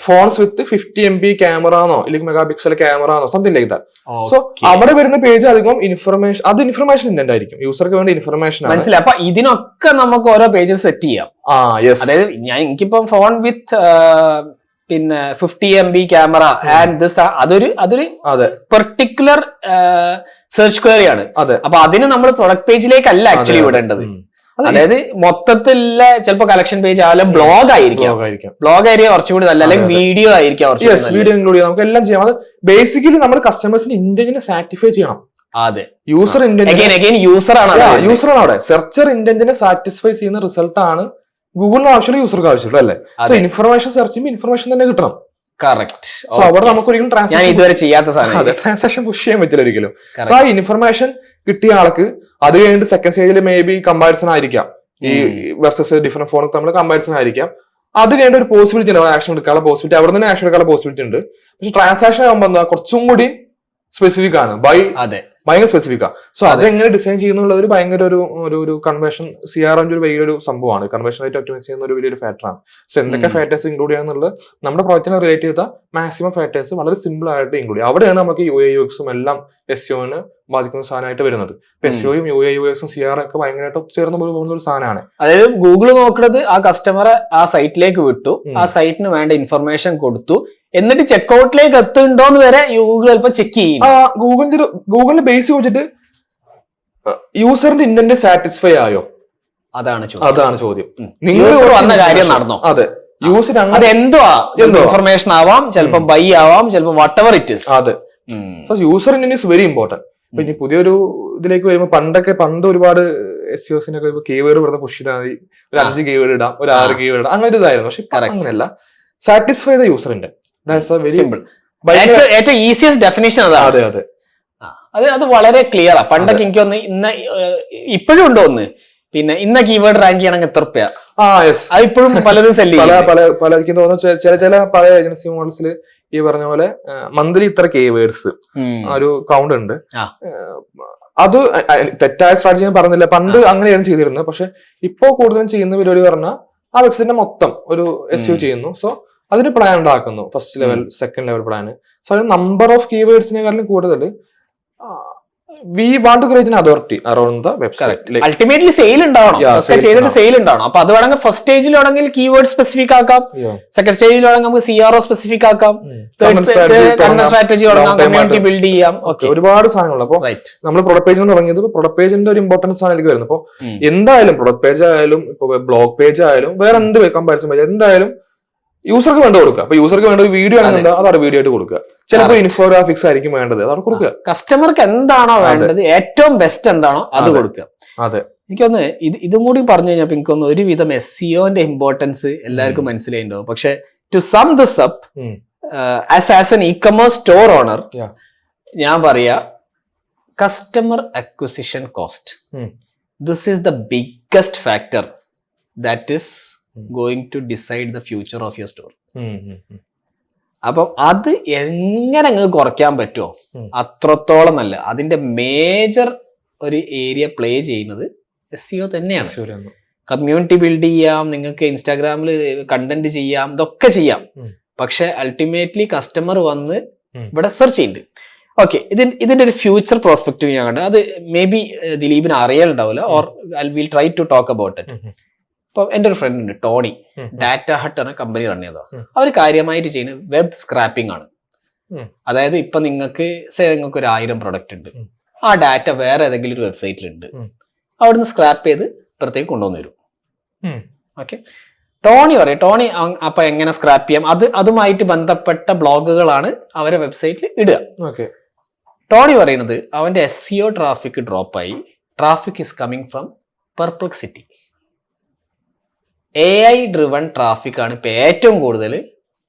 ഫോൺസ് വിത്ത് 50 MP ക്യാമറ ആണോ അല്ലെങ്കിൽ മെഗാ പിക്സൽ ക്യാമറ ആണോ, സംതിങ് ലൈക്ക് ദാറ്റ്. സോ അവിടെ വരുന്ന പേജ് അധികം ഇൻഫർമേഷൻ, അത് ഇൻഫർമേഷൻ ഇന്റന്റ് ആയിരിക്കും, യൂസർക്ക് വേണ്ട ഇൻഫർമേഷൻ. മനസ്സിലായി. അപ്പൊ ഇതിനൊക്കെ നമുക്ക് ഓരോ പേജസ് സെറ്റ് ചെയ്യാം. അതായത് എനിക്കിപ്പോ ഫോൺ വിത്ത് പിന്നെ 50 MB ക്യാമറ ആൻഡ് ദിസ്, അതൊരു പെർട്ടിക്കുലർ സെർച്ച് ക്വയറി ആണ്. അപ്പൊ അതിന് നമ്മൾ പ്രൊഡക്റ്റ് പേജിലേക്കല്ല ആക്ച്വലി വിടേണ്ടത്. അതായത് മൊത്തത്തിലുള്ള ചിലപ്പോ കളക്ഷൻ പേജ് ആയാലും ബ്ലോഗ് ആയിരിക്കാം കുറച്ചുകൂടി നല്ല, അല്ലെങ്കിൽ വീഡിയോ ആയിരിക്കാം, വീഡിയോ ഇൻക്ലൂഡ് ചെയ്യാം, നമുക്ക് എല്ലാം ചെയ്യാം. അത് ബേസിക്കലി നമ്മൾ കസ്റ്റമേഴ്സിന് ഇന്റന്റിനെ സാറ്റിസ്ഫൈ ചെയ്യണം. അതെ, യൂസർ ഇന്റന്റ് യൂസറാണ് അവിടെ. സെർച്ചർ ഇന്റന്റിനെ സാറ്റിസ്ഫൈ ചെയ്യുന്ന റിസൾട്ട് ആണ് ഗൂഗിളിന് ആവശ്യമില്ല, യൂസർക്ക് ആവശ്യമില്ല അല്ലേ? സോ ഇൻഫർമേഷൻ സെർച്ച് ചെയ്യുമ്പോൾ ഇൻഫർമേഷൻ തന്നെ കിട്ടണം. കറക്റ്റ്. സോ അവിടെ നമുക്ക് ഒരിക്കലും ട്രാൻസാക്ഷൻ പുഷ് ചെയ്യാൻ പറ്റില്ല ഒരിക്കലും. സോ ആ ഇൻഫർമേഷൻ കിട്ടിയ ആൾക്ക് അത് കഴിഞ്ഞിട്ട് സെക്കൻഡ് സ്റ്റേജിൽ മേ ബി കമ്പാരിസൺ ആയിരിക്കാം, ഈ വെർസസ് ഡിഫറെന്റ് ഫോൺ തമ്മിൽ കമ്പാരിസൺ ആയിരിക്കാം. അത് കഴിഞ്ഞിട്ട് ഒരു പോസിബിലിറ്റി ഉണ്ട്, ആക്ഷൻ എടുക്കാനുള്ള പോസിബിലിറ്റി, അവിടെ തന്നെ ആക്ഷൻ എടുക്കാനുള്ള പോസിബിലിറ്റി ഉണ്ട്. പക്ഷെ ട്രാൻസാക്ഷൻ ആകുമ്പോൾ എന്താ കുറച്ചും കൂടി സ്പെസിഫിക് ആണ്, ഭയങ്കര സ്പെസിഫിക് ആണ്. സോ അതെങ്ങനെ ഡിസൈൻ ചെയ്യുന്നുള്ള ഒരു ഭയങ്കര ഒരു കൺവേർഷൻ CRM ഒരു വലിയൊരു സംഭവമാണ്. കൺവേർഷൻ റേറ്റ് ഒപ്റ്റിമൈസ് ചെയ്യുന്ന ഒരു വലിയൊരു ഫാക്ടറാണ്. സോ എന്തൊക്കെ ഫാക്ടേഴ്സ് ഇൻക്ലൂഡ് ചെയ്യാന്നുള്ളത് നമ്മുടെ പ്രോജക്റ്റിനെ റിലേറ്റ് ചെയ്ത മാക്സിമം ഫാക്ടേഴ്സ് വളരെ സിമ്പിൾ ആയിട്ട് ഇൻക്ലൂഡ് ചെയ്യും. അവിടെയാണ് നമുക്ക് UI UX എല്ലാം SEOന് ബാധിക്കുന്ന സാധനമായിട്ട് വരുന്നത്. SEOയും UI UX CRM ഒക്കെ ഭയങ്കരമായിട്ട് ഒത്തുചേർന്ന് പോകുന്ന ഒരു സാധനമാണ്. അതായത് ഗൂഗിൾ നോക്കുന്നത് ആ കസ്റ്റമറെ ആ സൈറ്റിലേക്ക് വിട്ടു, ആ സൈറ്റിന് വേണ്ട ഇൻഫർമേഷൻ കൊടുത്തു, എന്നിട്ട് ചെക്ക്ഔട്ടിലേക്ക് എത്തുന്നുണ്ടോന്ന് വരെ ഗൂഗിൾ ചിലപ്പോൾ ചെക്ക് ചെയ്യും. ഗൂഗിളിന്റെ ബേസ് വെച്ചിട്ട് യൂസറിന്റെ ഇന്റന്റ് സാറ്റിസ്ഫൈ ആയോ, അതാണ് ചോദ്യം. നിങ്ങൾ വന്ന കാര്യം നടന്നോ? അതെ, യൂസർ എന്തോ ഇൻഫർമേഷൻ ആവാം, ചിലപ്പോൾ ബൈ ആവാം, ചിലപ്പോൾ വാട്ട് എവർ ഇറ്റ് ഇസ്. അതെ, user intent is very important. ഇനി പുതിയൊരു ഇതിലേക്ക് വരുമ്പോൾ പണ്ട് ഒരുപാട് SEOസിനൊക്കെ കീവേഡ് വെറുതെ പുഷ് ചെയ്താൽ മതി, ഒരു 5 കീവേഡ് ഇടാം, ഒരു 6 കീവേഡ് ഇടാം, അങ്ങനെ ഒരു ഇതായിരുന്നു. പക്ഷെ അങ്ങനെയല്ല, സാറ്റിസ്ഫൈ ദ യൂസറിന്റെ സിമ്പിൾ, ഏറ്റവും ഈസിയസ്റ്റ് ഡെഫിനേഷൻ അതാണ്. അത് വളരെ ക്ലിയർ ആ. പണ്ടൊക്കെ എനിക്കൊന്ന് ഇപ്പോഴും ഉണ്ടോ ഒന്ന്, പിന്നെ ഇന്ന കീവേഡ് റാങ്ക് ചെയ്യണമെങ്കിൽ എത്ര രൂപ, അത് ഇപ്പോഴും പലരും സെല്ല് ചെയ്യും. പലർക്കും തോന്നുന്നു ചില പല ഏജൻസി മോഡൽസിൽ ഈ പറഞ്ഞ പോലെ മന്ത്ലി ഇത്ര കീവേഡ്സ് ഒരു കൗണ്ട് ഉണ്ട്. അത് തെറ്റായ സ്ട്രാറ്റജി ഞാൻ പറഞ്ഞില്ല, പണ്ട് അങ്ങനെയാണ് ചെയ്തിരുന്നത്. പക്ഷെ ഇപ്പോ കൂടുതലും ചെയ്യുന്ന പരിപാടി പറഞ്ഞാൽ ആ വെബ്സൈറ്റിന്റെ മൊത്തം ഒരു SEO ചെയ്യുന്നു. സോ അതിന് പ്ലാൻ ഉണ്ടാക്കുന്നു, first level, second level plan. So അതിന് നമ്പർ ഓഫ് കീവേഡ്സിനെക്കാളും കൂടുതൽ we want to create an authority around the website. Ultimately sale ഉണ്ടാവണം, ചെയ്തിട്ട് സെയിൽ ഉണ്ടാവണം. അപ്പൊ അത് വേണമെങ്കിൽ ഫസ്റ്റ് സ്റ്റേജിൽ വേണമെങ്കിൽ കീവേഡ് സ്പെസിഫിക് ആക്കാം, സെക്കൻഡ് സ്റ്റേജിൽ വേണമെങ്കിൽ നമുക്ക് CRO സ്പെസിഫിക് ആക്കാം, സ്ട്രാറ്റജി തുടങ്ങാം, കമ്മ്യൂണിറ്റി ബിൽഡ് ചെയ്യാം. ഒരുപാട് സാധനങ്ങളുണ്ട്. അപ്പൊ നമ്മൾ പ്രൊഡക്റ്റ് പേജിൽ തുടങ്ങിയത് പ്രൊഡക്റ്റ് പേജിന്റെ ഒരു ഇമ്പോർട്ടൻസ് ആണ് എനിക്ക് വരുന്നത്. അപ്പൊ എന്തായാലും പ്രൊഡക്റ്റ് പേജ് ആയാലും ഇപ്പൊ ബ്ലോഗ് പേജ് ആയാലും വേറെ എന്ത് കമ്പാരിസൺ പേജ് എന്തായാലും യൂസർക്ക് വേണ്ട കൊടുക്കുക. അപ്പൊ യൂസർക്ക് വേണ്ട വീഡിയോ ആണെങ്കിൽ അതവിടെ വീഡിയോ ആയിട്ട് കൊടുക്കുക. ചിലപ്പോൾ ഇൻഫോഗ്രാഫിക്സ് ആയിരിക്കും വേണ്ടത്, അതവിടെ കൊടുക്കുക. കസ്റ്റമർക്ക് എന്താണോ വേണ്ടത്, ഏറ്റവും ബെസ്റ്റ് എന്താണോ അത് കൊടുക്കുക. അതെ, എനിക്കൊന്ന് ഇതും കൂടി പറഞ്ഞു കഴിഞ്ഞപ്പോ എനിക്കൊന്ന് ഒരുവിധം SEOന്റെ ഇമ്പോർട്ടൻസ് എല്ലാവർക്കും മനസ്സിലായിട്ടുണ്ടാവും. പക്ഷെ to sum this up as an e-commerce store owner ഞാൻ പറയാ, customer acquisition cost, this is the biggest factor that is going to decide the future of your store. അപ്പം അത് എങ്ങനെ അങ്ങ് കുറയ്ക്കാൻ പറ്റുമോ അത്രത്തോളം നല്ല. അതിന്റെ മേജർ ഒരു ഏരിയ പ്ലേ ചെയ്യുന്നത് SEO തന്നെയാണ്. കമ്മ്യൂണിറ്റി ബിൽഡ് ചെയ്യാം, നിങ്ങൾക്ക് ഇൻസ്റ്റാഗ്രാമിൽ കണ്ടന്റ് ചെയ്യാം, ഇതൊക്കെ ചെയ്യാം. പക്ഷെ അൾട്ടിമേറ്റ്ലി കസ്റ്റമർ വന്ന് ഇവിടെ സെർച്ച് ചെയ്യുന്നുണ്ട്. ഓക്കെ, ഇതിന്റെ ഒരു ഫ്യൂച്ചർ പ്രോസ്പെക്റ്റീവ് ഞാൻ കണ്ടു. അത് മേ ബി ദിലീപിന് അറിയാനുണ്ടാവില്ല, or I will try to talk about it. ഇപ്പൊ എന്റെ ഒരു ഫ്രണ്ട് ഉണ്ട്, ടോണി, ഡാറ്റ ഹട്ട് എന്ന കമ്പനി റൺ ചെയ്തോ. അവർ കാര്യമായിട്ട് ചെയ്യുന്നത് വെബ് സ്ക്രാപ്പിംഗ് ആണ്. അതായത് ഇപ്പൊ നിങ്ങൾക്ക് ഒരു 1000 പ്രൊഡക്റ്റ് ഉണ്ട്, ആ ഡാറ്റ വേറെ ഏതെങ്കിലും ഒരു വെബ്സൈറ്റിലുണ്ട്, അവിടുന്ന് സ്ക്രാപ്പ് ചെയ്ത് ഇപ്പുറത്തേക്ക് കൊണ്ടുവന്നു തരും. ഓക്കെ, ടോണി പറയും, ടോണി അപ്പൊ എങ്ങനെ സ്ക്രാപ്പ് ചെയ്യാം, അതുമായിട്ട് ബന്ധപ്പെട്ട ബ്ലോഗുകളാണ് അവരെ വെബ്സൈറ്റിൽ ഇടുക. ടോണി പറയുന്നത് അവന്റെ SEO ട്രാഫിക് ഡ്രോപ്പായി, traffic is coming from Perplexity. AI driven traffic ആണ് ഇപ്പൊ ഏറ്റവും കൂടുതൽ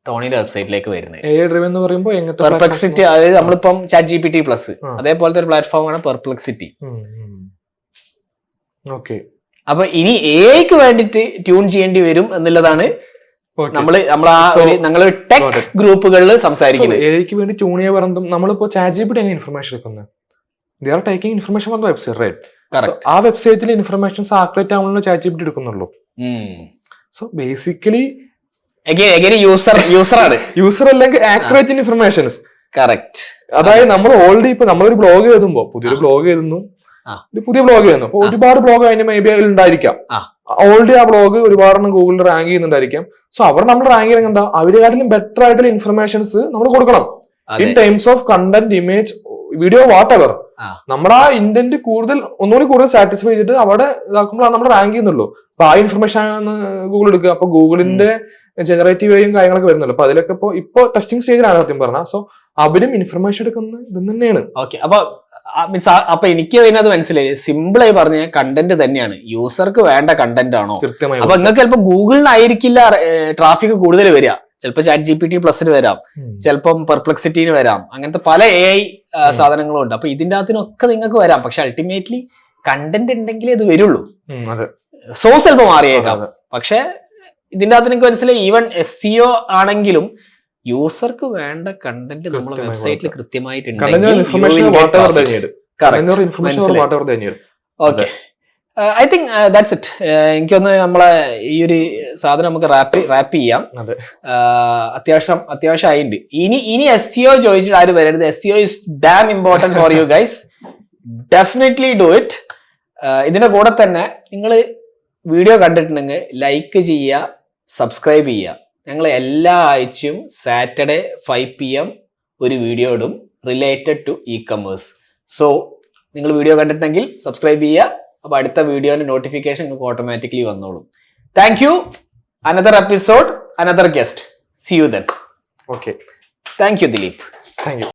ടോണിയുടെ വെബ്സൈറ്റിലേക്ക് വരുന്നത്. AI ഡ്രിവൺ എന്ന് പറയുമ്പോൾ പെർപ്ലക്സിറ്റി, അതായത് നമ്മളിപ്പം ChatGPT പ്ലസ് അതേപോലത്തെ ഒരു പ്ലാറ്റ്ഫോമാണ് പെർപ്ലക്സിറ്റി. ഓക്കെ, അപ്പൊ ഇനി AIക്ക് വേണ്ടിട്ട് ട്യൂൺ ചെയ്യേണ്ടി വരും എന്നുള്ളതാണ് ഞങ്ങൾ ടെക് ഗ്രൂപ്പുകളിൽ സംസാരിക്കുന്നത്. AIക്ക് വേണ്ടി ട്യൂൺ ചെയ്യാൻ പറയുമ്പോൾ നമ്മളിപ്പോ ChatGPT എങ്ങനെ ഇൻഫർമേഷൻ എടുക്കുന്നത്? They are taking information from the website, right? Correct. ആ വെബ്സൈറ്റിൽ ഇൻഫർമേഷൻ ആക്യുറേറ്റ് ആവുന്ന ChatGPT എടുക്കുന്നുള്ളൂ. സോ ബേസിക്കലി യൂസർ അല്ലെങ്കിൽ ആക്യുറേറ്റ് ഇൻഫർമേഷൻസ്. കറക്റ്റ്. അതായത് നമ്മൾ ഓൾറെഡി ഇപ്പൊ നമ്മളൊരു ബ്ലോഗ് എഴുതുമ്പോ, പുതിയൊരു ബ്ലോഗ് എഴുതുന്നു, പുതിയ ബ്ലോഗ് ചെയ്യുന്നു, അപ്പൊ ഒരുപാട് ബ്ലോഗ് അതിന് മേ ബി അതിൽ ഉണ്ടായിരിക്കാം. ഓൾറെഡി ആ ബ്ലോഗ് ഒരുപാട് ഗൂഗിളിൽ റാങ്ക് ചെയ്യുന്നുണ്ടായിരിക്കാം. സോ അവിടെ നമ്മൾ റാങ്ക് ചെയ്യുന്നത് എന്താ, അവരെക്കാട്ടിലും ബെറ്റർ ആയിട്ടുള്ള ഇൻഫർമേഷൻസ് നമ്മൾ കൊടുക്കണം. In times of content, image, video, what ever. നമ്മുടെ ആ ഇന്റന്റ് ഒന്നുകൂടി കൂടുതൽ സാറ്റിസ്ഫൈ ചെയ്തിട്ട് അവിടെ ഇതാക്കുമ്പോൾ നമ്മൾ റാങ്ക് ചെയ്യുന്നുള്ളൂ. അപ്പൊ ആ ഇൻഫർമേഷൻ ആണ് ഗൂഗിൾ എടുക്കുക. അപ്പൊ ഗൂഗിളിന്റെ ജനറേറ്റീവ് വഴിയും കാര്യങ്ങളൊക്കെ വരുന്നുള്ളൂ. അപ്പൊ അതിലൊക്കെ ഇപ്പൊ ടെസ്റ്റിംഗ് സ്റ്റേജിലാണ് സത്യം പറഞ്ഞാൽ. സോ അവരും ഇൻഫർമേഷൻ എടുക്കുന്നത് ഇത് തന്നെയാണ്. ഓക്കെ, അപ്പൊ എനിക്ക് അതിനകത്ത് മനസ്സിലായി, സിമ്പിളായി പറഞ്ഞ കണ്ടന്റ് തന്നെയാണ്. യൂസർക്ക് വേണ്ട കണ്ടന്റ് ആണോ കൃത്യമായി. അപ്പൊ നിങ്ങൾക്ക് ചിലപ്പോൾ ഗൂഗിളിനായിരിക്കില്ല ട്രാഫിക് കൂടുതൽ വരിക, ചിലപ്പോൾ ChatGPT പ്ലസിന് വരാം, ചിലപ്പം പെർപ്ലക്സിറ്റിന് വരാം, അങ്ങനത്തെ പല AI സാധനങ്ങളും ഉണ്ട്. അപ്പൊ ഇതിന്റെ അകത്തിനൊക്കെ നിങ്ങൾക്ക് വരാം. പക്ഷെ അൾട്ടിമേറ്റ്ലി കണ്ടന്റ് ഉണ്ടെങ്കിലേ ഇത് വരുള്ളൂ. സോഴ്സ് ചിലപ്പോൾ മാറിയേക്കാം. പക്ഷെ ഇതിന്റെ അകത്ത് എനിക്ക് മനസ്സിലായി, ഈവൻ SEO ആണെങ്കിലും യൂസർക്ക് വേണ്ട കണ്ടന്റ് നമ്മുടെ വെബ്സൈറ്റിൽ കൃത്യമായിട്ടുണ്ട്. Okay, I think that's it. എനിക്കൊന്ന് നമ്മളെ ഈ ഒരു സാധനം നമുക്ക് റാപ്പ് ചെയ്യാം. അത്യാവശ്യം ആയിട്ടുണ്ട്. ഇനി SEO ചോദിച്ചിട്ട് ആരും വരരുത്. SEO is dam important for you guys. Definitely do it. ഇതിന്റെ കൂടെ തന്നെ നിങ്ങൾ വീഡിയോ കണ്ടിട്ടുണ്ടെങ്കിൽ ലൈക്ക് ചെയ്യുക, സബ്സ്ക്രൈബ് ചെയ്യുക. ഞങ്ങൾ എല്ലാ ആഴ്ചയും സാറ്റർഡേ 5 PM ഒരു വീഡിയോ ഇടും റിലേറ്റഡ് ടു ഇ-കൊമേഴ്സ്. സോ നിങ്ങൾ വീഡിയോ കണ്ടിട്ടുണ്ടെങ്കിൽ സബ്സ്ക്രൈബ് ചെയ്യുക. അപ്പൊ അടുത്ത വീഡിയോന്റെ നോട്ടിഫിക്കേഷൻ നിങ്ങൾക്ക് ഓട്ടോമാറ്റിക്കലി വന്നോളും. Thank you. Another episode, another guest. See you then. Okay, thank you Dileep. Thank U.